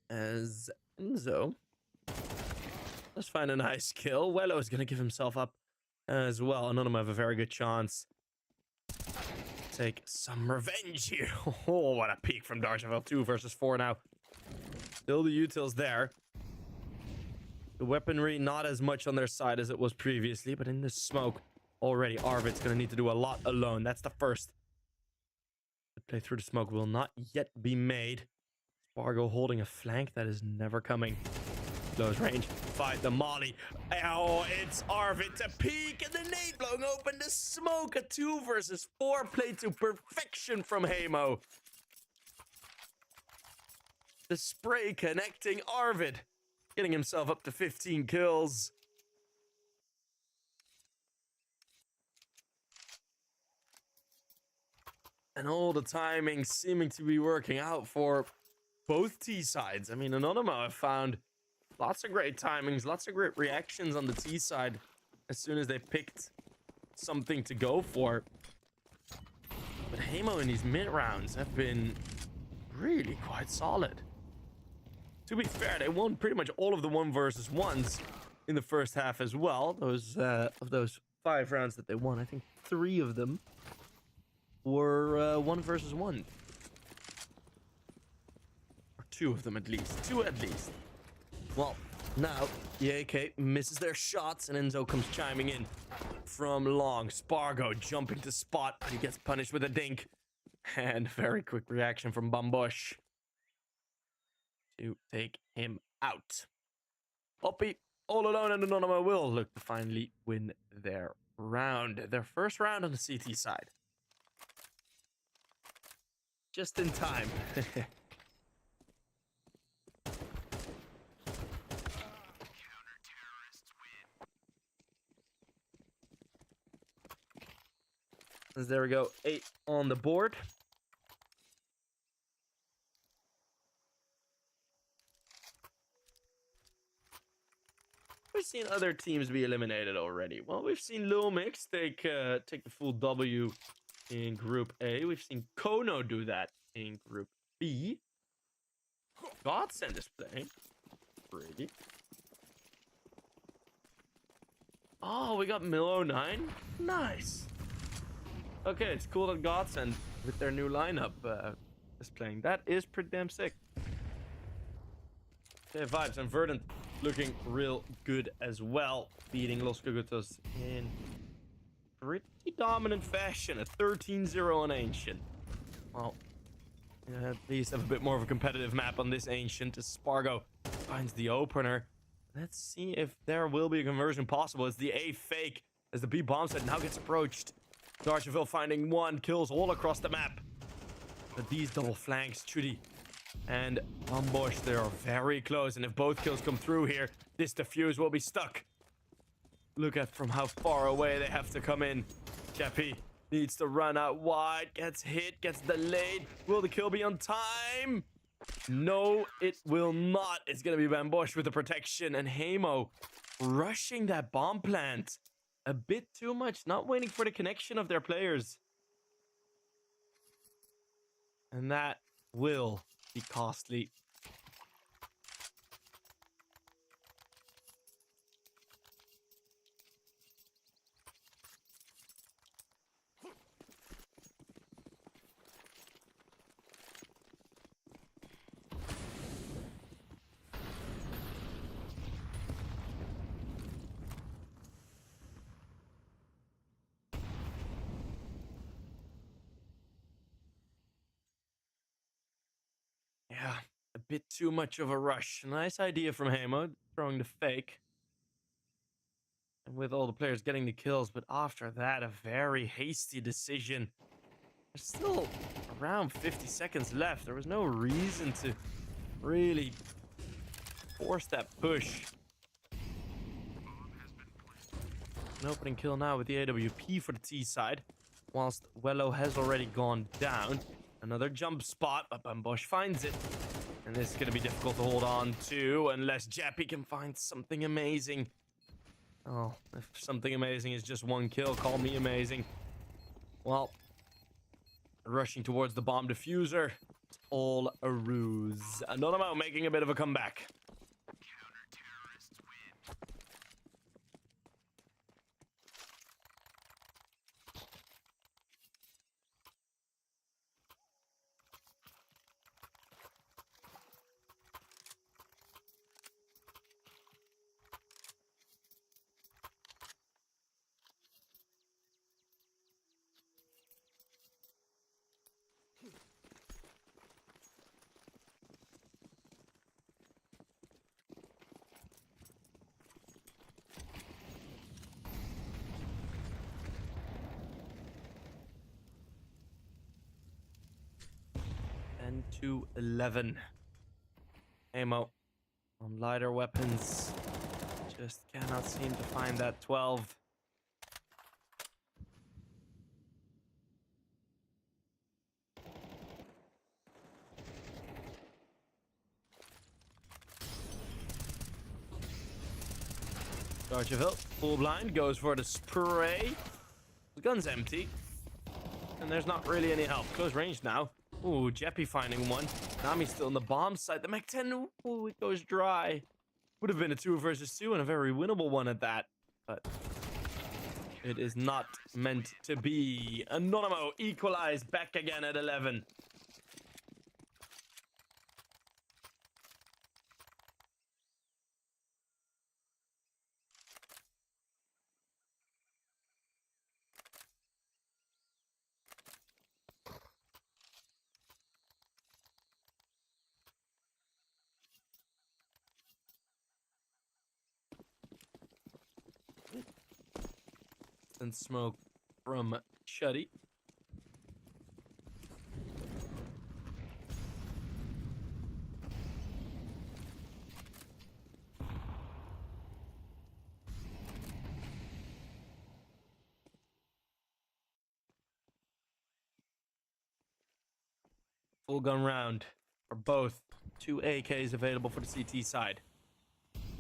As Enzo let's find a nice kill. Wello is going to give himself up as well. Anonymo have a very good chance. Take some revenge here. Oh, what a peek from Darcheville. 2 versus 4 now. Still the utils there. The weaponry not as much on their side as it was previously, but in the smoke already, Arvid's going to need to do a lot alone. That's the first. The play through the smoke will not yet be made. Spargo holding a flank that is never coming. Close range. Fight the molly. Oh, it's Arvid to peek, and the nade blowing open the smoke. A 2 versus 4 played to perfection from Heimo. The spray connecting Arvid, getting himself up to 15 kills. And all the timing seeming to be working out for both T sides. I mean, Anonymo have found lots of great timings, lots of great reactions on the T side as soon as they picked something to go for. But Heimo in these mid rounds have been really quite solid. To be fair, they won pretty much all of the 1 versus 1s in the first half as well. Those of those 5 rounds that they won, I think 3 of them were 1 versus 1. Or 2 of them at least. 2 at least. Well, now the AK misses their shots, and Enzo comes chiming in from long. Spargo jumping to spot, but he gets punished with a dink. And very quick reaction from Bambosh to take him out. Hoppy, all alone, and Anonymo will look to finally win their round. Their first round on the CT side. Just in time. As there we go, 8 on the board. We've seen other teams be eliminated already. Well, we've seen Lumix take the full W in Group A. We've seen Kono do that in Group B. Godsend is playing. Pretty. Oh, we got Mill09. Nice. Okay, it's cool that Godsend with their new lineup is playing. That is pretty damn sick. Okay, Vibes and Verdant looking real good as well, beating Los Cogutos in pretty dominant fashion. A 13-0 on Ancient. Well, at least have a bit more of a competitive map on this Ancient as Spargo finds the opener. Let's see if there will be a conversion possible. It's the A fake as the B bomb set now gets approached. Darcheville finding 1, kills all across the map. But these double flanks, Chudi and Bambosh, they are very close. And if both kills come through here, this defuse will be stuck. Look at from how far away they have to come in. Jeppy needs to run out wide, gets hit, gets delayed. Will the kill be on time? No, it will not. It's going to be Bambosh with the protection. And Heimo rushing that bomb plant. A bit too much, not waiting for the connection of their players. And that will be costly. Yeah, a bit too much of a rush. Nice idea from Heimo, throwing the fake. And with all the players getting the kills, but after that, a very hasty decision. There's still around 50 seconds left. There was no reason to really force that push. An opening kill now with the AWP for the T side, whilst Wello has already gone down. Another jump spot, but Bambosh finds it. And this is going to be difficult to hold on to unless Jappy can find something amazing. Oh, if something amazing is just 1 kill, call me amazing. Well, rushing towards the bomb diffuser. It's all a ruse. Anonymo making a bit of a comeback. To 11. Ammo on lighter weapons. Just cannot seem to find that 12. Darcheville, full blind, goes for the spray. The gun's empty. And there's not really any help. Close range now. Ooh, Jeppy finding 1. Nami's still on the bomb site. The Mech 10, ooh, it goes dry. Would have been a 2 versus 2 and a very winnable one at that. But it is not meant to be. Anonymo equalized back again at 11. Excellent smoke from Chuddy. Full gun round for both. 2 AKs available for the CT side.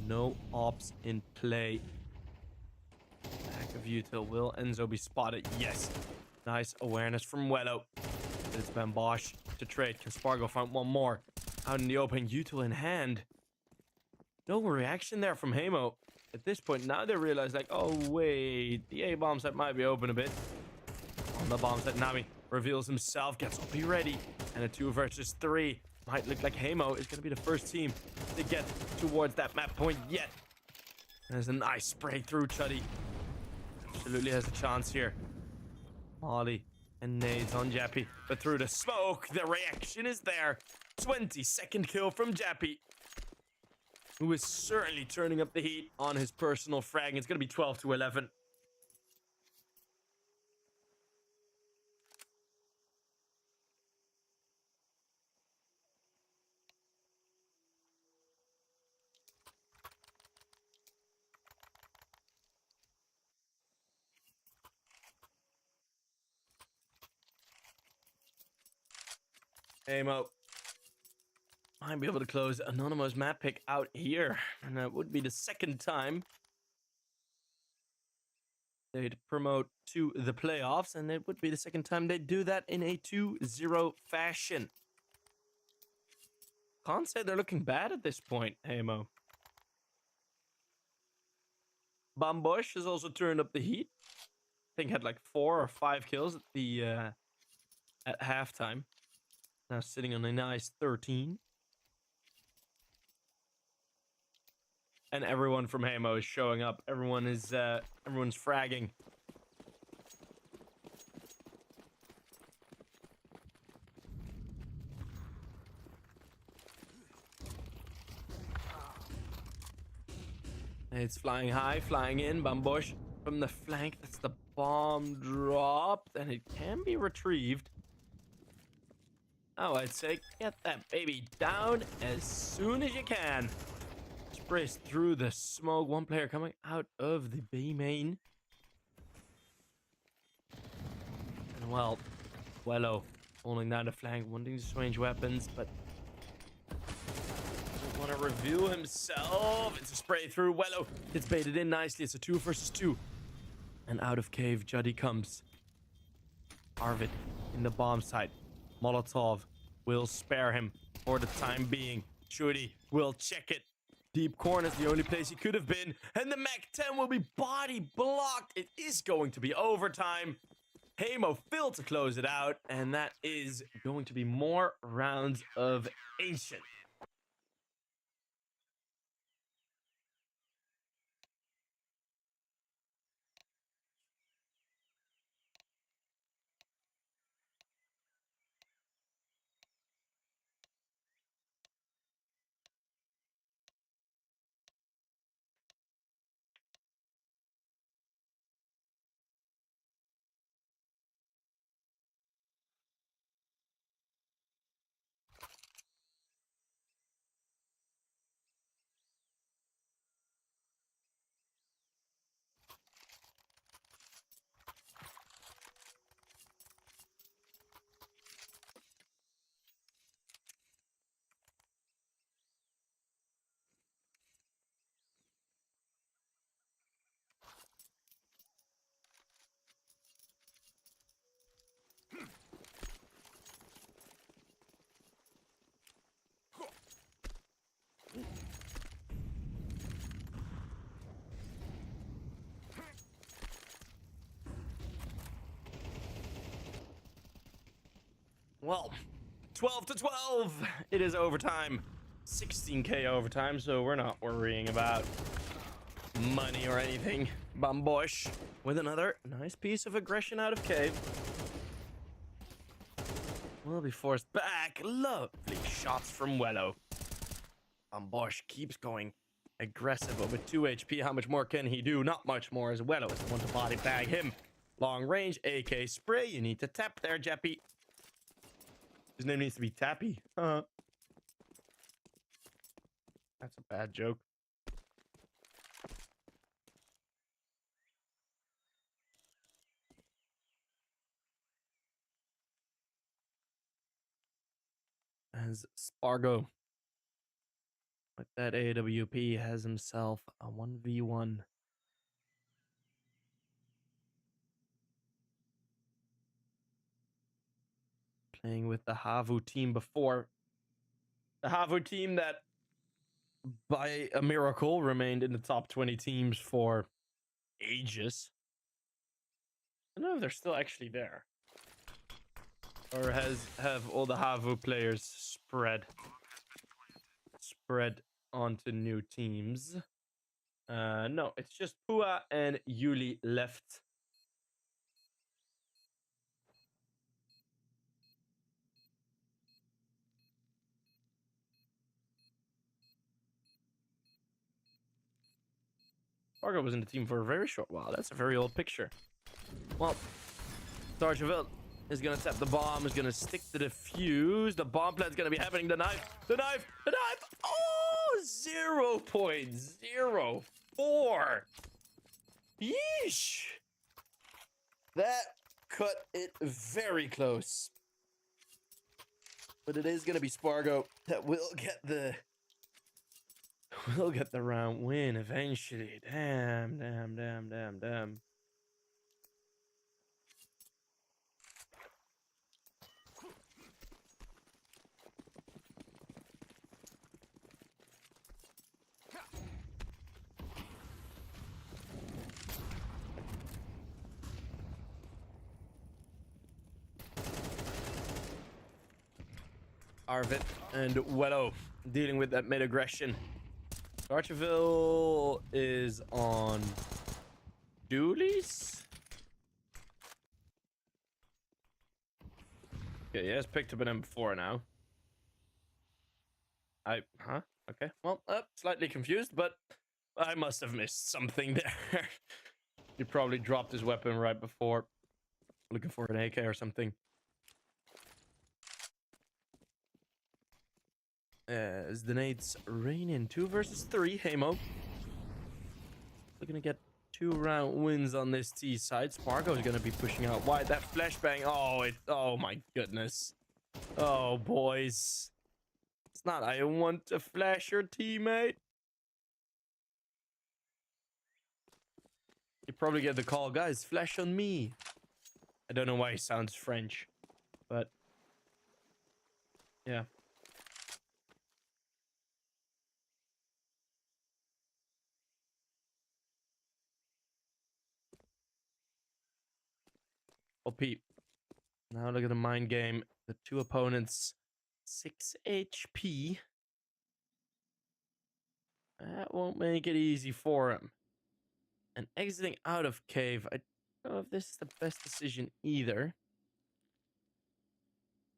No ops in play. Back of util. Will Enzo be spotted? Yes. Nice awareness from Wello. It's Ben Bosch to trade. Can Spargo find one more? Out in the open, util in hand. No reaction there from Heimo. At this point, now they realize, like, oh, wait. The A-bomb set might be open a bit. On the bomb set, Nami reveals himself, gets OP ready. And a 2 versus 3. Might look like Heimo is going to be the first team to get towards that map point yet. There's a nice spray through Chuddy. Absolutely has a chance here. Molly and nades on Jappy. But through the smoke, the reaction is there. 22nd kill from Jappy, who is certainly turning up the heat on his personal frag. It's going to be 12-11. Heimo might be able to close Anonymo's map pick out here. And that would be the second time they'd promote to the playoffs. And it would be the second time they'd do that in a 2-0 fashion. Can't say they're looking bad at this point, Heimo. Bambush has also turned up the heat. I think had like 4 or 5 kills at the at halftime. Now sitting on a nice 13. And everyone from Heimo is showing up. Everyone's fragging. It's flying high, flying in. Bambush from the flank. That's the bomb dropped. And it can be retrieved. Oh, I'd say get that baby down as soon as you can. Sprays through the smoke. One player coming out of the B main. And well, Wello holding down the flank, wanting to switch weapons, but doesn't want to reveal himself. It's a spray through. Wello gets baited in nicely. It's a 2 versus 2. And out of cave, Juddy comes. Arvid in the bomb site. Molotov will spare him for the time being. Judy will check it. Deep corner is the only place he could have been. And the Mac 10 will be body blocked. It is going to be overtime. Heimo failed to close it out. And that is going to be more rounds of Ancient. Well, 12-12. It is overtime. 16k overtime, so we're not worrying about money or anything. Bambush with another nice piece of aggression out of cave. Will be forced back. Lovely shots from Wello. Bambush keeps going aggressive, but with 2 HP, how much more can he do? Not much more as well. It's the one to body bag him. Long range, AK spray. You need to tap there, Jeppy. His name needs to be Tappy. That's a bad joke. As Spargo, with that AWP, has himself a 1v1. Playing with the Havu team before. The Havu team that, by a miracle, remained in the top 20 teams for ages. I don't know if they're still actually there. Or have all the Havu players spread onto new teams? No, it's just Pua and Yuli left. Fargo was in the team for a very short while. That's a very old picture. Well, Darjaville is going to tap the bomb, is going to stick to the fuse. The bomb plant's going to be happening. The knife. Oh, 0.04. Yeesh. That cut it very close. But it is going to be Spargo that will get the round win eventually. Damn. Arvid and Wello dealing with that mid aggression. Archerville is on dualies. Okay, he has picked up an M4 now. Okay, well, slightly confused, but I must have missed something there. He probably dropped his weapon right before, looking for an AK or something. As the nades rain in 2 versus 3, Heimo looking to get 2 round wins on this T side. Spargo is going to be pushing out wide. That flashbang, oh my goodness. Oh, boys. It's not, I want to flash your teammate. You probably get the call, guys, flash on me. I don't know why he sounds French, but yeah. OP. Now look at the mind game. The 2 opponents, 6 HP. That won't make it easy for him. And exiting out of cave, I don't know if this is the best decision either.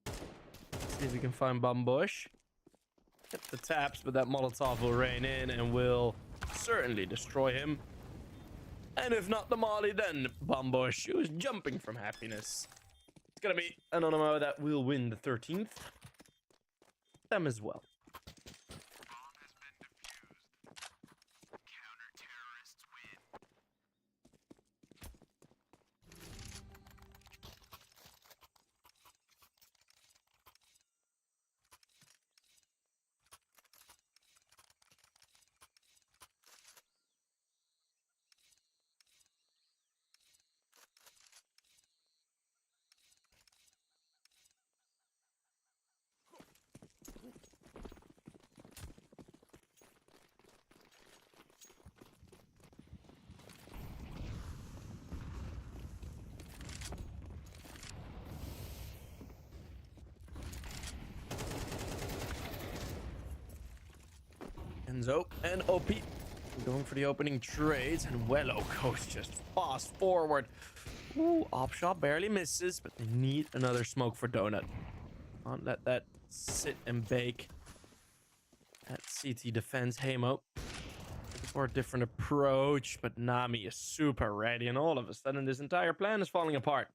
Let's see if we can find Bumbush. Get the taps, but that Molotov will rain in and will certainly destroy him. And if not the Molly, then Bumbush, who is jumping from happiness. It's gonna be Anonymo that will win the 13th. Them as well. Enzo and OP going for the opening trades, and Wello goes just fast forward. Ooh, op shot barely misses, but they need another smoke for Donut. Can't let that sit and bake. That CT defense, Heimo for a different approach, but Nami is super ready, and all of a sudden this entire plan is falling apart.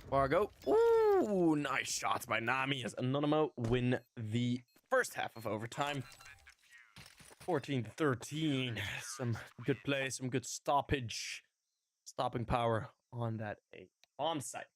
Fargo. Ooh, nice shots by Nami as Anonymo win the first half of overtime. 14-13. Some good play, some good stopping power on that bomb site.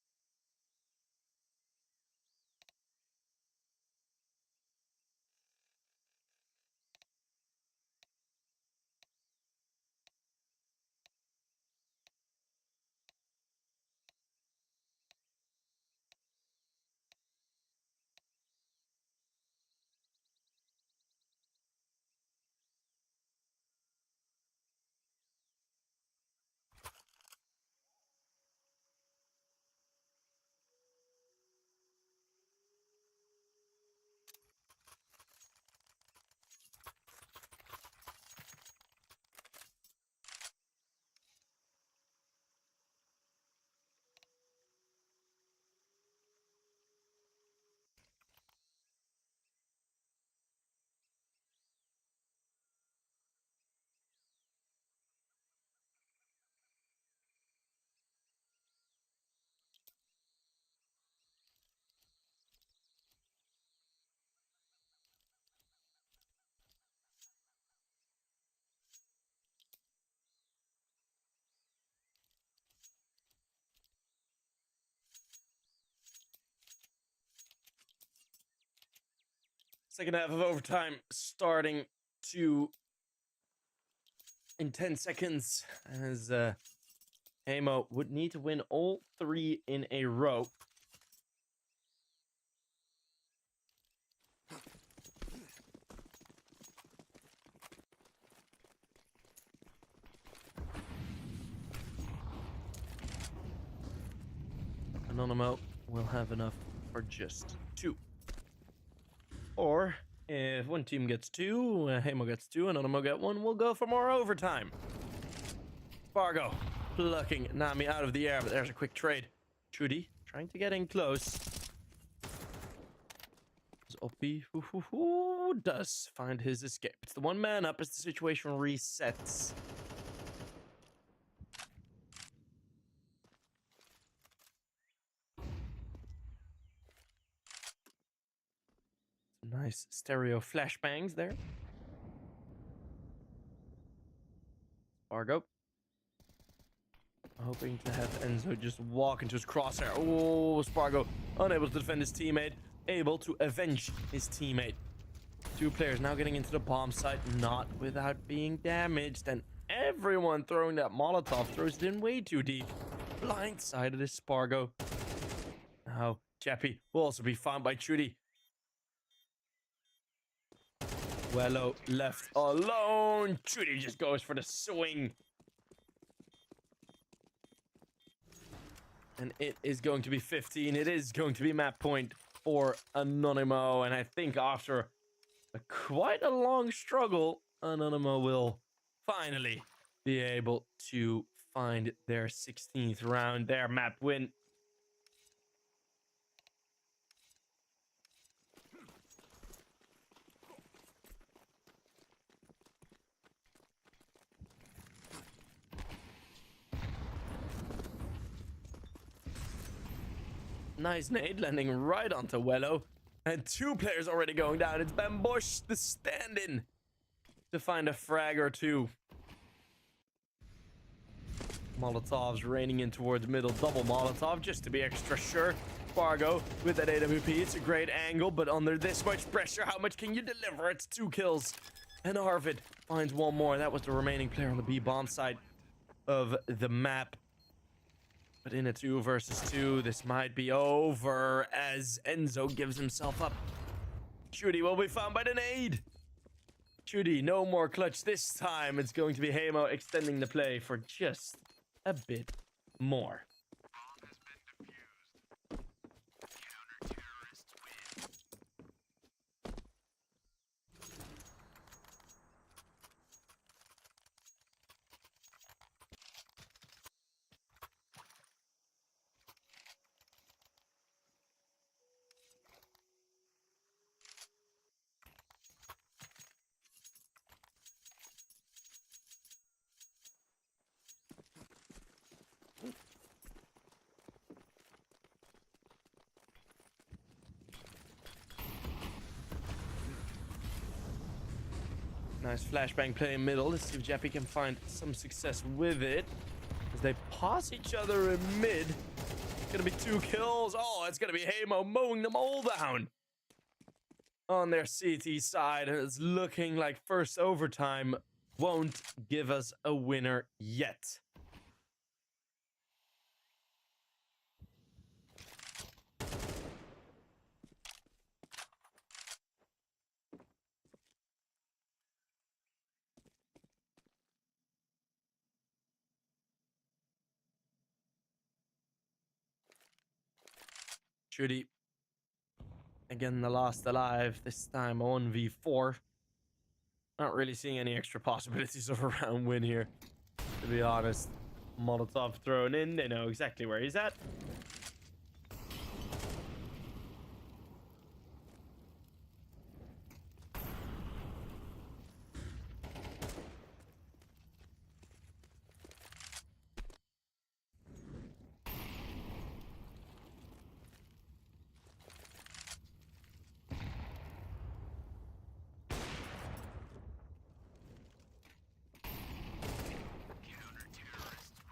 Second half of overtime starting to in 10 seconds as Heimo would need to win all 3 in a row. Anonymo will have enough for just 2. Or if one team gets 2, Heimo gets 2, and Anonymo get 1, we'll go for more overtime. Fargo plucking Nami out of the air, but there's a quick trade. Trudy trying to get in close. Opie does find his escape. It's the one man up as the situation resets. Nice stereo flashbangs there. Fargo. Hoping to have Enzo just walk into his crosshair. Oh, Spargo unable to defend his teammate. Able to avenge his teammate. 2 players now getting into the bomb site, not without being damaged. And everyone throwing that Molotov throws it in way too deep. Blindsided is Spargo. Now, Chappie will also be found by Trudy. Wello left alone. Trudy just goes for the swing. And it is going to be 15. It is going to be map point for Anonymo. And I think after quite a long struggle, Anonymo will finally be able to find their 16th round, their map win. Nice nade landing right onto Wello. And 2 players already going down. It's Ben Bush, the stand-in, to find a frag or 2. Molotovs raining in towards middle. Double Molotov just to be extra sure. Fargo with that AWP. It's a great angle, but under this much pressure, how much can you deliver? It's 2 kills. And Arvid finds 1 more. That was the remaining player on the B bomb side of the map. But in a 2 versus 2, this might be over as Enzo gives himself up. Trudy will be found by the nade. Trudy, no more clutch this time. It's going to be Heimo extending the play for just a bit more. Nice flashbang play in middle. Let's see if Jappy can find some success with it. As they pass each other in mid. It's gonna be 2 kills. Oh, it's gonna be Heimo mowing them all down. On their CT side, it's looking like first overtime won't give us a winner yet. Judy. Again, the last alive, this time 1v4. Not really seeing any extra possibilities of a round win here, to be honest. Molotov thrown in, they know exactly where he's at.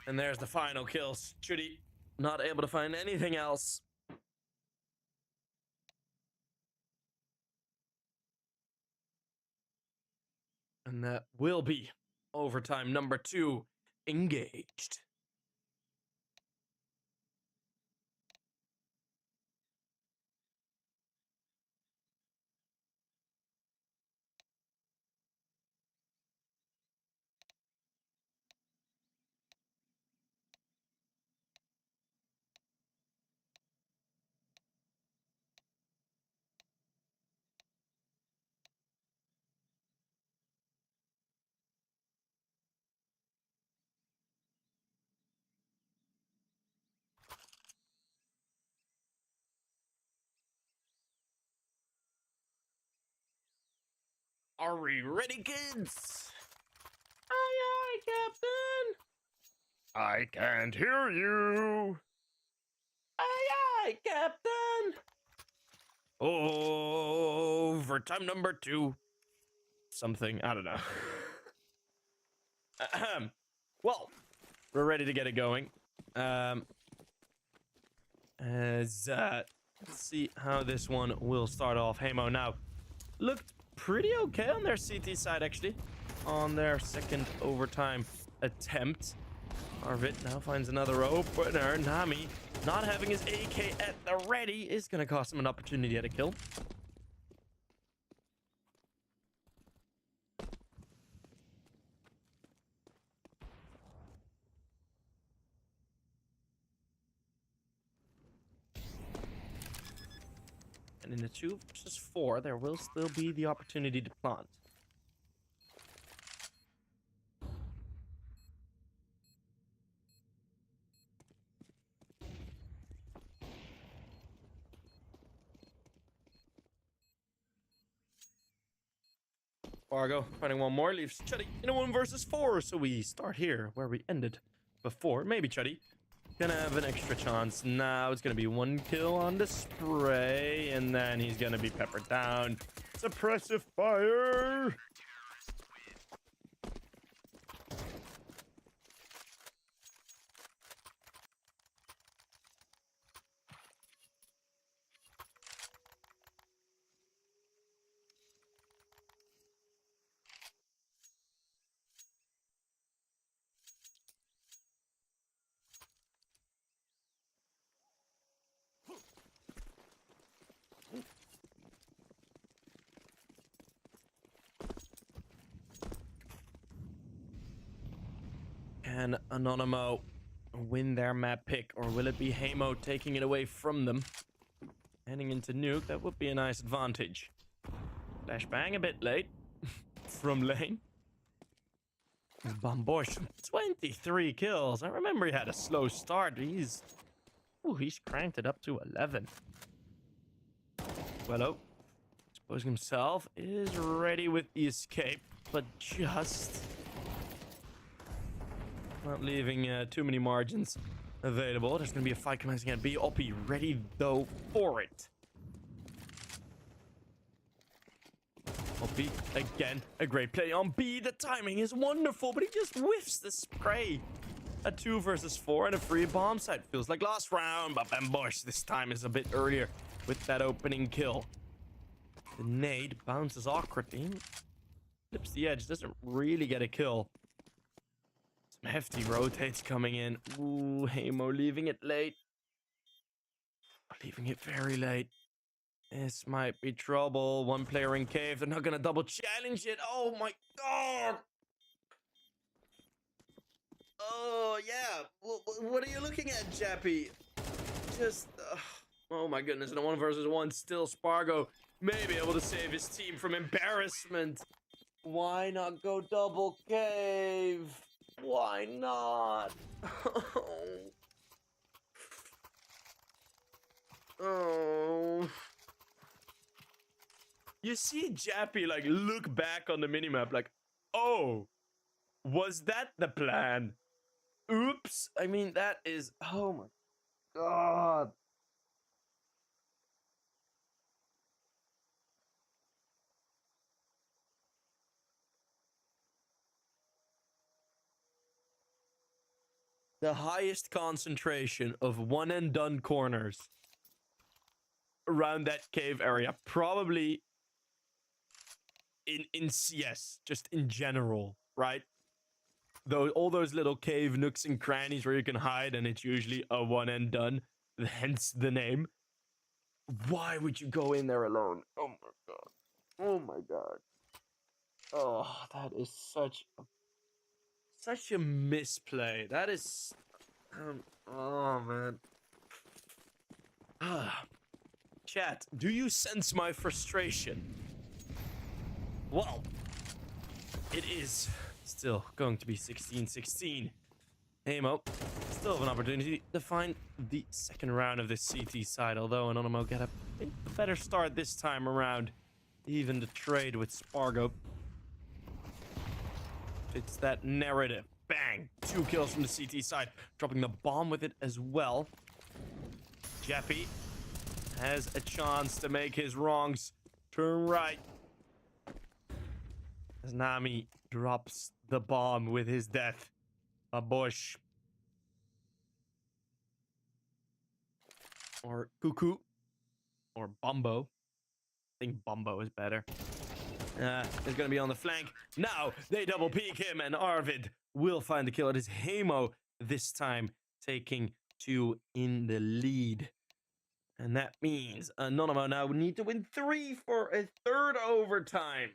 And there's the final kills. Judy not able to find anything else. And that will be overtime number 2 engaged. Are we ready, kids? Aye, aye, Captain. I can't hear you. Aye, aye, Captain. Overtime number 2. Something, I don't know. Well, we're ready to get it going. Let's see how this one will start off. Heimo now looked pretty okay on their CT side, actually, on their second overtime attempt. Arvid now finds another opener. Nami not having his AK at the ready is going to cost him an opportunity at a kill. And in the 2 versus 4, there will still be the opportunity to plant. Fargo finding one more, leaves Chuddy in a 1 versus 4. So we start here where we ended before. Maybe Chuddy gonna have an extra chance. Now it's gonna be 1 kill on the spray, and then he's gonna be peppered down. Suppressive fire. Can Anonymo win their map pick, or will it be Heimo taking it away from them? Heading into nuke, that would be a nice advantage. Flashbang a bit late from lane. Bombosh, 23 kills. I remember he had a slow start. He's cranked it up to 11. Well, exposing himself, is ready with the escape, but just not leaving too many margins available. There's going to be a fight commencing at B. Oppie ready, though, for it. Opie, again, a great play on B. The timing is wonderful, but he just whiffs the spray. A 2 versus 4 and a free bomb site. Feels like last round, but Ambush this time is a bit earlier with that opening kill. The nade bounces awkwardly. Flips the edge, doesn't really get a kill. Some hefty rotates coming in. Ooh, Heimo leaving it late. Leaving it very late. This might be trouble. One player in cave. They're not going to double challenge it. Oh my god. Oh, yeah. What are you looking at, Jappy? Just... oh my goodness. In a 1 versus 1, still Spargo may be able to save his team from embarrassment. Why not go double cave? Why not? Oh. You see Jappy like look back on the minimap like, oh, was that the plan? Oops. I mean, that is, oh my god. The highest concentration of one and done corners around that cave area, probably in CS, just in general, right? Though all those little cave nooks and crannies where you can hide, and it's usually a one and done, hence the name. Why would you go in there alone? Oh my god. Oh my god. Oh, that is such a misplay. That is oh man. Chat, do you sense my frustration? Well, it is still going to be 16-16. Heimo still have an opportunity to find the second round of this CT side, although Anonymo get a bit better start this time around. Even the trade with Spargo. It's that narrative. Bang! 2 kills from the CT side, dropping the bomb with it as well. Jappy has a chance to make his wrongs turn right. As Nami drops the bomb with his death. A bush. Or Cuckoo. Or Bumbo. I think Bumbo is better. Is going to be on the flank. Now they double peek him, and Arvid will find the kill. It is Heimo this time taking 2 in the lead. And that means Anonymo now need to win 3 for a 3rd overtime.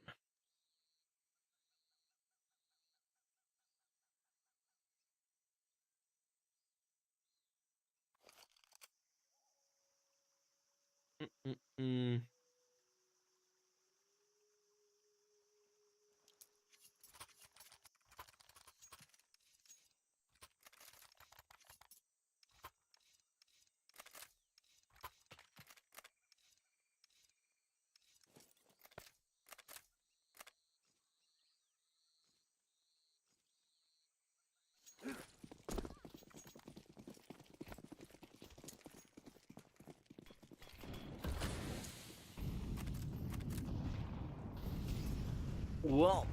Well,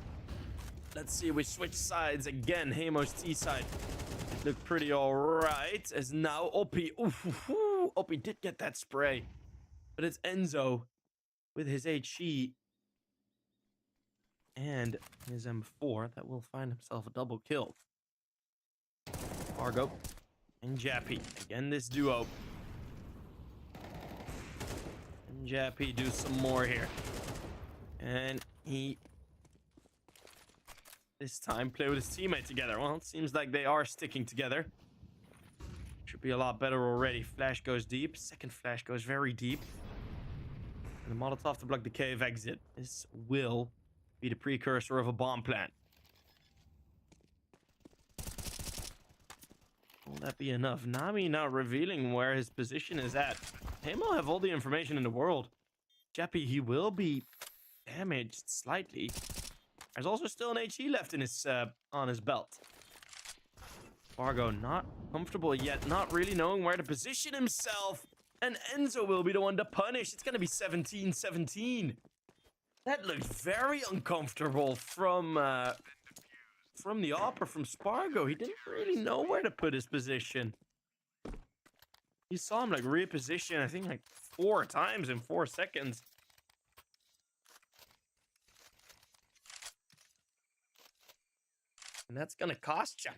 let's see. We switch sides again. Heimo's T side. It looked pretty alright. As now Opie. Opie did get that spray. But it's Enzo with his HE and his M4 that will find himself a double kill. Argo and Jappy. Again, this duo. And Jappy do some more here. And he this time play with his teammate together. Well, it seems like they are sticking together. Should be a lot better already. Flash goes deep. Second flash goes very deep. And the Molotov to block the cave exit. This will be the precursor of a bomb plant. Will that be enough? Nami now revealing where his position is at. Heimo have all the information in the world. Jappy, he will be damaged slightly. There's also still an HE left in his on his belt. Fargo not comfortable yet, not really knowing where to position himself. And Enzo will be the one to punish. It's going to be 17-17. That looked very uncomfortable from the opera from Spargo. He didn't really know where to put his position. You saw him like reposition, I think like 4 times in 4 seconds. And that's gonna cost you.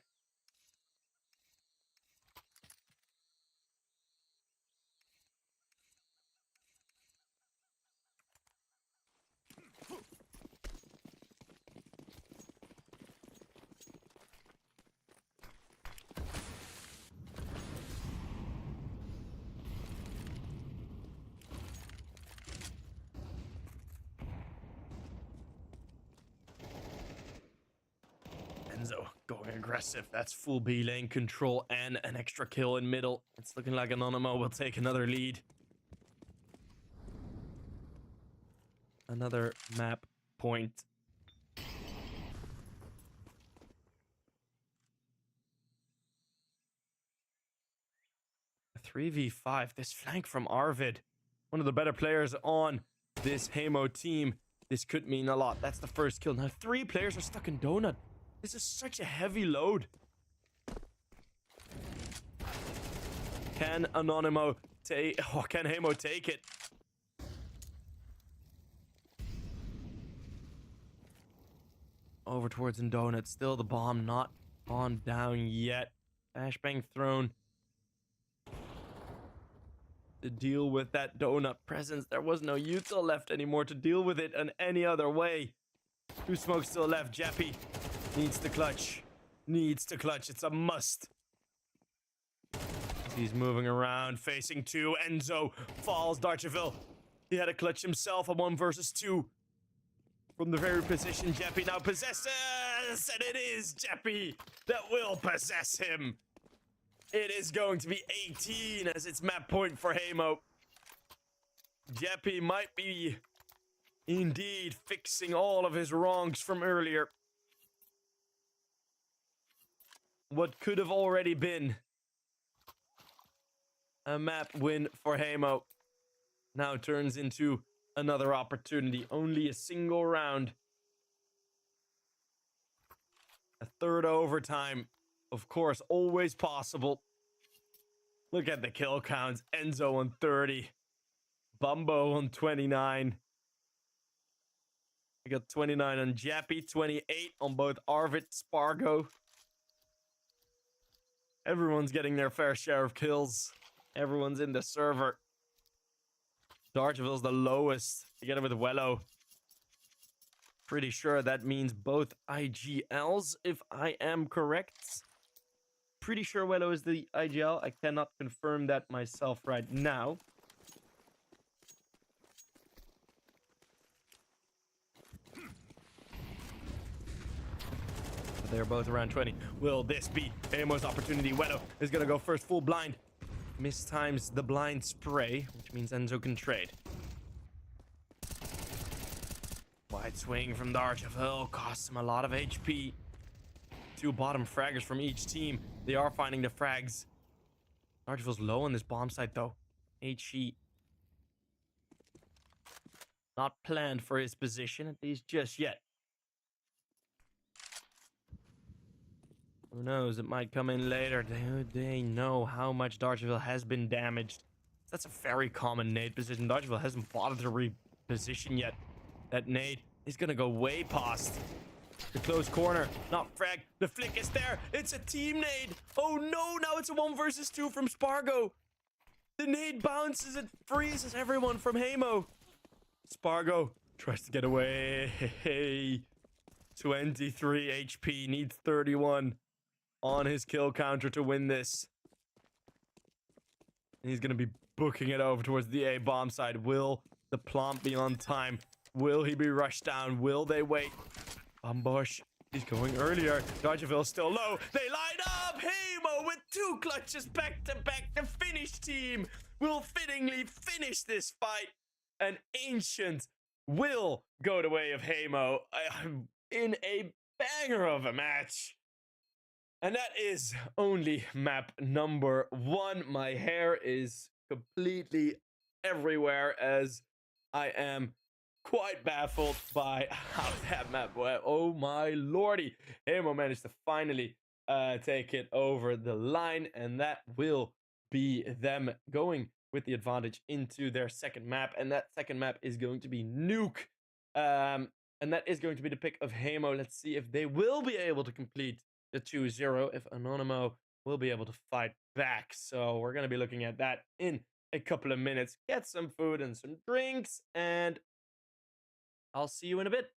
Enzo going aggressive. That's full B lane control and an extra kill in middle. It's looking like Anonymo will take another lead. Another map point. A 3v5. This flank from Arvid. One of the better players on this Heimo team. This could mean a lot. That's the first kill. Now 3 players are stuck in Donut. This is such a heavy load. Can Anonymo take... Oh, can Heimo take it? Over towards Donut. Still the bomb not on down yet. Flashbang thrown. To deal with that Donut presence. There was no util left anymore to deal with it in any other way. 2 smokes still left. Jeppy needs to clutch. Needs to clutch. It's a must. He's moving around, facing 2. Enzo falls. Darcheville. He had to clutch himself. A 1 versus 2. From the very position Jeppy now possesses. And it is Jeppy that will possess him. It is going to be 18 as its map point for Heimo. Jeppy might be indeed fixing all of his wrongs from earlier. What could have already been a map win for Heimo now turns into another opportunity. Only a single round. A 3rd overtime. Of course, always possible. Look at the kill counts. Enzo on 30. Bumbo on 29. We got 29 on Jeppy. 28 on both Arvid, Spargo. Everyone's getting their fair share of kills. Everyone's in the server. Darcheville's the lowest. Together with Wello. Pretty sure that means both IGLs, if I am correct. Pretty sure Wello is the IGL. I cannot confirm that myself right now. But they're both around 20. Will this be Heimo's opportunity? Wello is going to go first full blind. Mistimes the blind spray, which means Enzo can trade. Wide swing from Darcheville costs him a lot of HP. 2 bottom fraggers from each team. They are finding the frags. Darcheville's low on this bomb site though. HE not planned for his position, at least just yet. Who knows? It might come in later. They know how much Darcheville has been damaged. That's a very common nade position. Darcheville hasn't bothered to reposition yet. That nade is gonna go way past the close corner. Not frag. The flick is there. It's a team nade. Oh no, now it's a 1 versus 2 from Spargo. The nade bounces. It freezes everyone from Heimo. Spargo tries to get away. 23 HP. Needs 31 on his kill counter to win this. And he's gonna be booking it over towards the A bomb side. Will the plant be on time? Will he be rushed down? Will they wait? Ambush. He's going earlier. Darcheville's still low. They line up. Heimo with 2 clutches back to back. The Finnish team will fittingly finish this fight. And Ancient will go the way of Heimo in a banger of a match. And that is only map number 1. My hair is completely everywhere as I am quite baffled by how that map went. Oh my lordy. Heimo managed to finally take it over the line, and that will be them going with the advantage into their second map. And that second map is going to be Nuke. And that is going to be the pick of Heimo. Let's see if they will be able to complete the 2-0, if Anonymo will be able to fight back. So we're going to be looking at that in a couple of minutes. Get some food and some drinks, and I'll see you in a bit.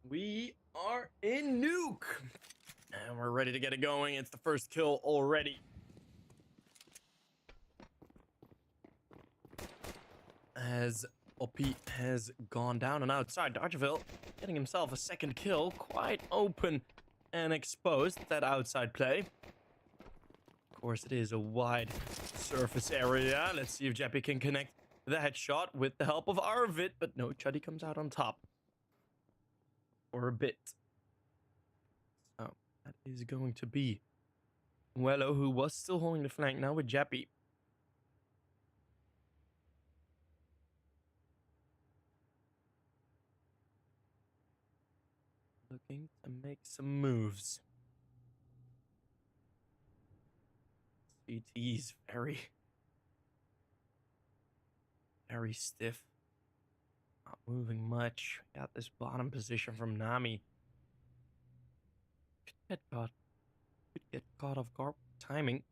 We are in Nuke. And we're ready to get it going. It's the first kill already. As OP has gone down and outside, Dargeville getting himself a second kill. Quite open and exposed, that outside play. Of course, it is a wide surface area. Let's see if Jeppy can connect the headshot with the help of Arvid. But no, Chuddy comes out on top. For a bit. So, that is going to be Wello, who was still holding the flank now with Jeppy. Looking to make some moves. CT's very stiff. Not moving much. Got this bottom position from Nami. Could get caught off guard. Timing.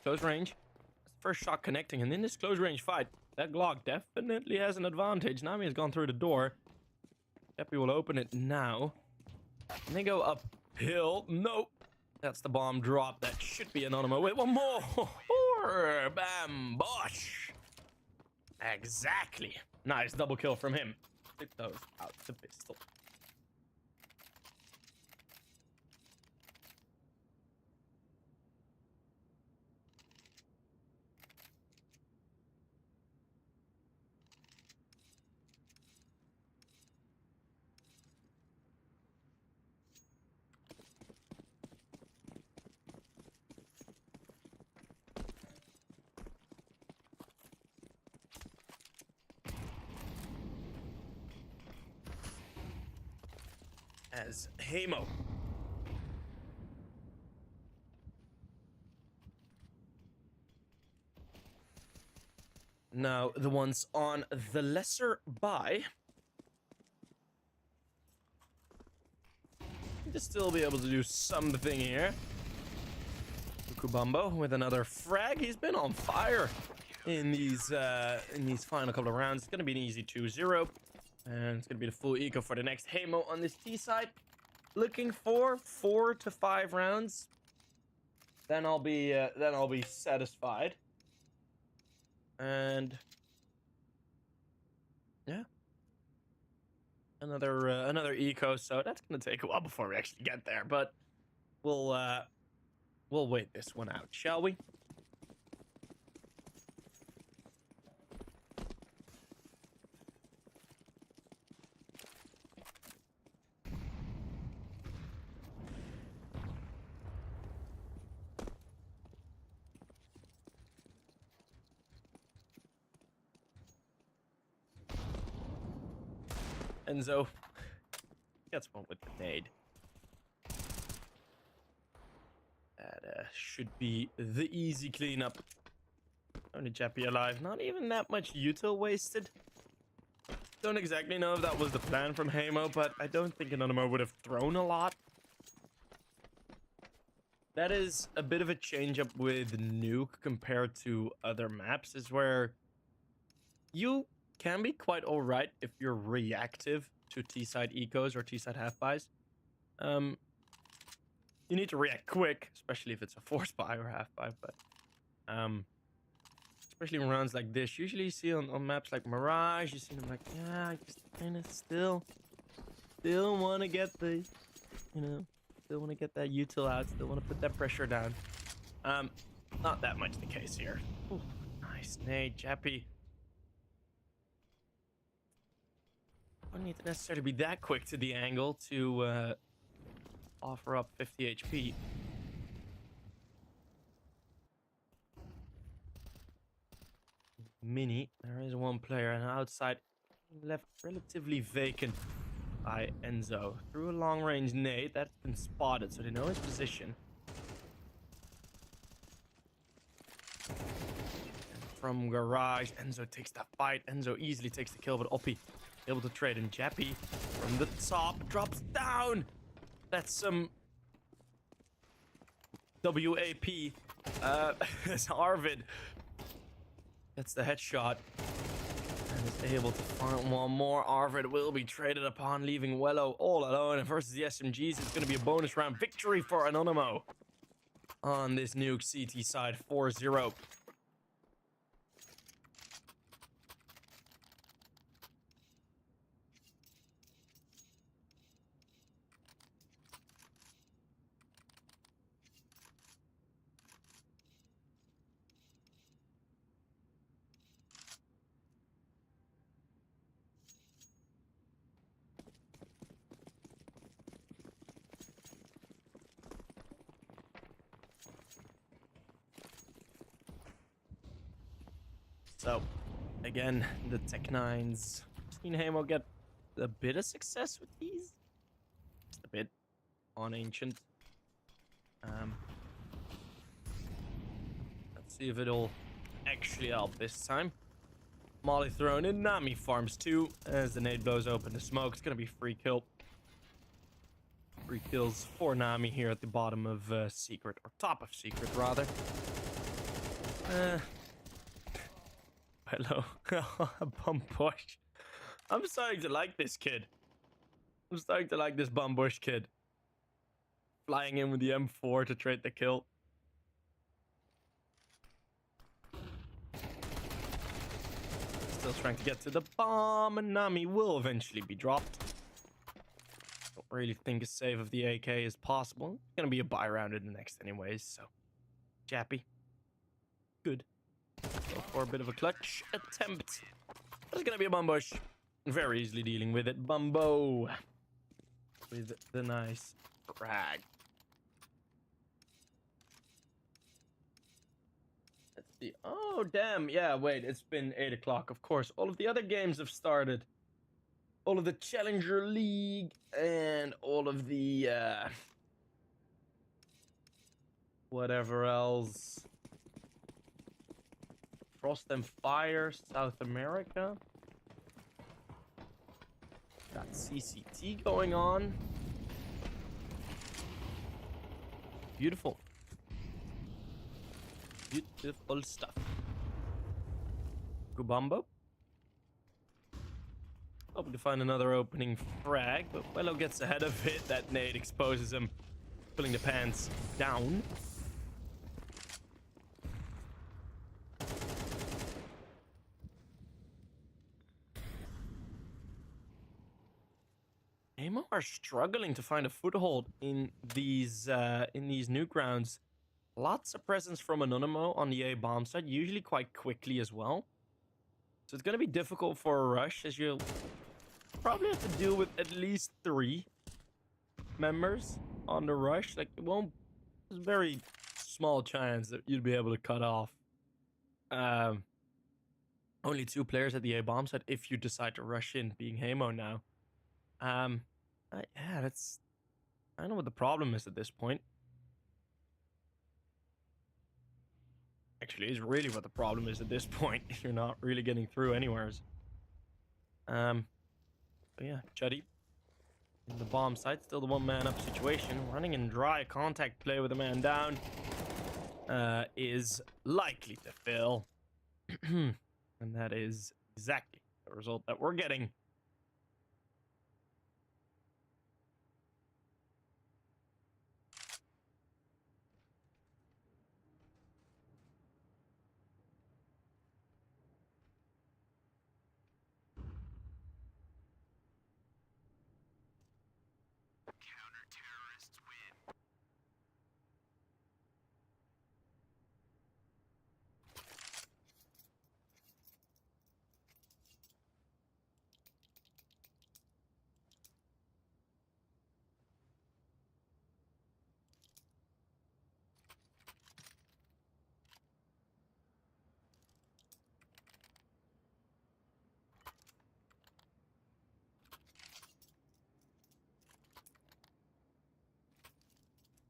Close range. That's the first shot connecting, and in this close range fight, that Glock definitely has an advantage. Nami has gone through the door. Jeppy will open it now. And they go uphill. Nope. That's the bomb drop. That should be Anonymo. Wait, one more. Bam. Bosh. Exactly. Nice double kill from him. Took those out the pistol. As Heimo now the ones on the lesser buy to still be able to do something here. Ukubambo with another frag. He's been on fire in these final couple of rounds. It's gonna be an easy 2-0. And it's going to be the full eco for the next Heimo on this T side. Looking for 4 to 5 rounds. Then I'll be satisfied. And yeah. Another eco, so that's going to take a while before we actually get there, but we'll wait this one out, shall we? Enzo gets one with the nade. That should be the easy cleanup. Only Jeppy alive. Not even that much util wasted. Don't exactly know if that was the plan from Heimo, but I don't think Anonymo would have thrown a lot. That is a bit of a change up with Nuke compared to other maps, is where you can be quite alright if you're reactive to T-side ecos or T-side half-buys. You need to react quick, especially if it's a force buy or half-buy, but especially in rounds like this. Usually you see on maps like Mirage, you see them like, yeah, I just kind of still want to get the, still want to get that util out, still want to put that pressure down. Not that much the case here. Ooh, nice nade, Jeppy. Don't need to necessarily be that quick to the angle to offer up 50 HP. Mini, there is one player and outside left relatively vacant by Enzo. Through a long range nade, that's been spotted, so they know his position. And from garage, Enzo takes the fight. Enzo easily takes the kill, but Oppi able to trade in. Jeppy from the top drops down. That's some WAP. It's Arvid. That's the headshot. And his able to find one more. Arvid will be traded upon, leaving Wello all alone. And versus the SMGs, it's going to be a bonus round victory for Anonymo on this nuke CT side 4-0. So, again, the Tech 9s. Seen Heimo get a bit of success with these. Just a bit on Ancient. Let's see if it'll actually help this time. Molly thrown in. Nami farms 2 as the nade blows open the smoke. It's going to be free kill. Free kills for Nami here at the bottom of Secret, or top of Secret, rather. Hello. Bum bush. I'm starting to like this kid. I'm starting to like this bum bush kid. Flying in with the M4 to trade the kill. Still trying to get to the bomb, and Nami will eventually be dropped. Don't really think a save of the AK is possible. It's gonna be a buy round in the next anyways, so. Jappy. Good. Go for a bit of a clutch attempt. There's gonna be a bum bush. Very easily dealing with it. Bumbo. With the nice frag. Let's see. Oh, damn. Yeah, wait. It's been 8 o'clock. Of course. All of the other games have started. All of the Challenger League and all of the whatever else. Frost and Fire, South America. Got CCT going on. Beautiful. Beautiful stuff. Gubambo. Hoping to find another opening frag, but Wello gets ahead of it. That nade exposes him, pulling the pants down. Heimo are struggling to find a foothold in these nuke rounds. Lots of presence from Anonymo on the A bomb side, usually quite quickly as well. So it's going to be difficult for a rush, as you'll probably have to deal with at least 3 members on the rush. Like, it won't. There's a very small chance that you'd be able to cut off only 2 players at the A bomb side if you decide to rush in, being Heimo now. Yeah, that's. I don't know what the problem is at this point. Actually, is really what the problem is at this point. You're not really getting through anywheres. But yeah, Chuddy in the bomb site, still the 1-man up situation. Running in dry contact play with a man down is likely to fail. And that is exactly the result that we're getting.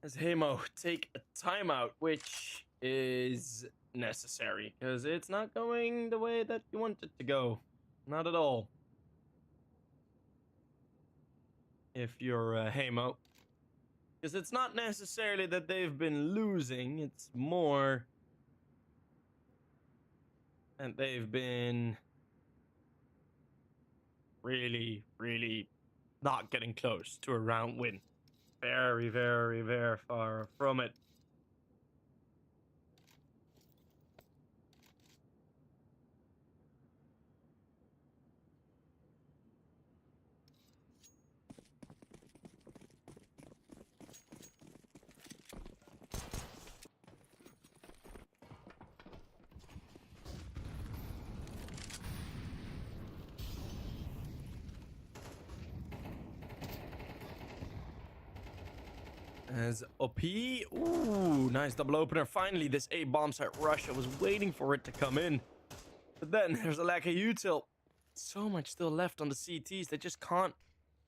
As Heimo take a timeout, which is necessary, because it's not going the way that you want it to go. Not at all. If you're Heimo. Because it's not necessarily that they've been losing, it's more that they've been really, really not getting close to a round win. Very, very, very far from it. As OP. Ooh, nice double opener. Finally, this A bomb site rush. I was waiting for it to come in. But then there's a lack of util. So much still left on the CTs. They just can't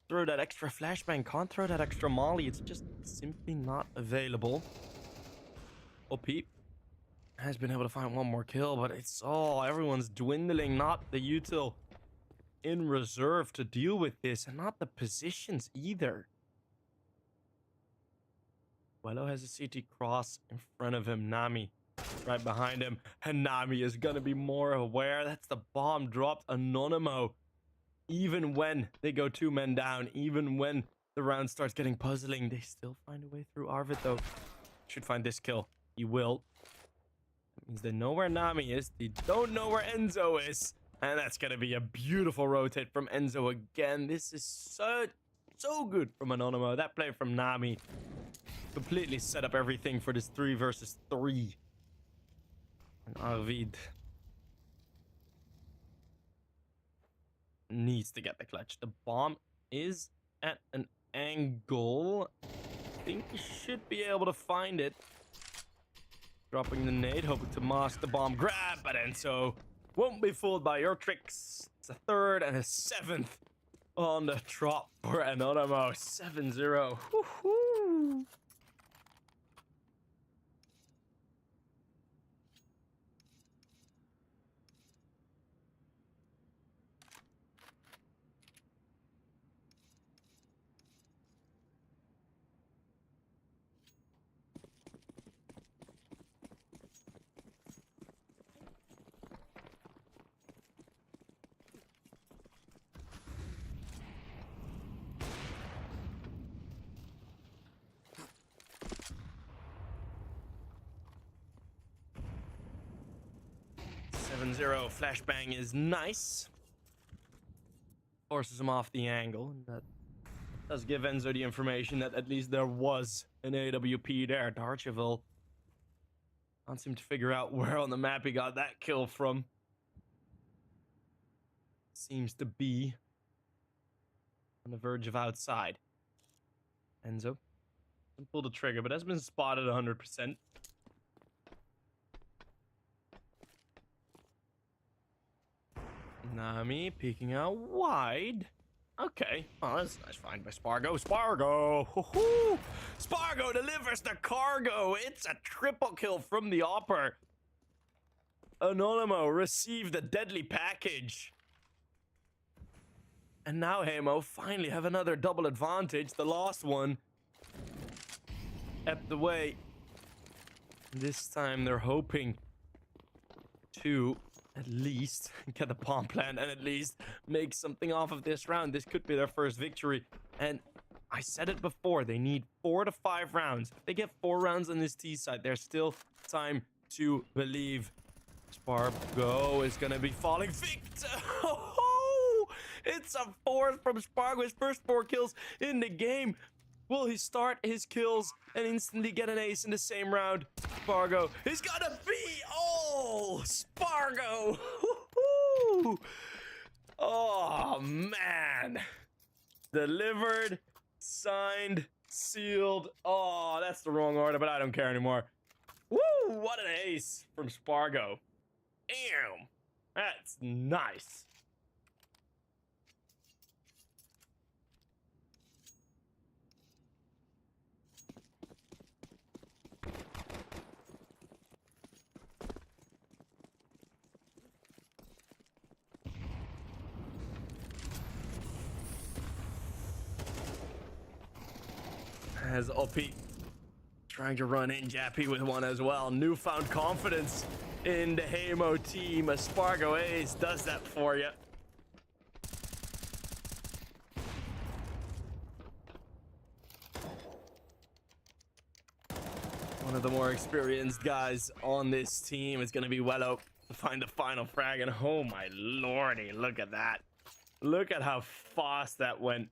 throw that extra flashbang, can't throw that extra molly. It's just simply not available. OP has been able to find one more kill, but it's everyone's dwindling. Not the util in reserve to deal with this, and not the positions either. Wello has a CT cross in front of him. Nami right behind him. And Nami is going to be more aware. That's the bomb dropped. Anonymo. Even when they go 2 men down, even when the round starts getting puzzling, they still find a way through. Arvid, though, should find this kill. He will. That means they know where Nami is. They don't know where Enzo is. And that's going to be a beautiful rotate from Enzo again. This is so good from Anonymo. That play from Nami completely set up everything for this 3 versus 3. And Arvid needs to get the clutch. The bomb is at an angle. I think he should be able to find it. Dropping the nade, hoping to mask the bomb grab, but Enzo won't be fooled by your tricks. It's a 3rd and a 7th on the drop for Anonymo. 7-0. Woohoo! Flashbang is nice. Forces him off the angle. And that does give Enzo the information that at least there was an AWP there. Darcheville can't seem to figure out where on the map he got that kill from. Seems to be on the verge of outside. Enzo can pull the trigger, but has been spotted 100%. Nami peeking out wide. Okay. Oh, that's a nice find by Spargo. Spargo! Hoo-hoo! Spargo delivers the cargo. It's a triple kill from the upper. Anonymo received a deadly package. And now Heimo finally have another double advantage. The last one kept away. This time they're hoping to at least get the bomb plant and at least make something off of this round. This could be their first victory. And I said it before, they need 4 to 5 rounds. If they get 4 rounds on this T side, there's still time to believe. Spargo is gonna be falling victim. Oh, it's a 4th from Spargo. His first 4 kills in the game. Will he start his kills and instantly get an ace in the same round? Spargo is gonna be Spargo! Oh, man. Delivered, signed, sealed. Oh, that's the wrong order, but I don't care anymore. Woo! What an ace from Spargo. Damn. That's nice. As OP trying to run in Jappy with one as well. Newfound confidence in the Heimo team. A Spargo ace does that for you. One of the more experienced guys on this team is going to be Wello to find the final frag. And oh my lordy, look at that. Look at how fast that went.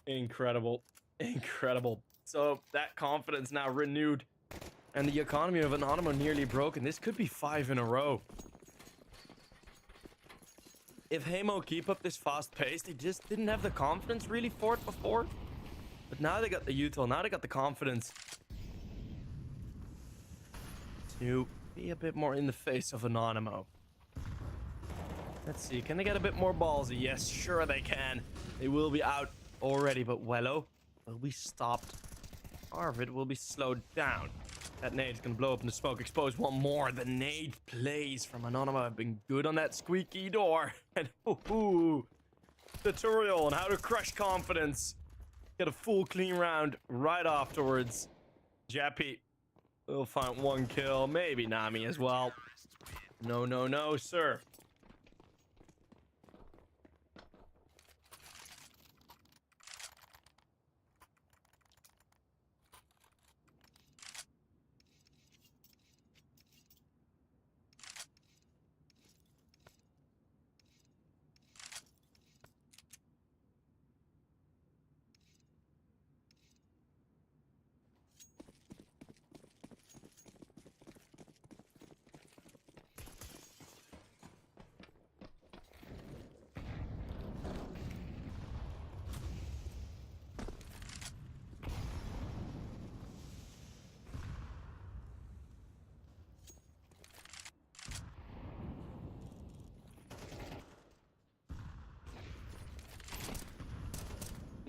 Incredible. Incredible. So that confidence now renewed. And the economy of Anonymo nearly broken. This could be 5 in a row. If Heimo keep up this fast pace, they just didn't have the confidence really for it before. But now they got the util. Now they got the confidence to be a bit more in the face of Anonymo. Let's see. Can they get a bit more ballsy? Yes, sure they can. They will be out already, but Wello will be stopped. Arvid will be slowed down. That nade's gonna blow up in the smoke. Expose one more. The nade plays from Anonymo have been good on that squeaky door. And tutorial on how to crush confidence. Get a full clean round right afterwards. Jappy will find 1 kill. Maybe Nami as well. No, no, no, sir.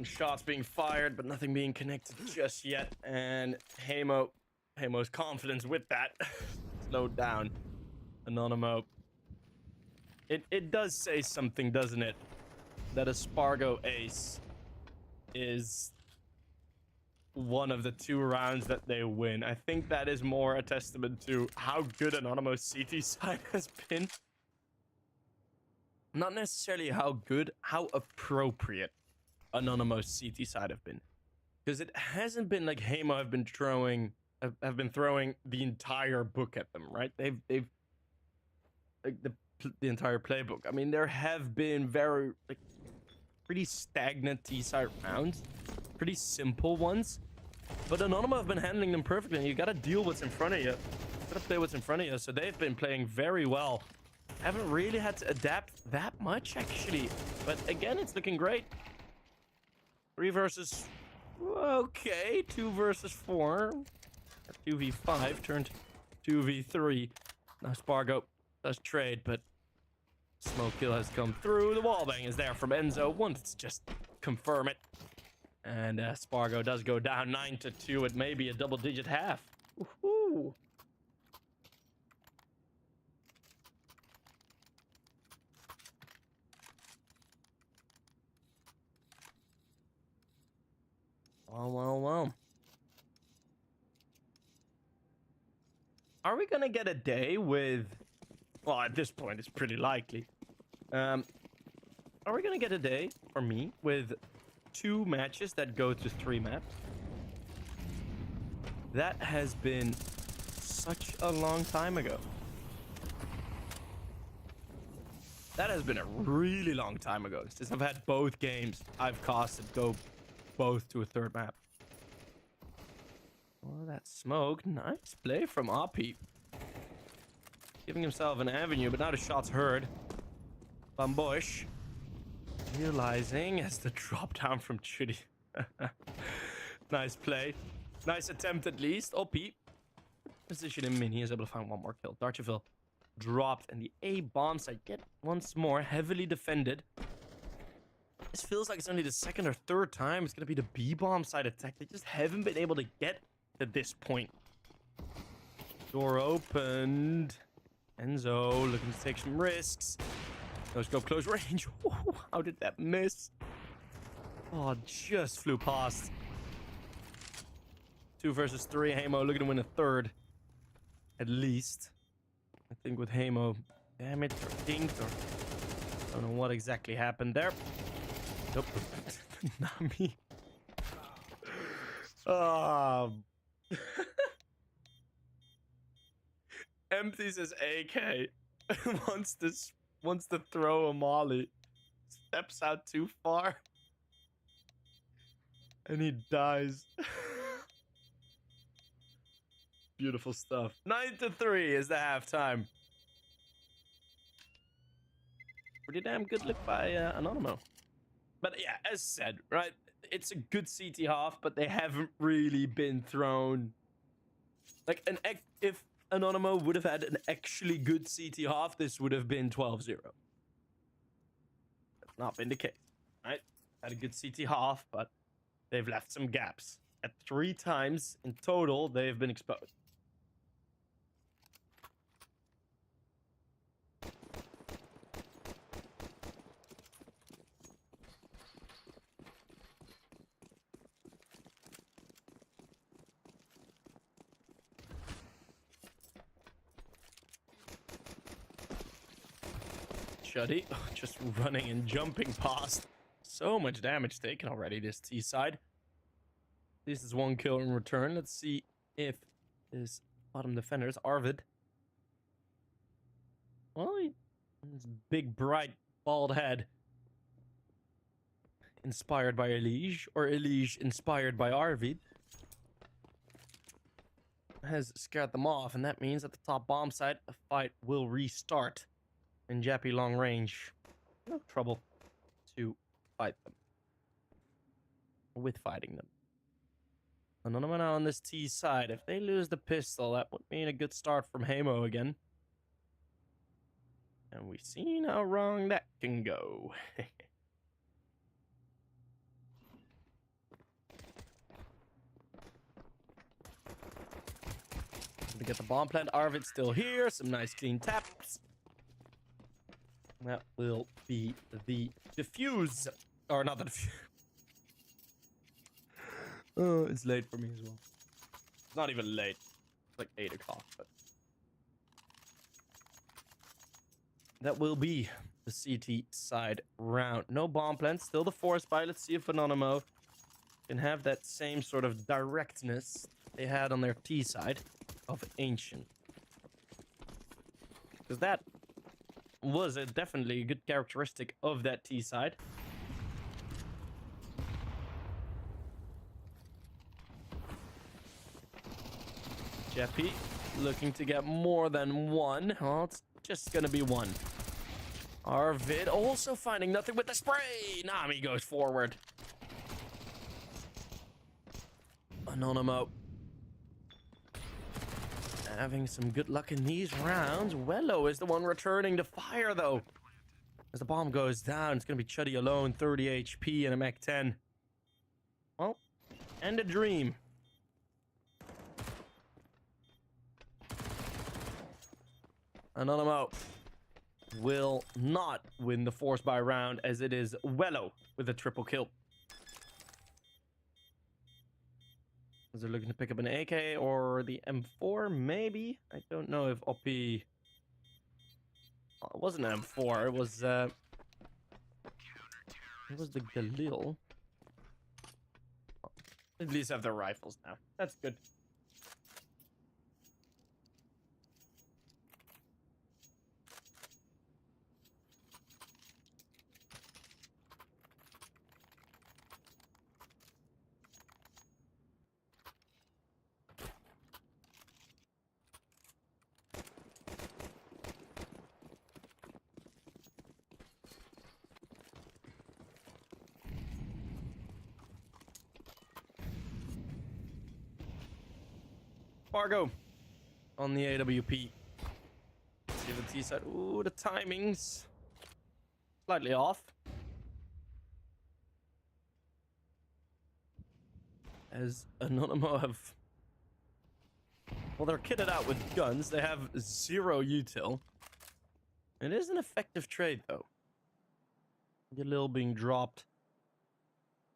Shots being fired, but nothing being connected just yet. And Heimo's confidence with that slowed down. Anonymo. It does say something, doesn't it? That a Spargo ace is one of the 2 rounds that they win. I think that is more a testament to how good Anonymo's CT side has been. Not necessarily how good, how appropriate Anonymo's CT side have been, because it hasn't been like Heimo have been throwing the entire book at them, right? They've like the entire playbook. I mean, there have been very pretty stagnant T side rounds, pretty simple ones, but Anonymo have been handling them perfectly. And you got to deal what's in front of you. Got to play what's in front of you. So they've been playing very well. Haven't really had to adapt that much actually, but again, it's looking great. 3 versus... Okay, 2 versus 4. 2v5 turned 2v3. Now Spargo does trade, but smoke kill has come through. The wallbang is there from Enzo. Wants to just confirm it. And Spargo does go down 9-2. It may be a double-digit half. Woohoo! Well. Are we gonna get a day with... Well, at this point, it's pretty likely. Are we gonna get a day, for me, with 2 matches that go to 3 maps? That has been such a long time ago. That has been a really long time ago. Since I've had both games I've casted go both to a 3rd map. Oh, that smoke. Nice play from Oppie. Giving himself an avenue, but now the shot's heard. Bambush. Realizing as the drop down from Chitty. Nice play. Nice attempt at least. Oppie. Position in mini is able to find 1 more kill. Darcheville dropped, and the A bomb site yet once more heavily defended. This feels like it's only the 2nd or 3rd time it's going to be the B-bomb side attack. They just haven't been able to get to this point. Door opened. Enzo looking to take some risks. Let's go close range. Ooh, how did that miss? Oh, just flew past. 2 versus 3. Heimo looking to win a 3rd. At least. think with Heimo damaged or dinked or I don't know what exactly happened there. Nope. Nami. Empties his AK. wants to throw a molly. Steps out too far. And he dies. Beautiful stuff. 9-3 is the halftime. Pretty damn good look by Anonymo. But yeah, as said, right? It's a good CT half, but they haven't really been thrown. Like, if Anonymo would have had an actually good CT half, this would have been 12-0. That's not been the case, right? Had a good CT half, but they've left some gaps. At 3 times in total, they've been exposed. Shuddy, just running and jumping past. So much damage taken already, this T side. This is 1 kill in return. Let's see if this bottom defender is Arvid. Well, his big, bright, bald head. Inspired by Elige, or Elige inspired by Arvid. Has scared them off, and that means at the top bomb site, the fight will restart. And Jappy long range, no trouble to fight them. With fighting them. Anonymo now on this T side. If they lose the pistol, that would mean a good start from Heimo again. And we've seen how wrong that can go. To get the bomb plant, Arvid's still here. Some nice clean taps. That will be the defuse. Or not the defuse. Oh, it's late for me as well. It's not even late. It's like 8 o'clock, but... That will be the CT side round. No bomb plant, still the force buy. Let's see if Anonymo can have that same sort of directness they had on their T side of Ancient. Because that was definitely a good characteristic of that T side. Jeppy looking to get more than 1. Well, it's just gonna be 1. Arvid also finding nothing with the spray. Nami goes forward. Anonymo having some good luck in these rounds. Wello is the one returning to fire, though. As the bomb goes down, it's going to be Chuddy alone. 30 HP and a Mech 10. Well, and a dream. Anonymo will not win the force buy round, as it is Wello with a triple kill. Is they're looking to pick up an AK or the M4, maybe? I don't know if OP... Oh, it wasn't an M4, it was the Galil. At least have their rifles now. That's good. Fargo on the AWP. See the T side. Ooh, the timings slightly off. As Anonymo have... Well, they're kitted out with guns. They have 0 util. It is an effective trade, though. Galil being dropped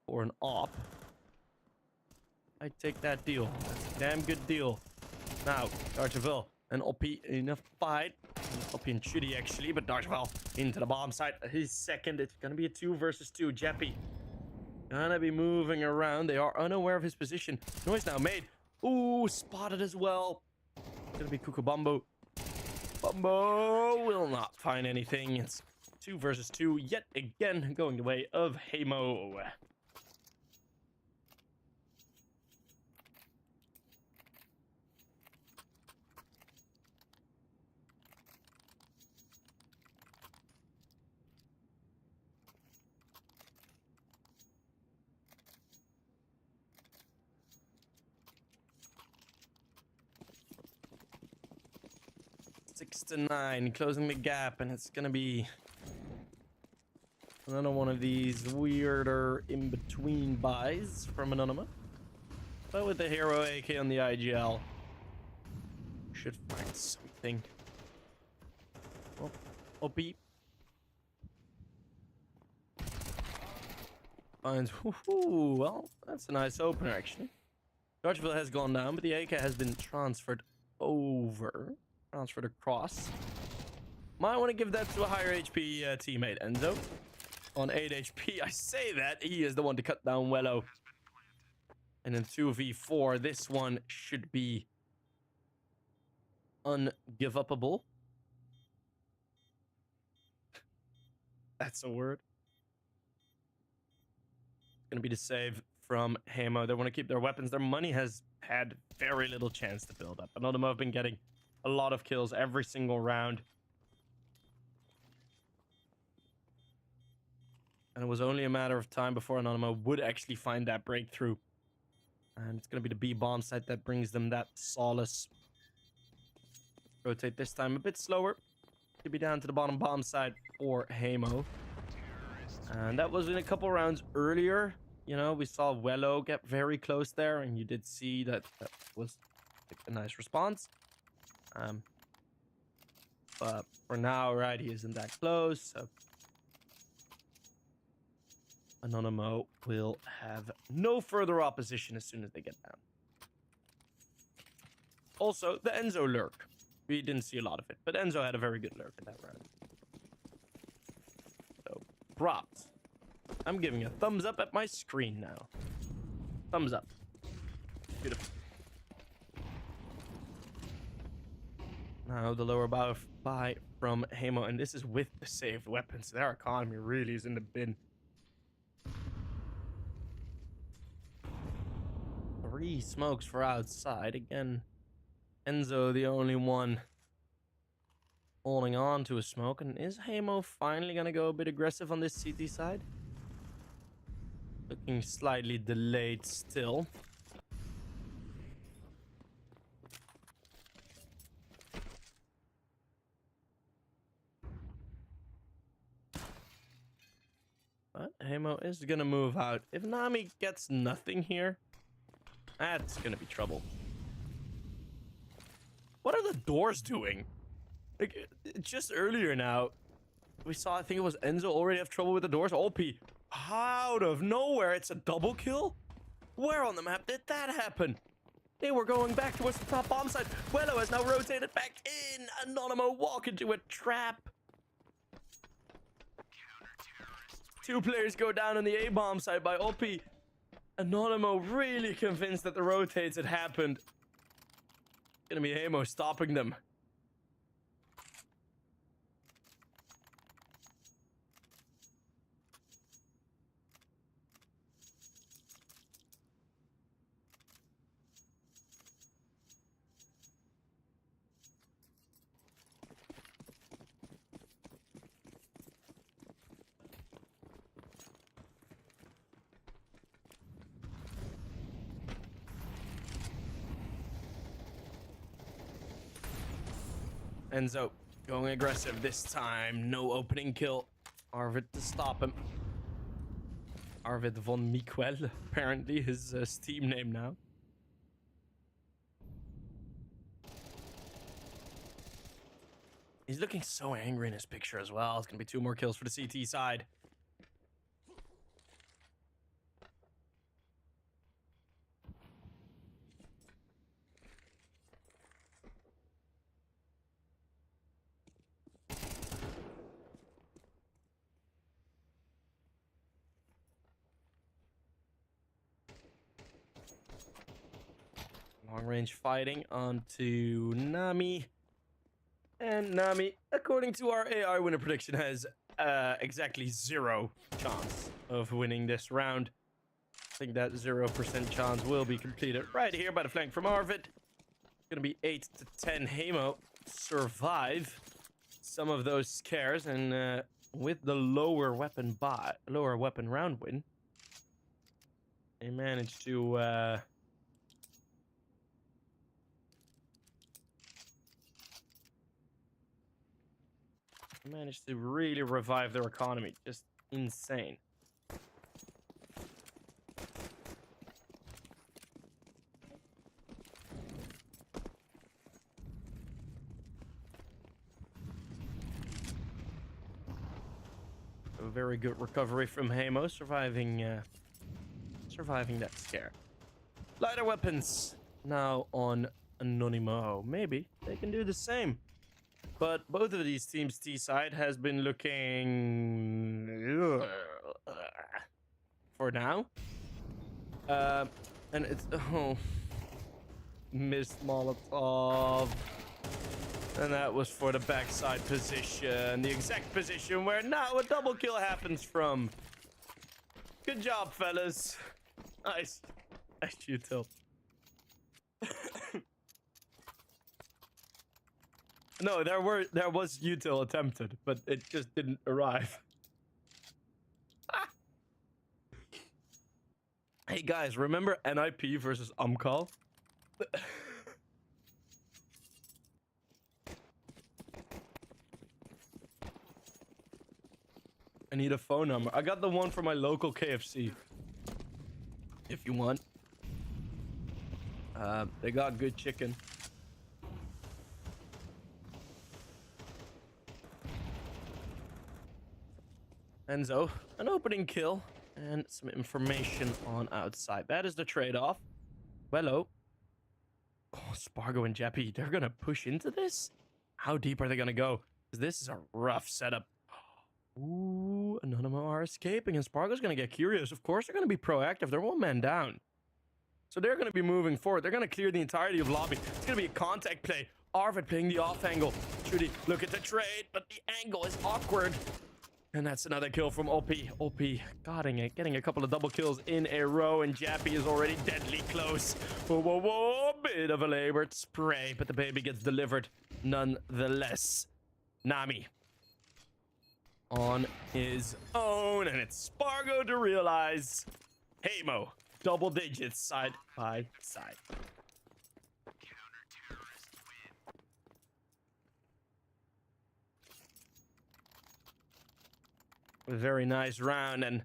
for an op. I'd take that deal. That's a damn good deal. Now, Darcheville and OP in a fight. Opi and Chitty actually, but Darshval into the bomb site. His second. It's gonna be a 2 versus 2. Jeppy gonna be moving around. They are unaware of his position. Noise now made. Ooh, spotted as well. It's gonna be Kukubambo. Bumbo will not find anything. It's 2 versus 2 yet again, going the way of Heimo. Six to 9, closing the gap, and it's gonna be another one of these weirder in-between buys from Anonymo. But with the hero AK on the IGL, should find something. Oh, OP. Finds, well, that's a nice opener actually. Dodgeville has gone down, but the AK has been transferred over. Transferred across. Might want to give that to a higher HP teammate, Enzo. On 8 HP, I say that. He is the one to cut down Wello. And in 2v4, this one should be ungiveupable. That's a word. It's going to be the save from Heimo. They want to keep their weapons. Their money has had very little chance to build up. Anonymo have been getting a lot of kills every single round. And it was only a matter of time before Anonymo would actually find that breakthrough. And it's going to be the B bomb site that brings them that solace. Rotate this time a bit slower. Could be down to the bottom bomb side for Heimo. And that was in a couple rounds earlier. You know, we saw Wello get very close there. And you did see that that was a nice response. But for now, right, he isn't that close, so Anonymo will have no further opposition as soon as they get down. Also, the Enzo lurk. We didn't see a lot of it, but Enzo had a very good lurk in that round. So, props. I'm giving a thumbs up at my screen now. Thumbs up. Beautiful. Now the lower buy from Heimo, and this is with the saved weapons. Their economy really is in the bin. 3 smokes for outside. Again, Enzo the only one holding on to a smoke. And is Heimo finally going to go a bit aggressive on this CT side? Looking slightly delayed still. But Heimo is gonna move out. If Nami gets nothing here, that's gonna be trouble. What are the doors doing? Like, just earlier now, we saw, I think it was Enzo already have trouble with the doors. OP, out of nowhere, it's a double kill? Where on the map did that happen? They were going back towards the top bomb site. Wello has now rotated back in. Anonymo walk into a trap. 2 players go down on the A-bomb side by OP. Anonymo really convinced that the rotates had happened. Gonna be Heimo stopping them. Enzo going aggressive this time. No opening kill. Arvid to stop him. Arvid von Miquel, apparently his Steam name now. He's looking so angry in his picture as well. It's going to be 2 more kills for the CT side. Long range fighting onto Nami. And Nami, according to our AI winner prediction, has exactly 0 chance of winning this round. I think that 0% chance will be completed right here by the flank from Arvid. It's going to be 8 to 10. Heimo survive some of those scares, and with the lower weapon round win, they managed to really revive their economy. Just insane. A very good recovery from Heimo, surviving that scare. Lighter weapons now on Anonymo. Maybe they can do the same. But both of these teams' T side has been looking for now. And it's missed Molotov. And that was for the backside position. The exact position where now a double kill happens from. Good job, fellas. Nice. Nice util. No, there was util attempted, but it just didn't arrive. Hey guys, remember NIP versus Umcall? I need a phone number. I got the one for my local KFC. If you want. They got good chicken. Enzo, an opening kill and some information on outside. That is the trade-off. Wello. Oh, Spargo and Jeppy, they're gonna push into this? How deep are they gonna go? Because this is a rough setup. Ooh, Anonymo are escaping, and Spargo's gonna get curious. Of course, they're gonna be proactive. They're 1 man down. So they're gonna be moving forward. They're gonna clear the entirety of lobby. It's gonna be a contact play. Arvid playing the off angle. Should he look at the trade? But the angle is awkward. And that's another kill from OP. OP getting a couple of double kills in a row, and Jappy is already deadly close. Whoa, whoa, whoa. Bit of a labored spray, but the baby gets delivered nonetheless. Nami on his own, and it's Spargo to realize. Heimo, double digits side by side. A very nice round, and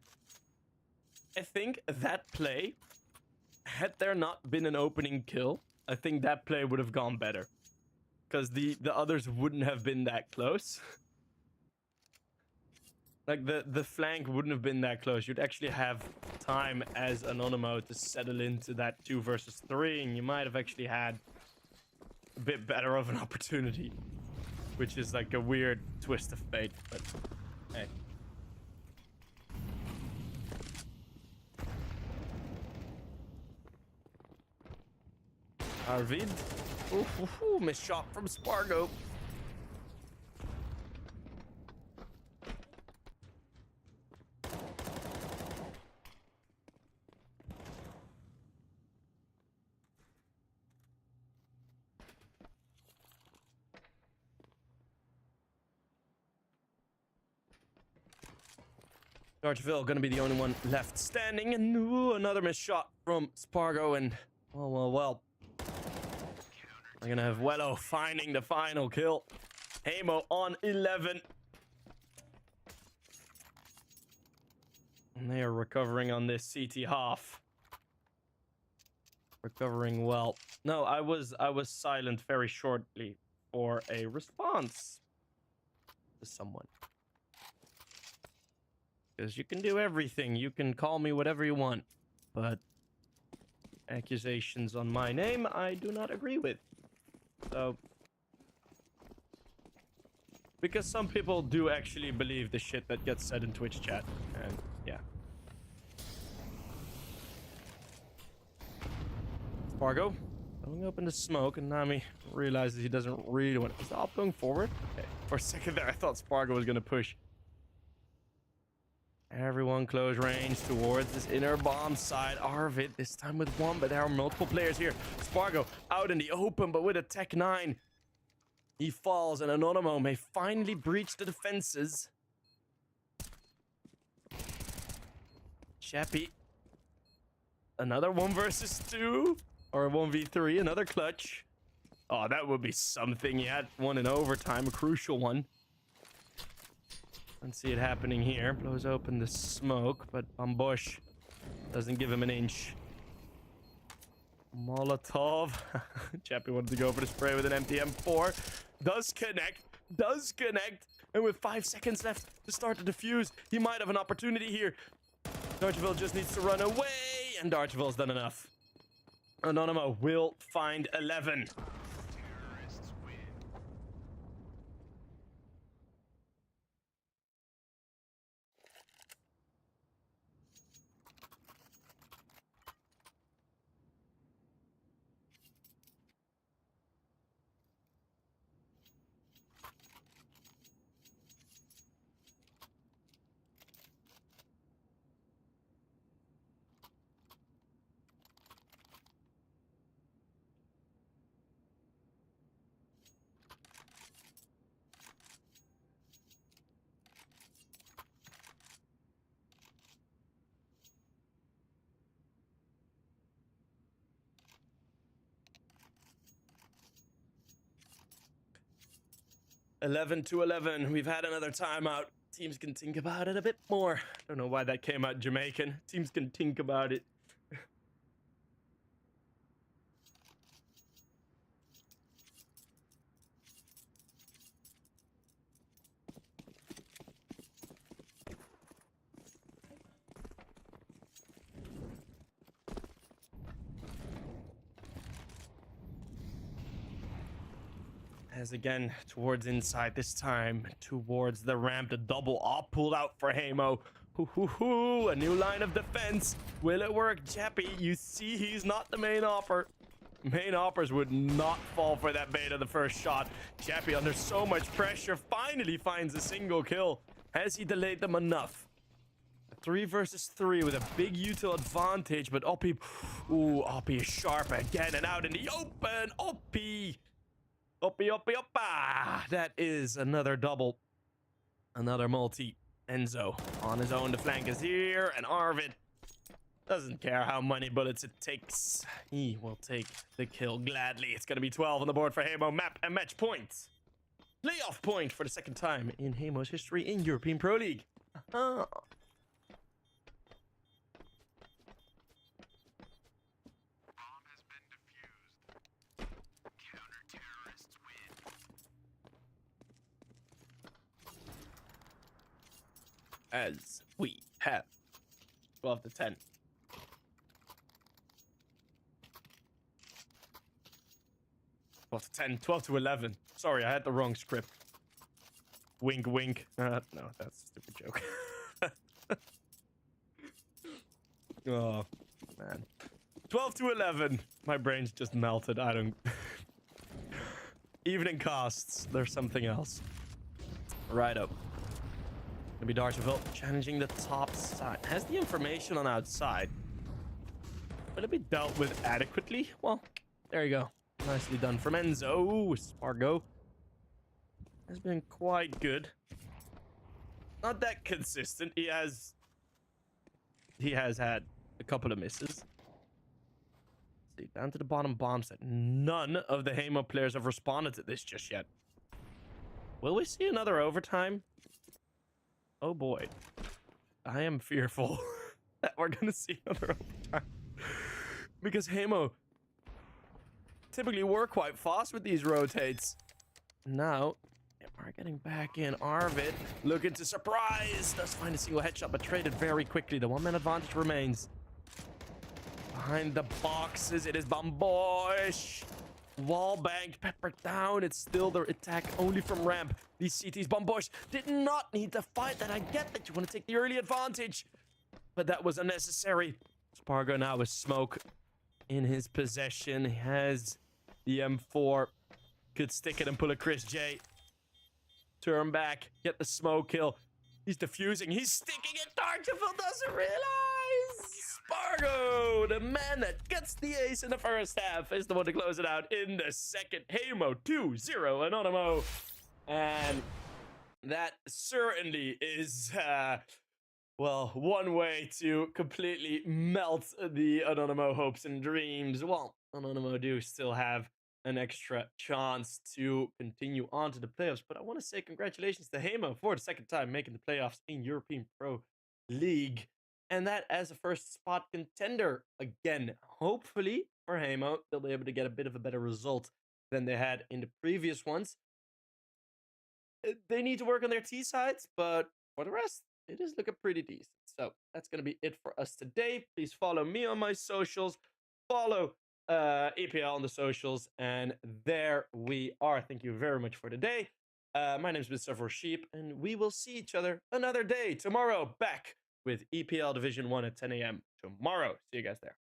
I think that play, had there not been an opening kill, I think that play would have gone better. Because the others wouldn't have been that close. Like, the flank wouldn't have been that close. You'd actually have time as Anonymo to settle into that 2 versus 3, and you might have actually had a bit better of an opportunity. Which is like a weird twist of fate, but hey. Arvid. Ooh, missed shot from Spargo. Archville gonna be the only one left standing, and ooh, another missed shot from Spargo, and well. We're gonna have Wello finding the final kill. Heimo on 11. And they are recovering on this CT half. Recovering well. No, I was silent very shortly for a response to someone. Because you can do everything. You can call me whatever you want. But accusations on my name, I do not agree with. So, because some people do actually believe the shit that gets said in Twitch chat, and yeah. Spargo, Going open to smoke, and Nami realizes he doesn't really want it. Is the op going forward? Okay. For a second there, I thought Spargo was going to push. Everyone close range towards this inner bomb side. Arvid, this time with one, but there are multiple players here. Spargo out in the open, but with a Tech 9. He falls, and Anonymo may finally breach the defenses. Chappie. Another 1 versus 2. Or 1v3, another clutch. Oh, that would be something. He had one in overtime, a crucial one. Don't see it happening here. Blows open the smoke, but Bambosh doesn't give him an inch. Molotov. Chappie wanted to go for the spray with an empty M4. Does connect. And with 5 seconds left to start the defuse, he might have an opportunity here. Darcheville just needs to run away, and Darcheville's done enough. Anonymo will find 11. 11-11. We've had another timeout. Teams can think about it a bit more. Don't know why that came out Jamaican. Teams can think about it. As again, towards inside, this time towards the ramp. The double op pulled out for Heimo. A new line of defense. Will it work? Chappie, you see he's not the main offer. Main offers would not fall for that bait of the first shot. Chappie, under so much pressure, finally finds a single kill. Has he delayed them enough? 3 versus 3 with a big util advantage, but Oppie, Oppie is sharp again and out in the open. Oppie. That is another double. Another multi. Enzo on his own. The flank is here. And Arvid doesn't care how many bullets it takes. He will take the kill gladly. It's going to be 12 on the board for Heimo. Map and match points. Playoff point for the second time in Heimo's history in European Pro League. As we have 12 to 10. 12 to 10, 12 to 11. Sorry, I had the wrong script. Wink, wink. No, that's a stupid joke. Oh, man. 12 to 11. My brain's just melted. I don't... Evening costs. There's something else. Right up. Gonna be Darcheville challenging the top side. Has the information on outside. Will it be dealt with adequately? Well, there you go. Nicely done from Enzo. Spargo has been quite good. Not that consistent. He has had a couple of misses. See, down to the bottom bomb set. None of the Heimo players have responded to this just yet. Will we see another overtime? Oh boy, I am fearful that we're gonna see another overtime because Heimo typically work quite fast with these rotates. Now we're getting back in. Arvid looking to surprise. Does find a single headshot, but traded very quickly. The one-man advantage remains. Behind the boxes, it is Bambosh. Wall banged, peppered down. It's still the attack only from ramp. These CTs, Bambosh did not need to fight that. I get that you want to take the early advantage, but that was unnecessary. Spargo now with smoke. in his possession. He has the M4. Could stick it and pull a Chris J. Turn back, get the smoke kill. He's defusing. He's sticking it. Tarchiful doesn't realize. Spargo, the man that gets the ace in the first half, is the one to close it out in the second. Heimo 2-0 Anonymo. And that certainly is, well, one way to completely melt the Anonymo hopes and dreams. Well, Anonymo do still have an extra chance to continue on to the playoffs. But I want to say congratulations to Heimo for the second time making the playoffs in European Pro League. And that as a first spot contender again. Hopefully for Heimo, they'll be able to get a bit of a better result than they had in the previous ones. They need to work on their T sides, but for the rest, it is looking pretty decent. So that's going to be it for us today. Please follow me on my socials. Follow EPL on the socials, and there we are. Thank you very much for today. My name is been Several Sheep, and we will see each other another day tomorrow. Back with EPL Division 1 at 10 a.m. tomorrow. See you guys there.